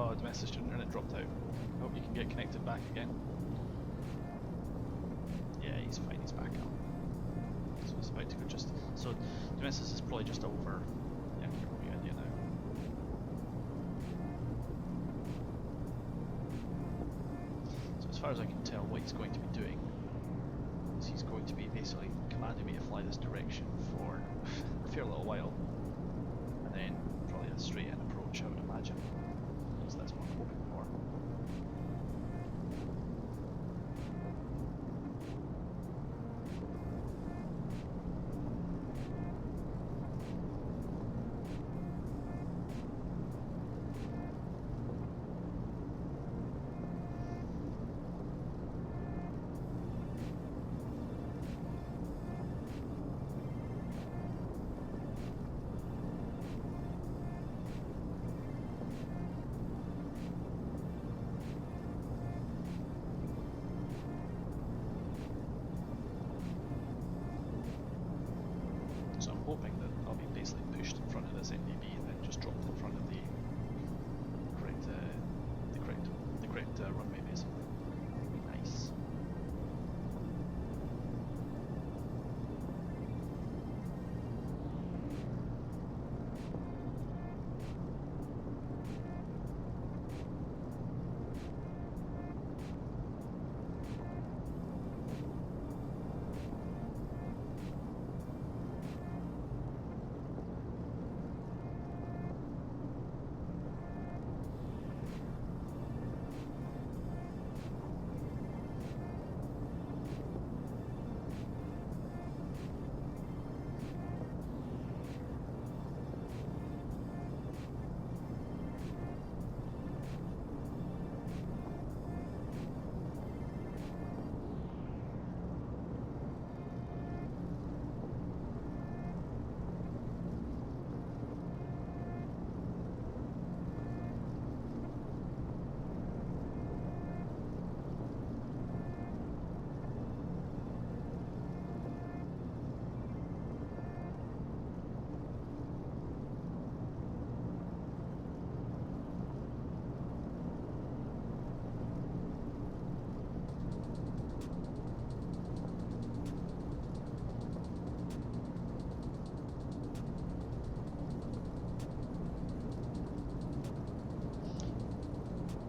Oh, the message internet dropped out. I hope you can get connected back again. Yeah, he's fine, he's back up. So it's about to go just... So, the message is probably just over Yankee Romeo India now. So as far as I can tell, what he's going to be doing is he's going to be basically commanding me to fly this direction for a fair little while. And then probably a straight in approach, I would imagine. So that's what I'm hoping for. So I'm hoping that I'll be basically pushed in front of this NDB and then just dropped in front of the correct runway basically. Nice.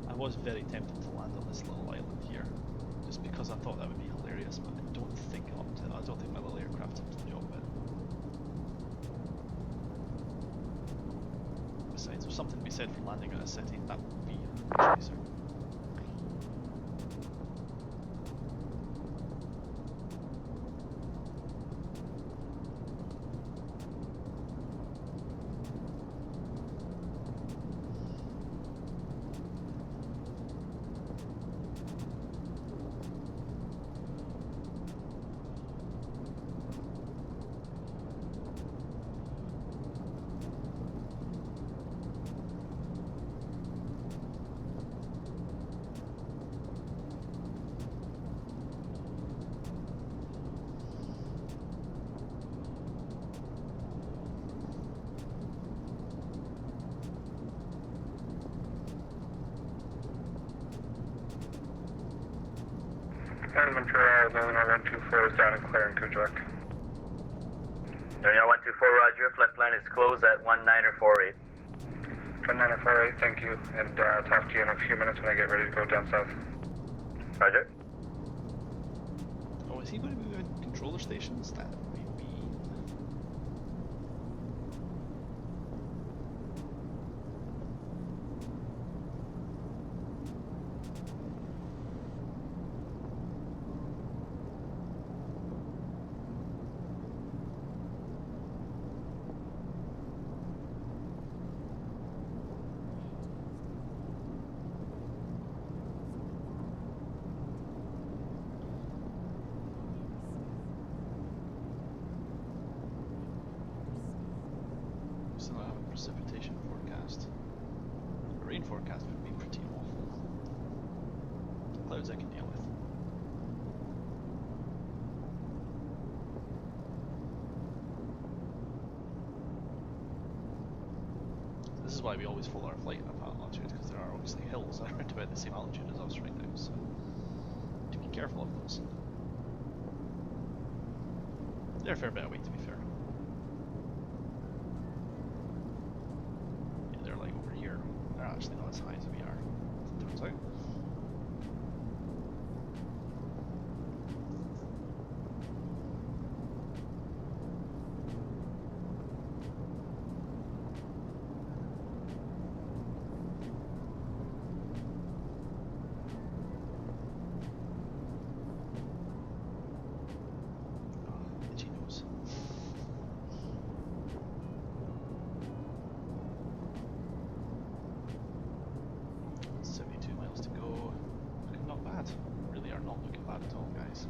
I was very tempted to land on this little island here, just because I thought that would be hilarious, but I don't think I don't think my little aircraft's up to the job of it. Besides, there's something to be said for landing on a city. That would be a chaser. And Montreal, Illinois 124 is down and clear in Kuujjuaq. Illinois 124, roger. Flight plan is closed at 1948. 1948, thank you. And talk to you in a few minutes when I get ready to go down south. Roger. Oh, is he going to be moving controller stations? That would be mean. Still don't have a precipitation forecast. A rain forecast would be pretty awful. Clouds I can deal with. This is why we always follow our flight at that altitude, because there are obviously hills around about the same altitude as us right now, so to be careful of those. They're a fair bit away, to be fair. Yeah, they're like over here. They're actually not as high as we are, as it turns out. Itchy nose. 72 miles to go. Looking not bad. Really are not looking bad at all, guys.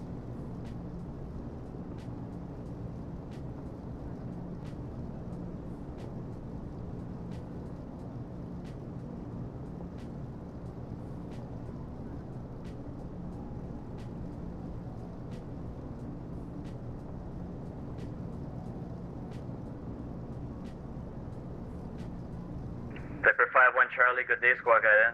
Clipper 5-1 Charlie, good day, squawk guide in.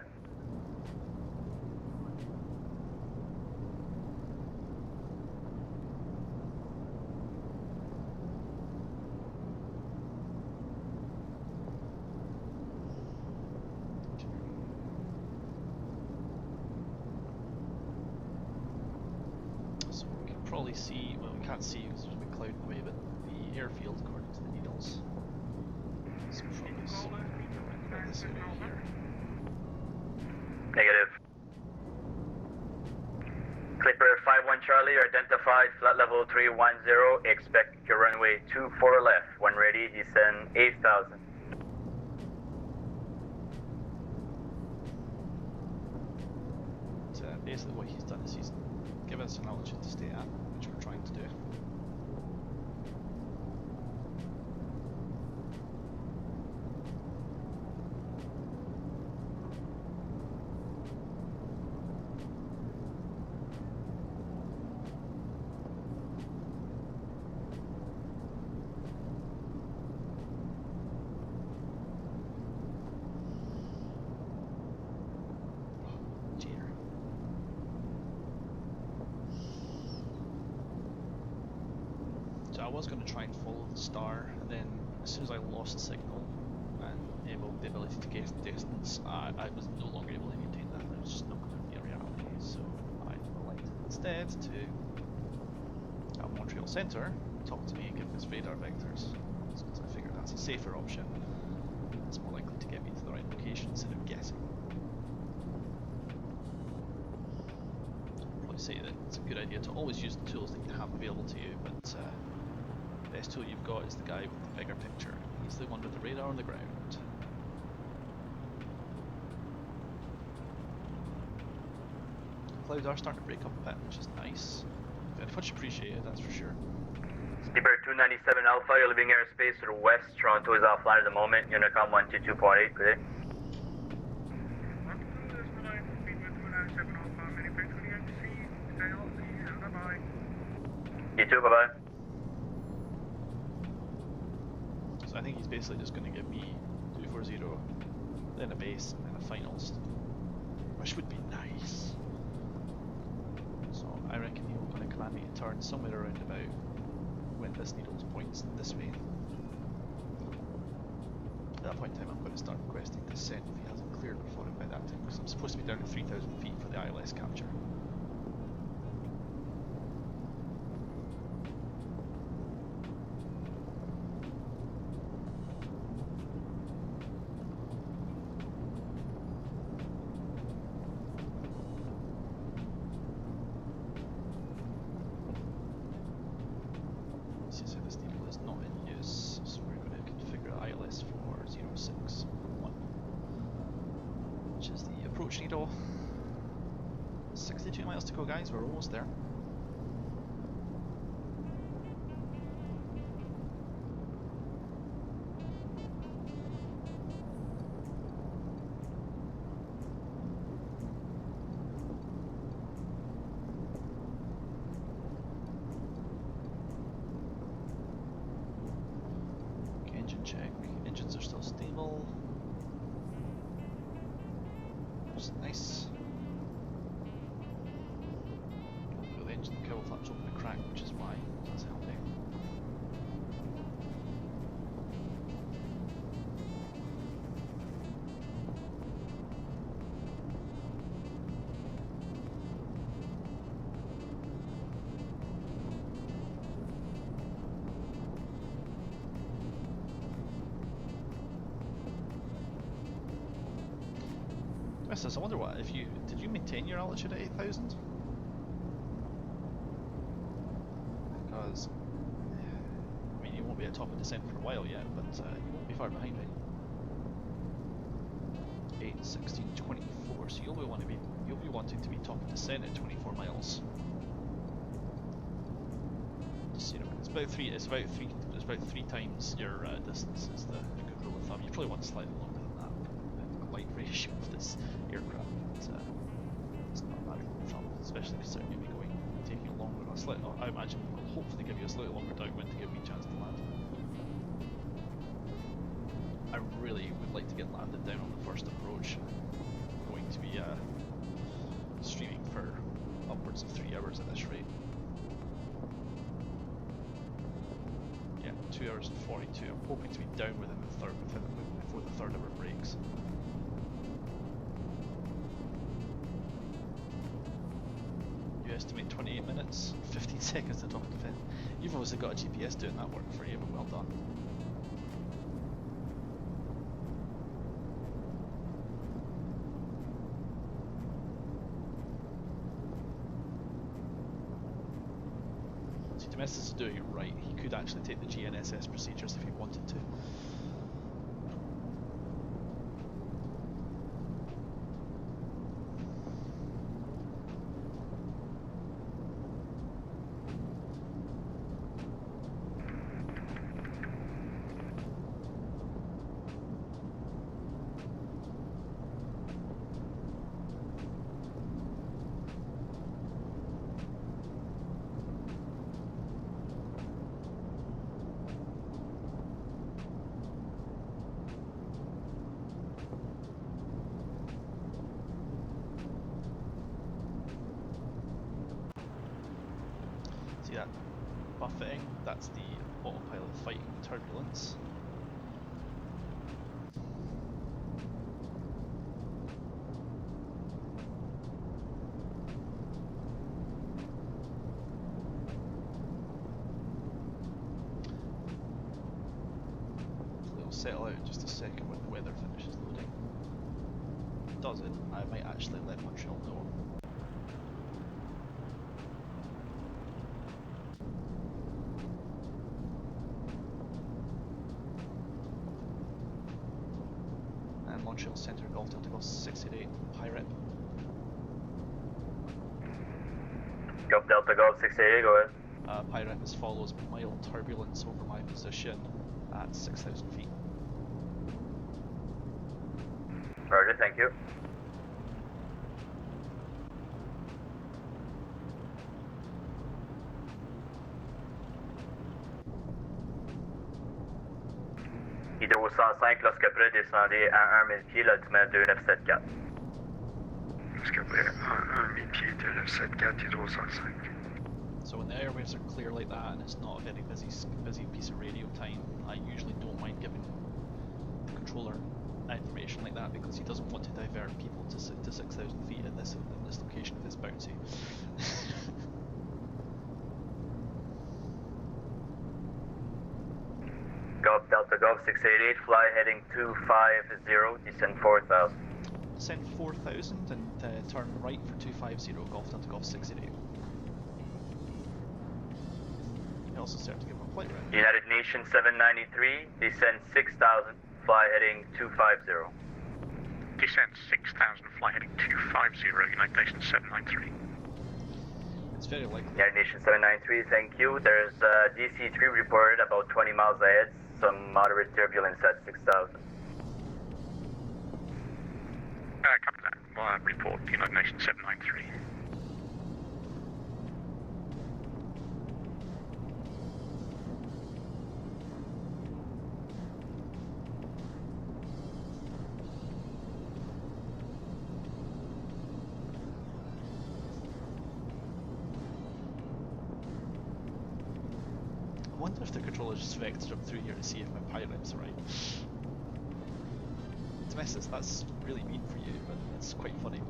So we can probably see, well, we can't see because there's a big cloud in the way, but the airfield according to the needles. So probably see about this area here. Negative. Clipper 5-1 Charlie, identified flight level 310, expect your runway 24 left. When ready, descend 8,000. So basically what he's done is he's given us an altitude to stay at, which we're trying to do. Cheater. So I was going to try and follow the star, and then as soon as I lost signal and the ability to gauge the distance, I was no longer able to maintain that. It was just not going to be a reality. So I elected instead to, at Montreal Centre, talk to me and give us radar vectors. Because I figured that's a safer option. It's more likely to get me to the right location instead of guessing. I'd probably say that it's a good idea to always use the tools that you have available to you, but the best tool you've got is the guy with the bigger picture. He's the one with the radar on the ground. Clouds are starting to break up a bit, which is nice. Very much appreciated, that's for sure. Skipper 297 Alpha, you're leaving airspace to the west. Toronto is offline at the moment. Unicom 122.8, good day. You too, bye-bye. So I think he's basically just going to give me 240, then a base, and then a finals, which would be nice. So I reckon he's going to command me to turn somewhere around about when this needle points this way. At that point in time I'm going to start requesting descent if he hasn't cleared before him by that time, because I'm supposed to be down at 3,000 feet for the ILS capture. So this needle is not in use, so we're going to configure ILS for 061, which is the approach needle. 62 miles to go, guys, we're almost there. Engine check. Engines are still stable. It's nice. Got the engine cowl flaps open a crack, which is why that's helping. I wonder what if you did you maintain your altitude at 8,000? Because I mean you won't be at top of descent for a while yet, but you won't be far behind, right? 8, 16, 24. So you'll be wanting to be top of descent at 24 miles. Just you know, it's about three times your distance is the good rule of thumb. You probably want slightly longer than that. The light ratio of this aircraft, it's not a bad rule of thumb, especially considering you'll be taking a longer. I imagine will hopefully give you a slightly longer downwind to give me a chance to land. I really would like to get landed down on the first approach. I'm going to be streaming for upwards of 3 hours at this rate. Yeah, 2 hours and 42. I'm hoping to be down before the third hour breaks. You estimate 28 minutes, 15 seconds to top of defense. You've obviously got a GPS doing that work for you, but well done. See, Domestic is doing it right. He could actually take the GNSS procedures if he wanted to. See that buffeting? That's the autopilot fighting turbulence. It'll settle out in just a second when the weather finishes loading. If it does it, I might actually let Montreal know. Montreal Centre, Golf Delta Golf 688, high rep. Golf Delta Golf 688, go ahead. High rep as follows: mild turbulence over my position at 6,000 feet. Roger, thank you. Hydro 105, lorsque prêt, descendez à 1000 pieds, l'altimètre 2974. Lorsque prêt, à 1000 pieds de 974, Hydro 105. So when the airwaves are clear like that and it's not a very busy piece of radio time, I usually don't mind giving the controller information like that because he doesn't want to divert people to 6,000 feet in this location if it's bouncy. Golf Delta Golf 688, fly heading 250, descend 4,000. Descend 4,000 and turn right for 250, Golf Delta Golf 688. You can also start to give him a flight rep. United Nations 793, descend 6,000, fly heading 250. Descend 6,000, fly heading 250, United Nations 793. It's very likely. United Nations 793, thank you. There's DC-3 reported about 20 miles ahead, some moderate turbulence at 6,000. Copy that. Report, United Nations 793. wonder if the controller just vectored up through here to see if my pirate's right. Domestic, that's really mean for you, but it's quite funny.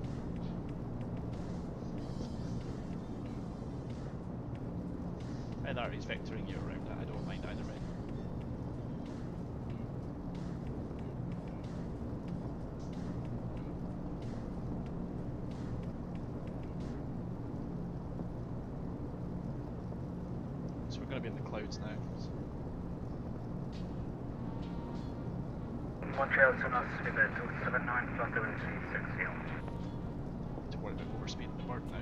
Either he's vectoring you around it, I don't mind either way. So we're going to be in the clouds now. Montreal to us, Quebec 279, flight level 360. Don't worry about overspeed in the bird now.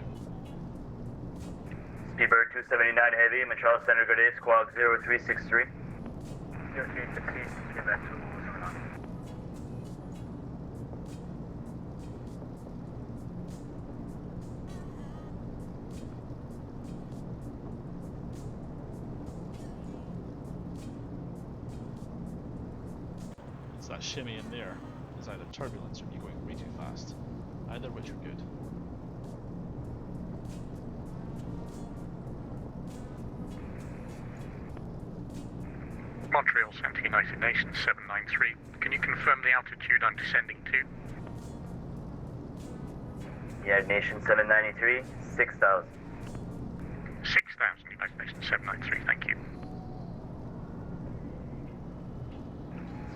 Speedbird 279 Heavy, Montreal Center, good day, squawk 0363. 0363, Quebec 279. It's that shimmy in there. It's either turbulence or me going way too fast. Either which are good. Montreal Center, United Nations 793. Can you confirm the altitude I'm descending to? United Nations 793, 6,000. 6,000, United Nations 793, thank you.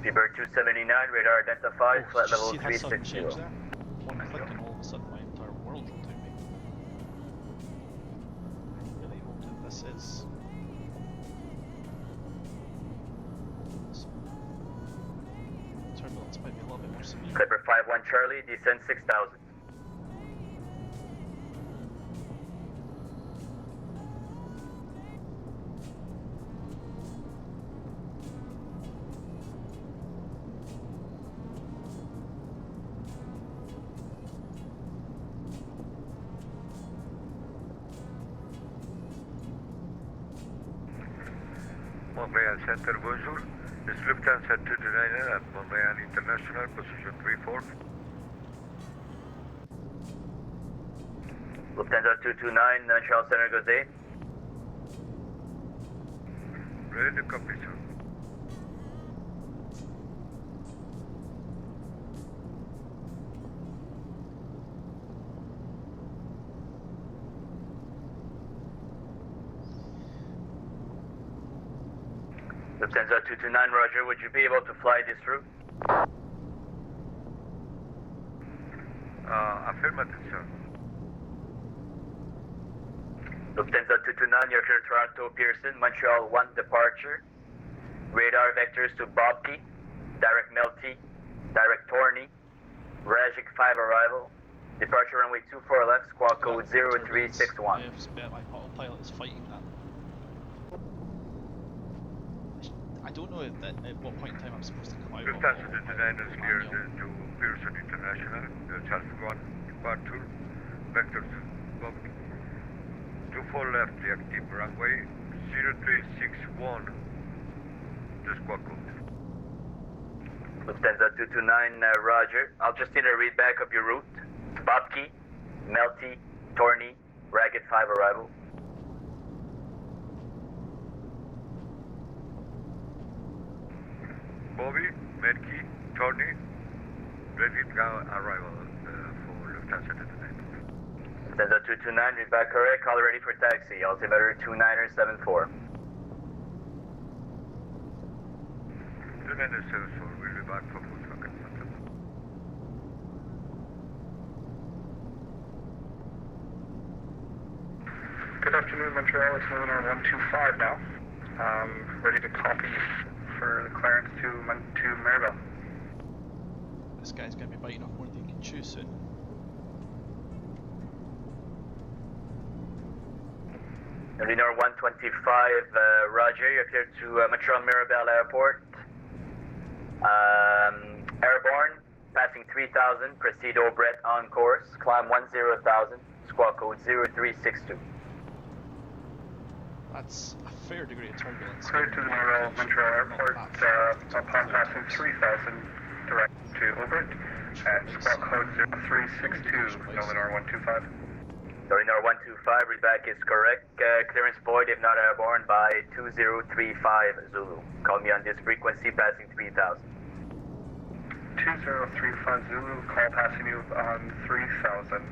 Speedbird 279, radar identified, flight level See that sudden 360. change there? One click and all of a sudden my entire world will do me. I really hope that this is... Turbulence might be a little bit more severe. Clipper 51 Charlie, descend 6,000. Montreal Center, bonjour. This Lufthansa 229 at Montreal International, position 34. Lufthansa 229, Montreal Center, good day. Ready to copy, sir. Lufthansa 229, roger, would you be able to fly this route? Affirmative, sir. Lufthansa 229, you're clear Toronto Pearson, Montreal 1 departure. Radar vectors to Bobkey, direct Melty, direct Torney, Rajik 5 arrival. Departure runway 24 left, squawk code 0361. I suspect my autopilot is fighting that. I don't know at what point in time I'm supposed to come out of Lufthansa 229 is cleared manual. to Pearson International, Charles 1 departure, vectors Bobkey. 24 left, reactive runway 0361, the squawk code. Lufthansa 229, roger. I'll just need a read back of your route. Bobkey, Melty, Torney, Ragged 5 arrival. Bobby, Melky, Tony, ready to go arrival for Lufthansa 229. Lufthansa 229, read back correct. Call ready for taxi. Altimeter 2974. 2974, we'll be back for Volkswagen Phantom. Good afternoon, Montreal. It's Lunar 125 now. Ready to copy for the clearance to Maribel. This guy's going to be biting off more than he can chew soon. Lunar 125, roger. You're clear to Montreal Mirabel Airport. Airborne, passing 3000, proceed au Brett on course, climb 10,000, squawk code 0362. That's a fair degree of turbulence. Clear to the Montreal Airport, upon passing 3000, direct to Obert, at squawk code 0362, Lunar 125. Lunar 125, 125, read back is correct. Clearance void if not airborne by 2035 Zulu. Call me on this frequency passing 3000. 2035 Zulu, call passing you on 3000.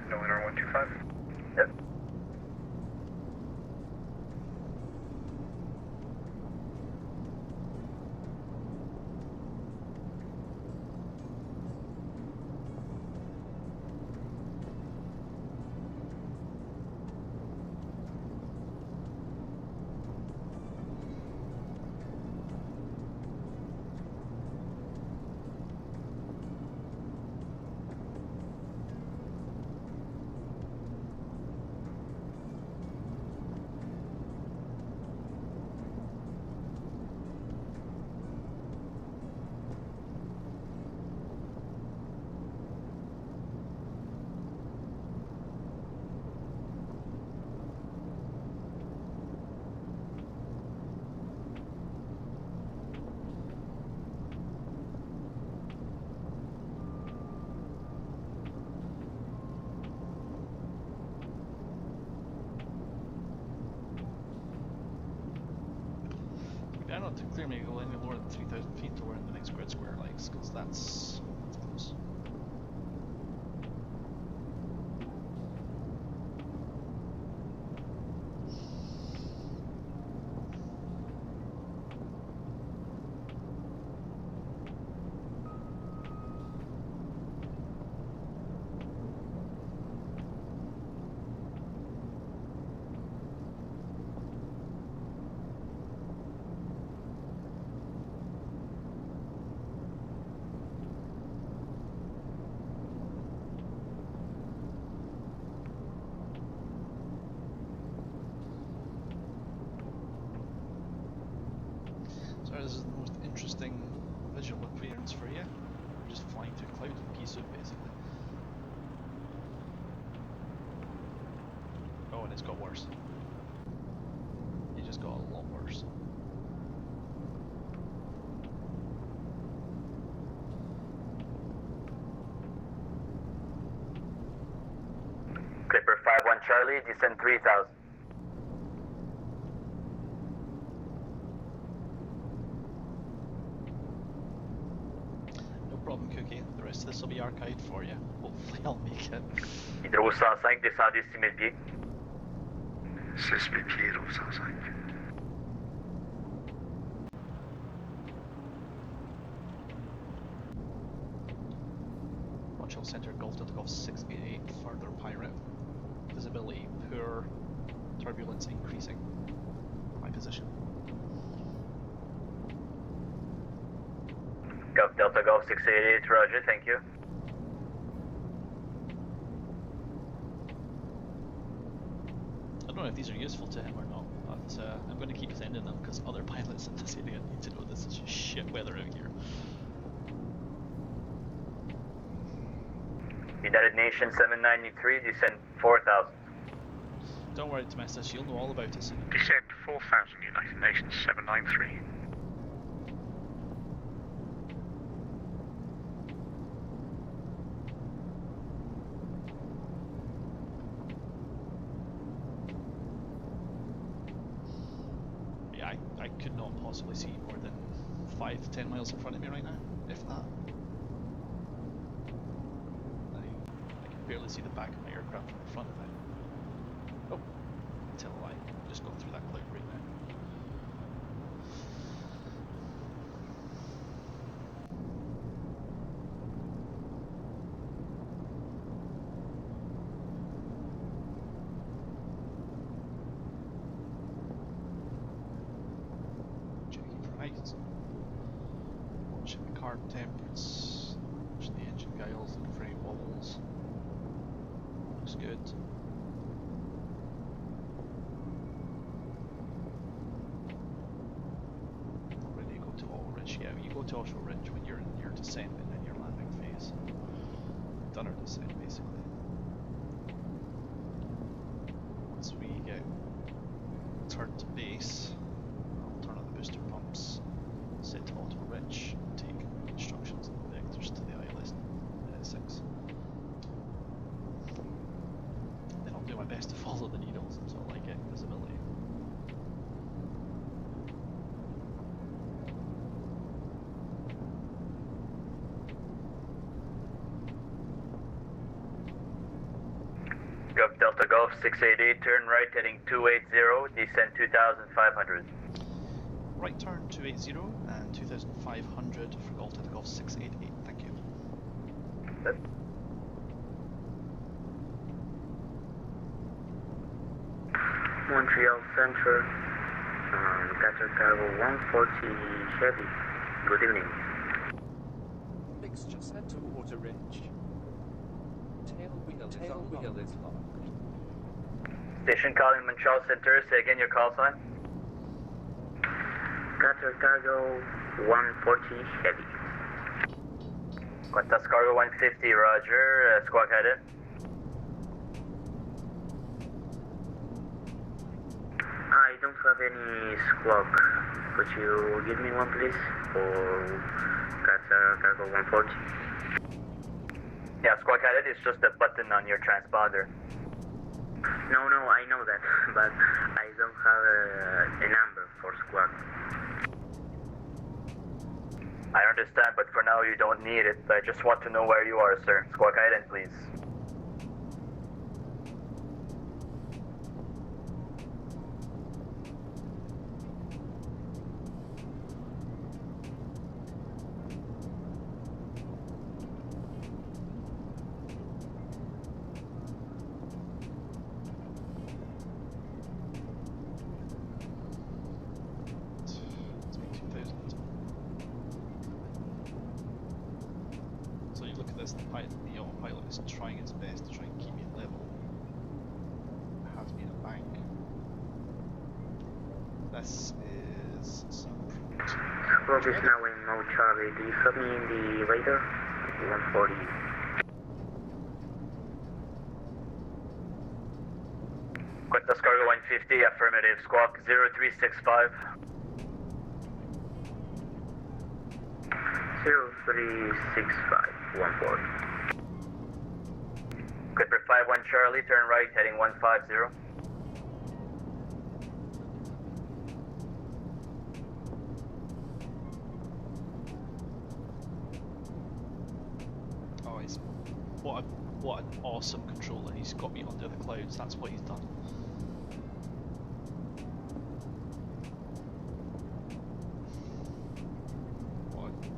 No NR 125. Yep. I don't think clear me go any lower than 3,000 feet to where the next grid square likes, because that's close. This is the most interesting visual appearance for you. You're just flying through cloud in pea soup, basically. Oh, and it's got worse. It just got a lot worse. Clipper 5-1 Charlie, descend 3000. Problem, Cookie. The rest of this will be archived for you. Hopefully I'll make it. Hydro 105, descendez 6000 pieds. 6000 pieds, Hydro 105. Montreal Centre, Golf Delta Golf 688, further pirate. Visibility poor, turbulence increasing. My position. Golf Delta Golf 688, roger, thank you. I don't know if these are useful to him or not, but I'm going to keep sending them because other pilots in this area need to know this is just shit weather out here. United Nations 793, descend 4000. Don't worry, Domestic, you'll know all about it soon. Descend 4000, United Nations 793. I could not possibly see more than 5 to 10 miles in front of me right now, if that. I can barely see the back of my aircraft from the front of it. Oh, tell a lie, I'm just going through that cloud right now. Watching the carb temps, watching the engine guiles, looking for any wobbles. Looks good. Ready to go to auto ridge? Yeah, you go to auto ridge when you're in your descent and then your landing phase. Done our descent basically. Once we get turned to base, I'll turn on the booster pumps, set to auto ridge, take instructions and vectors to the ILS 6. Then I'll do my best to follow Delta Golf 688, turn right heading 280, descend 2,500. Right turn 280 and 2,500 for Delta Golf 688. Thank you. Yep. Montreal Central, Qatar Cargo 140 Heavy. Good evening. Mixture set to auto range. Tail wheel is locked. Station calling Montreal Center, say again your call sign. Qatar Cargo 140 Heavy. Qantas Cargo 150, roger, squawk headed. I don't have any squawk. Could you give me one, please? For Qatar Cargo 140. Yeah, squawk headed is just a button on your transponder. No, I know that, but I don't have a number for squawk. I understand, but for now you don't need it. I just want to know where you are, sir. Squawk Island, please. It's been 2,000. So you look at this, the autopilot is trying its best to try and keep me level. It has been a bank. This is some Squawk is now in mode Charlie. Do you have me in the radar? 140. Qantas Cargo 150, affirmative. Squawk 0365. 0365 140. Clipper 51 Charlie, turn right, heading 150. Oh, he's what an awesome controller. He's got me under the clouds. That's what he's done.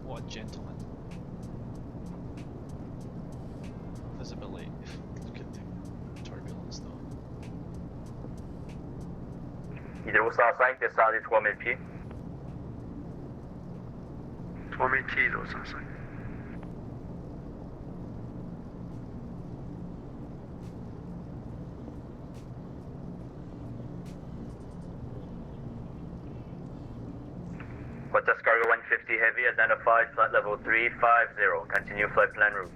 What a gentleman. Visibility. Look at the turbulence though. Hydro 105, descendez 3000 pieds. 3000 pieds, 205. Qantas Cargo 150 Heavy, identified, flight level 350. Continue flight plan route.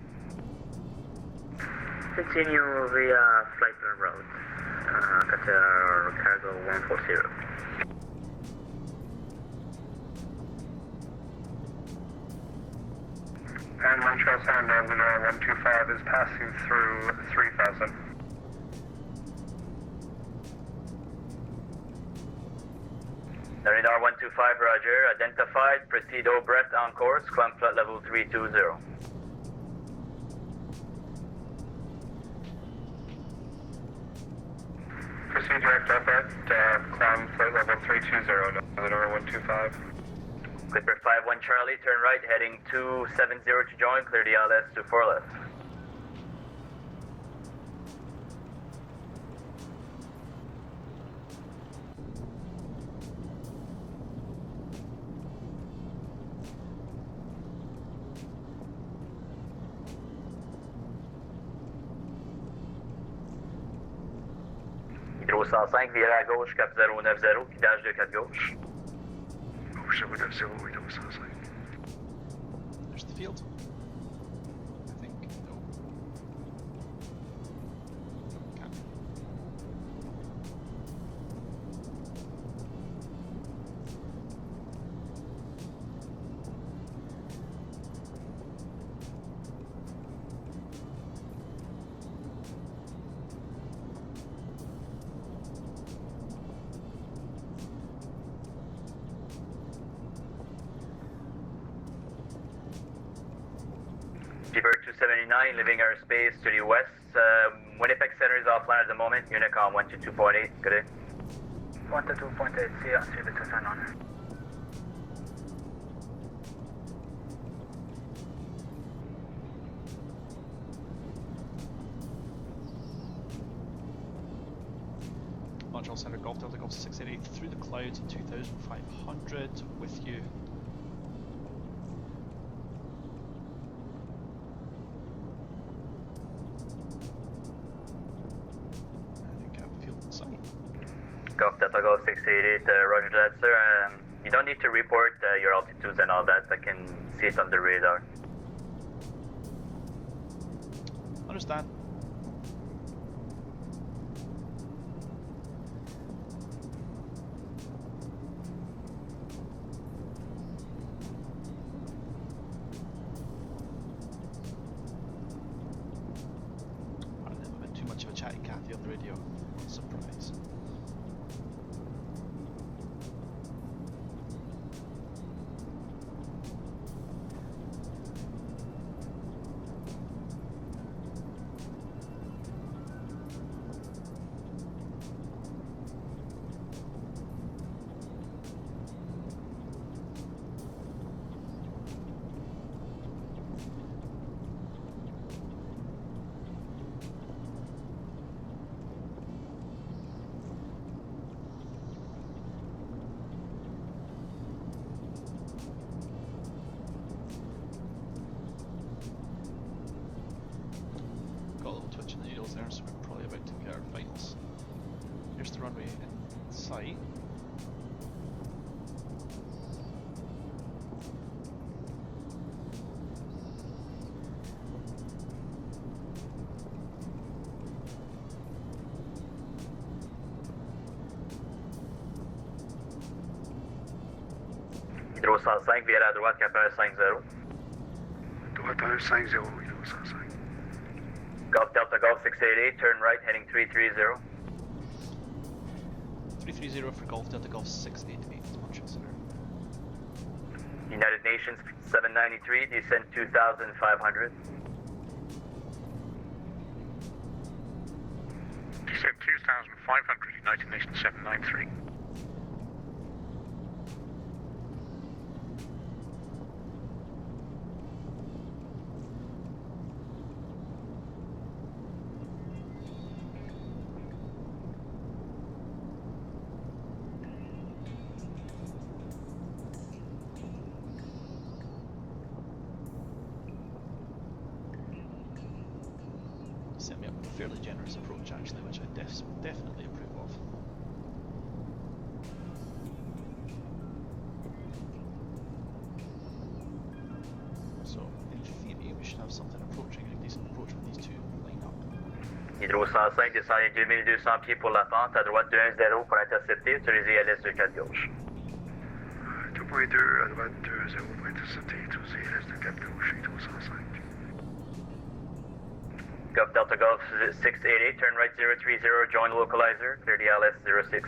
Continue via flight plan route. Qatar Cargo 140. And Montreal Center, Lunar 125 is passing through 3000. Lunar 125, roger, identified, proceed au Brett on course, climb flight level 320. Proceed direct Brett, climb flight level 320, Lunar 125. Clipper 51 Charlie, turn right, heading 270 to join, clear the LS to 4 left. Hydro 105, virez à gauche, cap 090, guidage de 4 gauche. Gauche 090, Hydro 105. There's the field. I think. No. Can't. Seabird 279, leaving airspace to the west, Winnipeg Center is offline at the moment. Unicom 122.8. Good day. 122.8, see ya. See the 210 on. Montreal Center, Golf Delta Golf 688 through the clouds at 2,500 with you. Golf Delta Golf 688, roger that, sir. You don't need to report your altitudes and all that. I can see it on the radar. Understand. I've never been too much of a chatty Cathy on the radio. Surprise. There, so we're probably about to get our finals. Here's the runway in sight. Hydro 105, virez à droite, cap 150. Droite 150, Hydro 105. Golf Delta Golf 688, turn right, heading 330. 330 for Golf Delta Golf 688, Montreal Center. United Nations 793, descend 2,500. Descend 2,500, United Nations 793. Set me up with a fairly generous approach actually, which I definitely approve of. So, in theory, we should have something approaching, a decent approach with these two lined up. Hydro 105, descendez 2200 pieds pour la pente, à droite 210 pour intercepter, utilisez LS 24 gauche. 2.2, à droite 20 pour intercepter, utilisez LS 24 gauche, Hydro 105. Golf Delta Golf 688, turn right 030, join localizer, clear the ILS 06.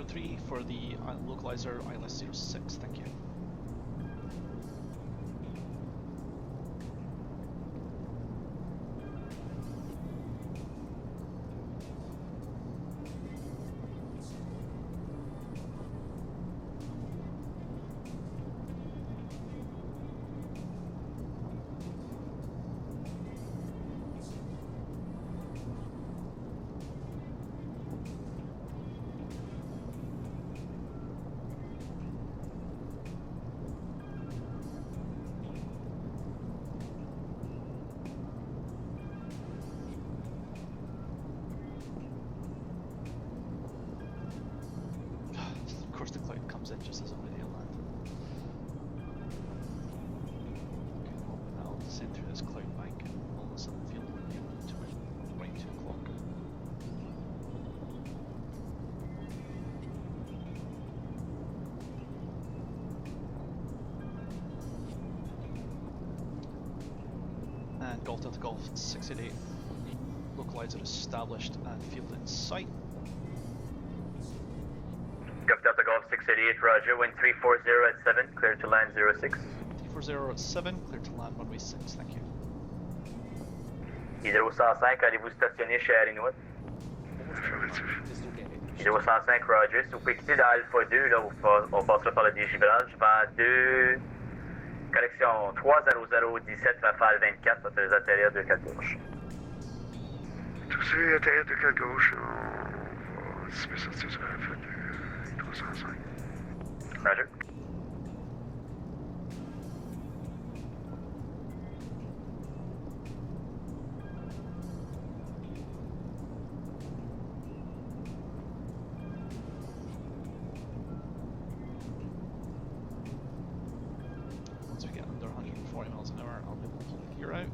03 for the localizer, ILS 06, thank you. Of course the cloud comes in just as I'm ready to land. Okay, well, I'll descend through this cloud bank and all of a sudden feel to my right 2 o'clock. And Golf Delta Golf 688, localizer established and field in sight. Golf Delta Golf 688, roger, wind 340 at 7, clear to land 06. 340 at 7, clear to land runway 6, thank you. Hydro 105, allez-vous stationner chez Inuit? Affirmatif. Hydro 105, Roger. Si vous pouvez quitter dans Alpha 2, là, on passera par le dégivrage. Vers 2, correction, 30017, rafale 24, pour les atterrir de 4 gauche. Tous ces atterrir de 4 gauche, on va anticiper sortir sur Alpha 2, 305. Roger. Once we get under 140 miles an hour, I'll be able to pull the gear out.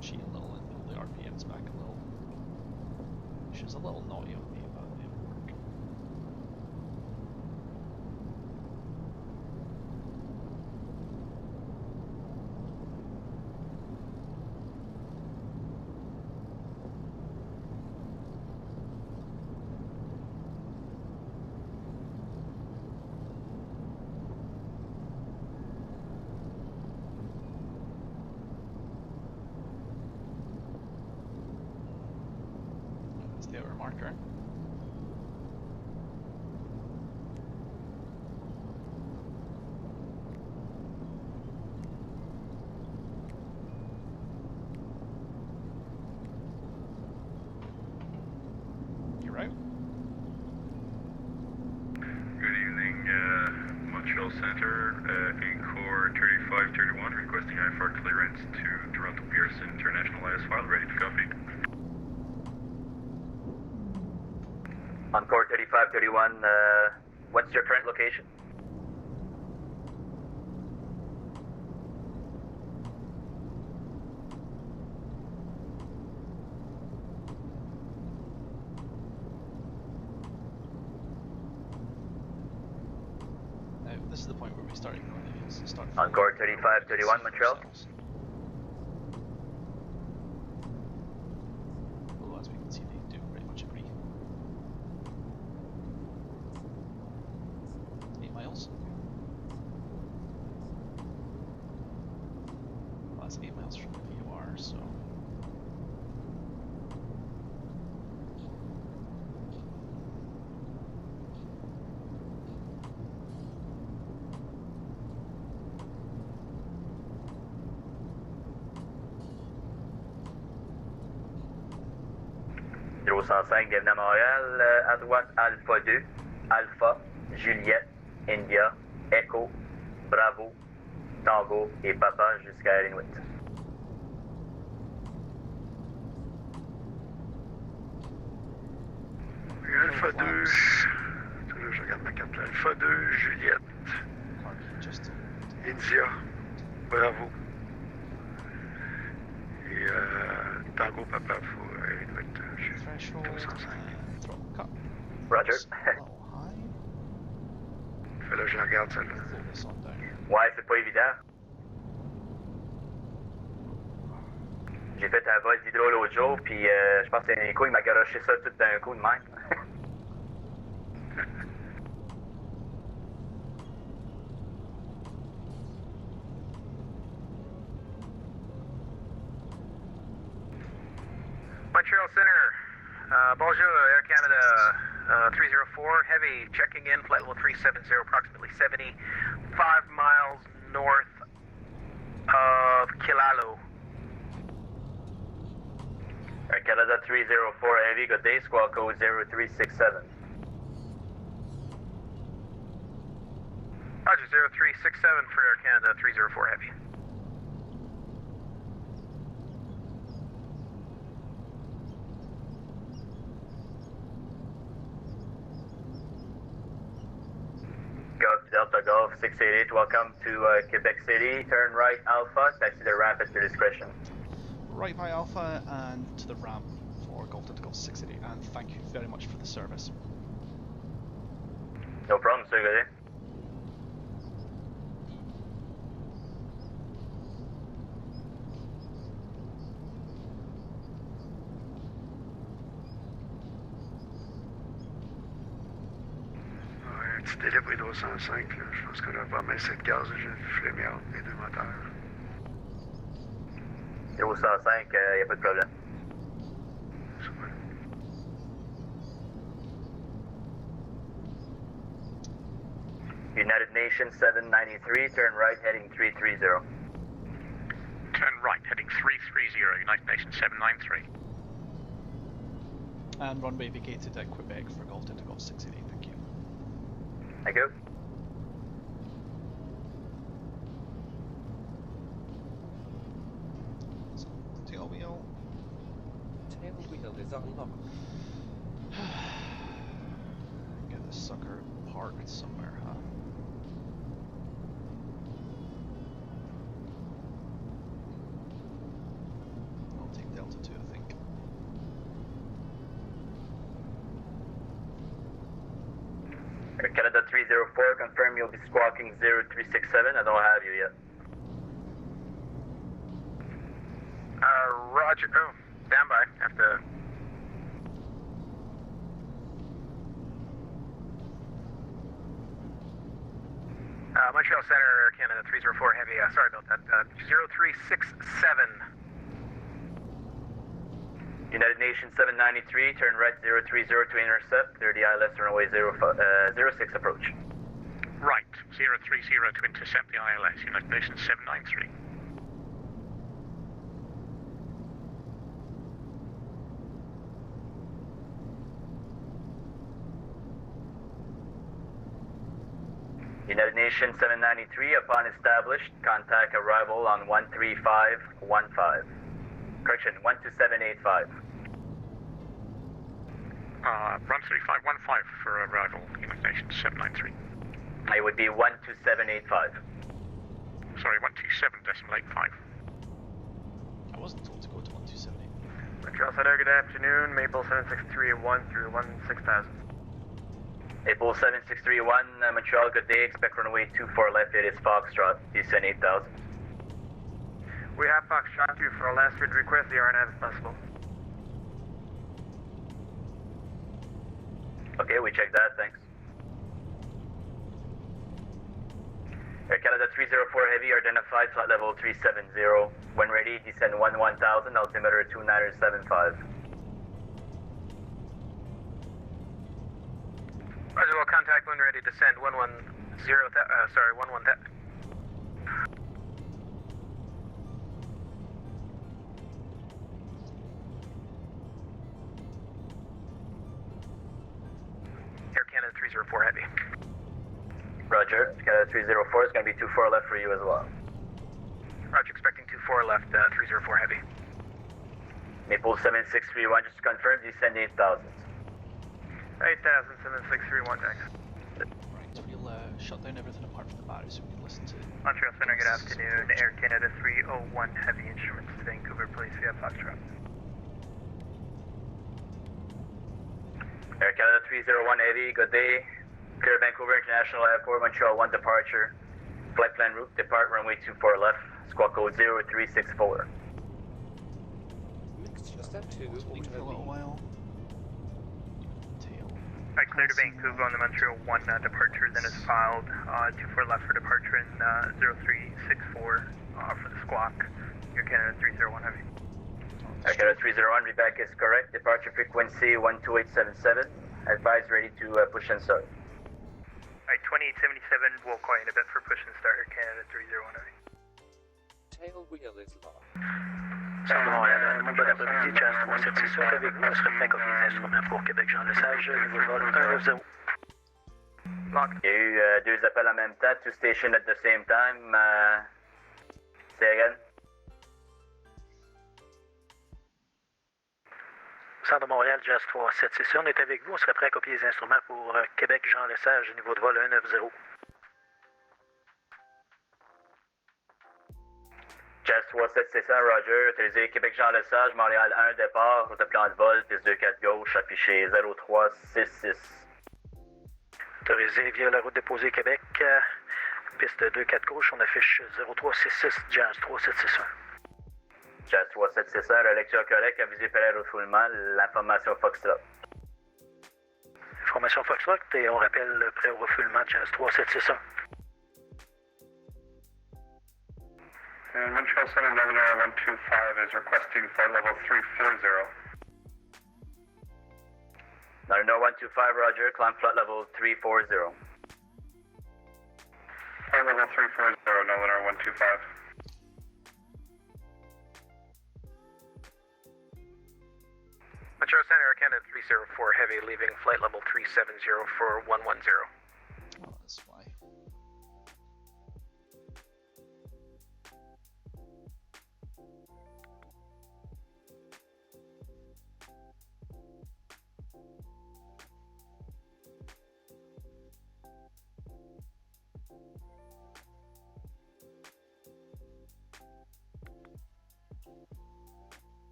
Cheat a little and pull the RPMs back a little. Which is a little naughty of me, but it will work. That's the outer marker. You're out. Good evening, Montreal Centre, Incore 3531, requesting IFR clearance to Toronto Pearson International IS file, ready to copy. Encore 3531, what's your current location? Now, this is the point where we start ignoring the hills and start Encore following 3531, Montreal. ourselves. Although, as we can see, they do pretty much agree. 8 miles. Well, that's 8 miles from the VOR, so. Hydro 105, bienvenue à Montréal. À droite, Alpha 2, Alpha, Juliette, India, Echo, Bravo, Tango et Papa jusqu'à Inuit. Alpha 2, attends, là, je regarde ma carte là. Alpha 2, Juliette, Parking just India, Bravo. Et Tango Papa pour Inuit. threshold 205. and throttle cut. Roger. A little high. Fait là, je la regarde celle-là. Slow this on down. Ouais, c'est pas évident. J'ai fait un vol d'hydro l'autre jour, puis je pense que c'est Nico, il m'a garoché ça tout d'un coup de même. Montreal Center, bonjour, Air Canada 304, heavy checking in, flight level 370, approximately 75 miles north of Kilalo. Air Canada 304 Heavy, good day, squawk code 0367. Roger, 0367 for Air Canada 304 heavy. Golf Delta Golf 688, welcome to Quebec City. Turn right Alpha, taxi the ramp at your discretion. Right by Alpha and to the ramp for Golf Delta Golf 680, and thank you very much for the service. No problem, sir, good day. petit délai pour les 205. Là. Je pense qu'on va pas mettre cette gaz de fléméante des deux moteurs. 005, y a pas de problème. Super. United Nations 793, turn right heading 330. Turn right, heading 330, United Nations 793. And runway vacated at Quebec for Golf Delta Golf 688, thank you. Thank you. So, tail wheel. Tail wheel is unlocked. Get this sucker parked somewhere, huh? I'll take Delta 2, I think. Air Canada 304, confirm you'll be squawking 0367. I don't have you yet. Roger. Oh, stand by. Have to. Montreal Center, Air Canada 304 Heavy. Sorry about that. 0367. United Nations 793, turn right 030 to intercept. Clear the ILS runway 06 approach. Right, 030 to intercept the ILS, United Nations 793. United Nations 793, upon established, contact arrival on 13515. Correction, 12785. Run 3515 for arrival, United Nations 793. It would be 12785. Sorry, 127.85. I wasn't told to go to 1278. Montreal Center, good afternoon. Maple 76381 through 16000. April 7631, Montreal, good day. Expect runway 24 left, it is Foxtrot, descend 8000. We have Foxtrot 2 for a last grid request, the RNAV is possible. Okay, we check that, thanks. Air Canada 304 Heavy, identified flight level 370. When ready, descend 1000, altimeter 2975. Roger, well, contact when ready. Descend 11 that. Air Canada 304 Heavy. Roger, Canada 304 is going to be 24 left for you as well. Roger, expecting 24 left, 304 Heavy. Maple 7631, just to confirm, descend 8000. 8000, 7631, thanks. Right, we'll shut down everything apart from the battery so we can listen to... Montreal Center, good afternoon. Air Canada 301 Heavy instruments to Vancouver, please. We have Foxtrot. Air Canada 301 Heavy, good day. Clear Vancouver International Airport, Montreal 1 departure. Flight plan route, depart runway 24 left, squawk code 0364. Mixture set to Wait for a little while. Tail. I cleared to Vancouver on the Montreal 1 departure, then is filed 24 left for departure in 0364 for the squawk. Air Canada 301 Heavy. Air Canada 301, reback is correct. Departure frequency 12877. Advise ready to push and start. Alright, 2877, we'll call you in a bit for push and start. Air Canada 301 Heavy. tail wheel is locked. Centre Montréal, bon après-midi, Jazz 376 avec vous. On se reprend copier des instruments pour Québec, Jean Lesage, niveau de vol 190. Il y a eu deux appels en même temps, two stations at the same time. Say again. Centre de Montréal, Jazz 376, on est avec vous. On serait prêt à copier les instruments pour Québec, Jean Lesage, niveau de vol 190. Jazz 376, Roger. Autorisé Québec Jean Lesage, Montréal 1, départ. Route de plan de vol, piste 24 gauche, affiché 0366. Autorisé via la route déposée Québec, piste 24 gauche, on affiche 0366, Jazz 3761. Jazz 3761, la lecture correcte, avisé par au refoulement, l'information Foxtrot. Formation Foxtrot, et on rappelle prêt au refoulement Jazz 3761. And Montreal Center 90125 is requesting flight level 340. 90125, roger. Climb flight level 340. Flight level 340, 90125. Montreal Center, Air Canada 304 Heavy, leaving flight level 370 for 110. Oh, that's why.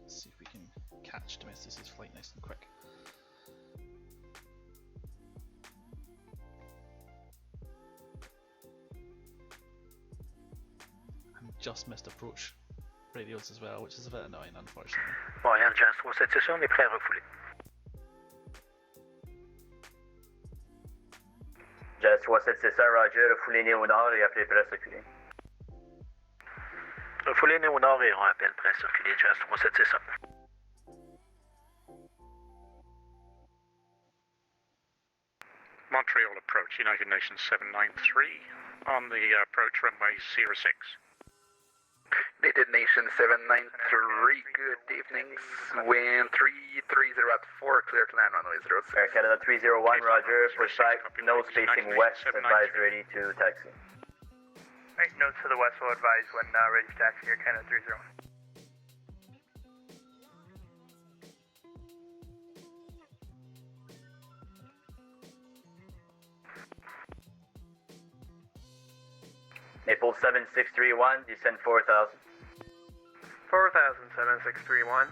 Let's see if we can catch Domestic's flight nice and quick. And just missed approach radios as well, which is a bit annoying, unfortunately. Montréal Jazz 3761, on est prêt à refouler. Jazz 3761, roger. Refoulez au nord et appelez prêt à circuler. Refoulez au nord et on appelle prêt à circuler Jazz 3761. Montreal approach, United Nations 793 on the approach runway 06. United Nations 793, good evening. Wind 330 at 4, clear to land runway 06. Air Canada 301, roger. Push back, nose facing west, advise ready to taxi. Right, notes to the west will advise when ready for taxi, Air Canada 301. Naples 7631, descend 4000. 4000, 7631.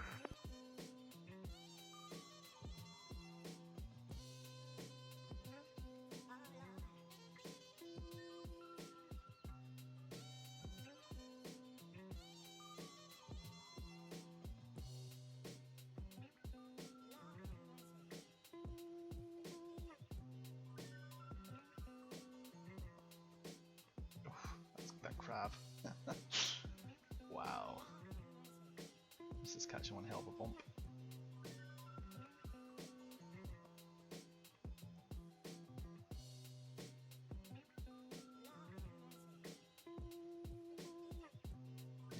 That crab. Wow. This is catching one hell of a bump.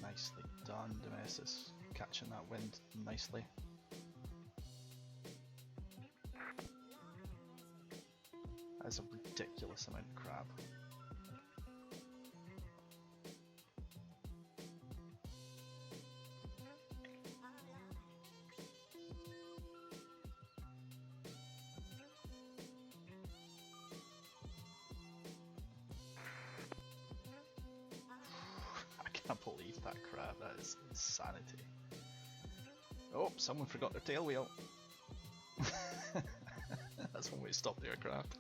Nicely done, Domestis. Catching that wind nicely. That is a ridiculous amount of crab. I can't believe that crap, that is insanity. Oh, someone forgot their tail wheel. That's one way to stop the aircraft.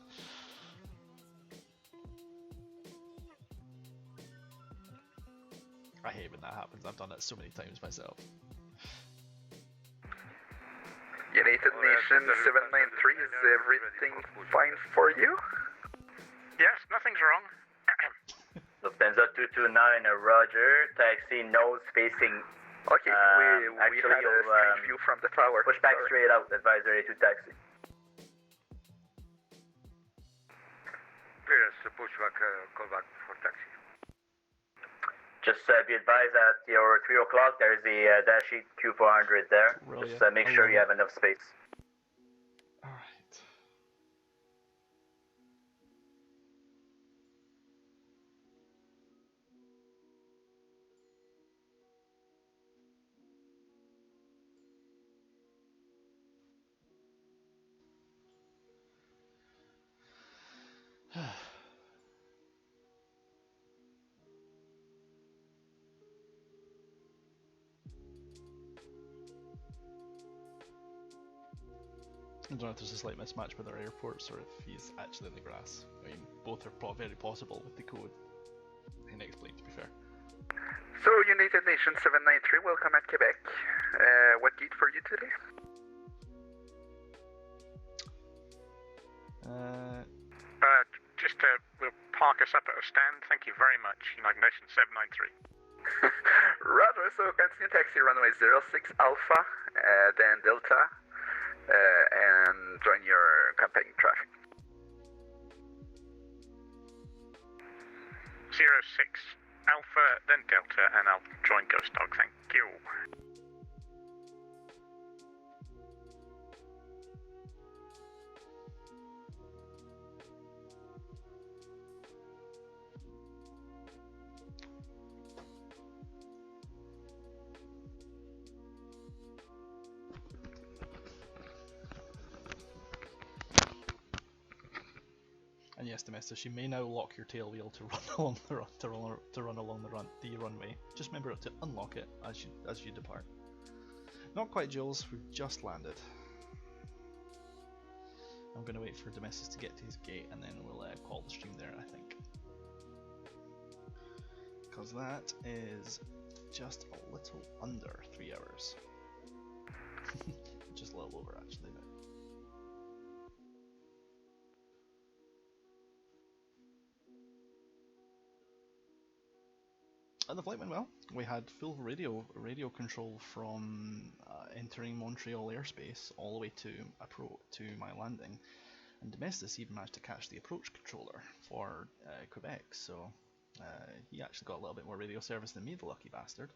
I hate when that happens, I've done it so many times myself. United Nations 793, is everything fine for you? Yes, nothing's wrong. Lufthansa 229, roger. Taxi nose facing. Okay, we had a strange view from the tower. Push back straight out, advise ready to taxi. Yes, push back, call back for taxi. Just be advised at your 3 o'clock, there's the dash sheet Q400 there. Brilliant. Just make sure you have enough space. I don't know if there's a slight mismatch with our airports or if he's actually in the grass. I mean, both are very possible with the code. Inexplained, to be fair. So, United Nations 793, welcome at Quebec. What gate for you today? We'll park us up at a stand. Thank you very much, United Nations 793. Roger, so continue taxi runway 06 Alpha, then Delta, and join your accompanying traffic. 06 Alpha, then Delta, and I'll join Ghost Dog, thank you. And yes, Domestos, you may now lock your tail wheel to run along the runway. Just remember to unlock it as you depart. Not quite, Jules. We've just landed. I'm going to wait for Domestos to get to his gate, and then we'll call the stream there, I think. Because that is just a little under 3 hours. Just a little over, actually. But and the flight went well. We had full radio control from entering Montreal airspace all the way to my landing, and Domestos even managed to catch the approach controller for Quebec. So he actually got a little bit more radio service than me, the lucky bastard.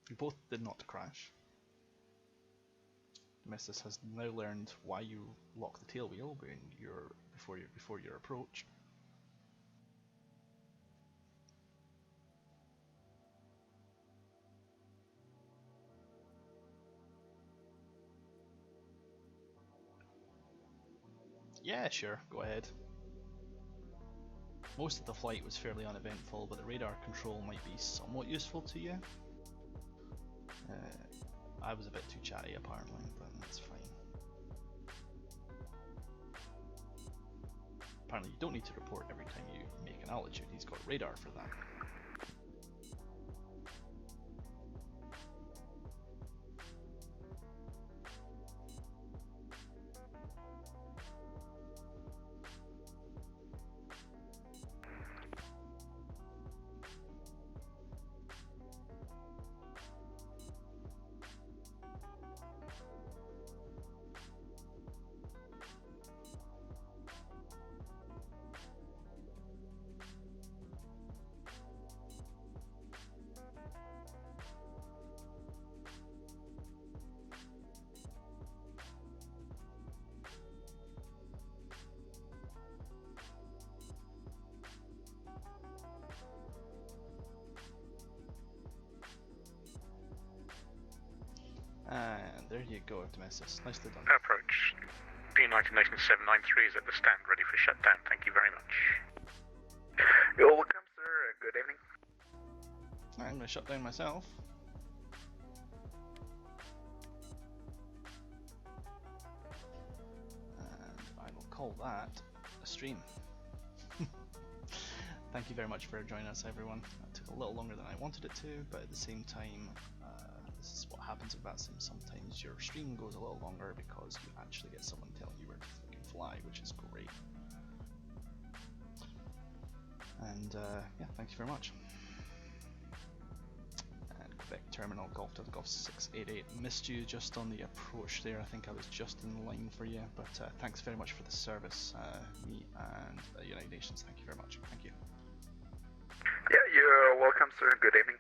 We both did not crash. Domestos has now learned why you lock the tail wheel when before your approach. Yeah, sure, go ahead. Most of the flight was fairly uneventful, but the radar control might be somewhat useful to you. I was a bit too chatty apparently, but that's fine. Apparently you don't need to report every time you make an altitude, he's got radar for that. And there you go, Domestos. Nicely done. Approach. The United Nations 793 is at the stand, ready for shutdown. Thank you very much. You're welcome, sir. Good evening. I'm going to shut down myself. And I will call that a stream. Thank you very much for joining us, everyone. That took a little longer than I wanted it to, but at the same time, this is what happens with VATSIM. Sometimes your stream goes a little longer because you actually get someone telling you where to fucking fly, which is great. And yeah, thank you very much. And Quebec Terminal, Golf to the Golf 688. Missed you just on the approach there. I think I was just in line for you, but thanks very much for the service, me and United Nations. Thank you very much. Thank you. Yeah, you're welcome, sir. Good evening.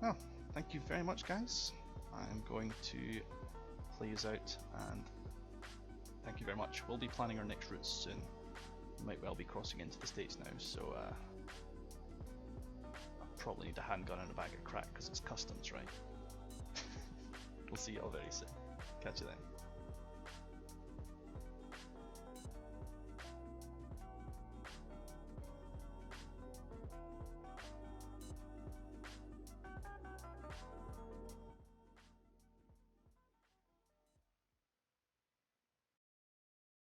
Well, thank you very much, guys. I'm going to close out and thank you very much. We'll be planning our next routes soon. We might well be crossing into the States now, so I probably need a handgun and a bag of crack because it's customs, right? We'll see you all very soon. Catch you then.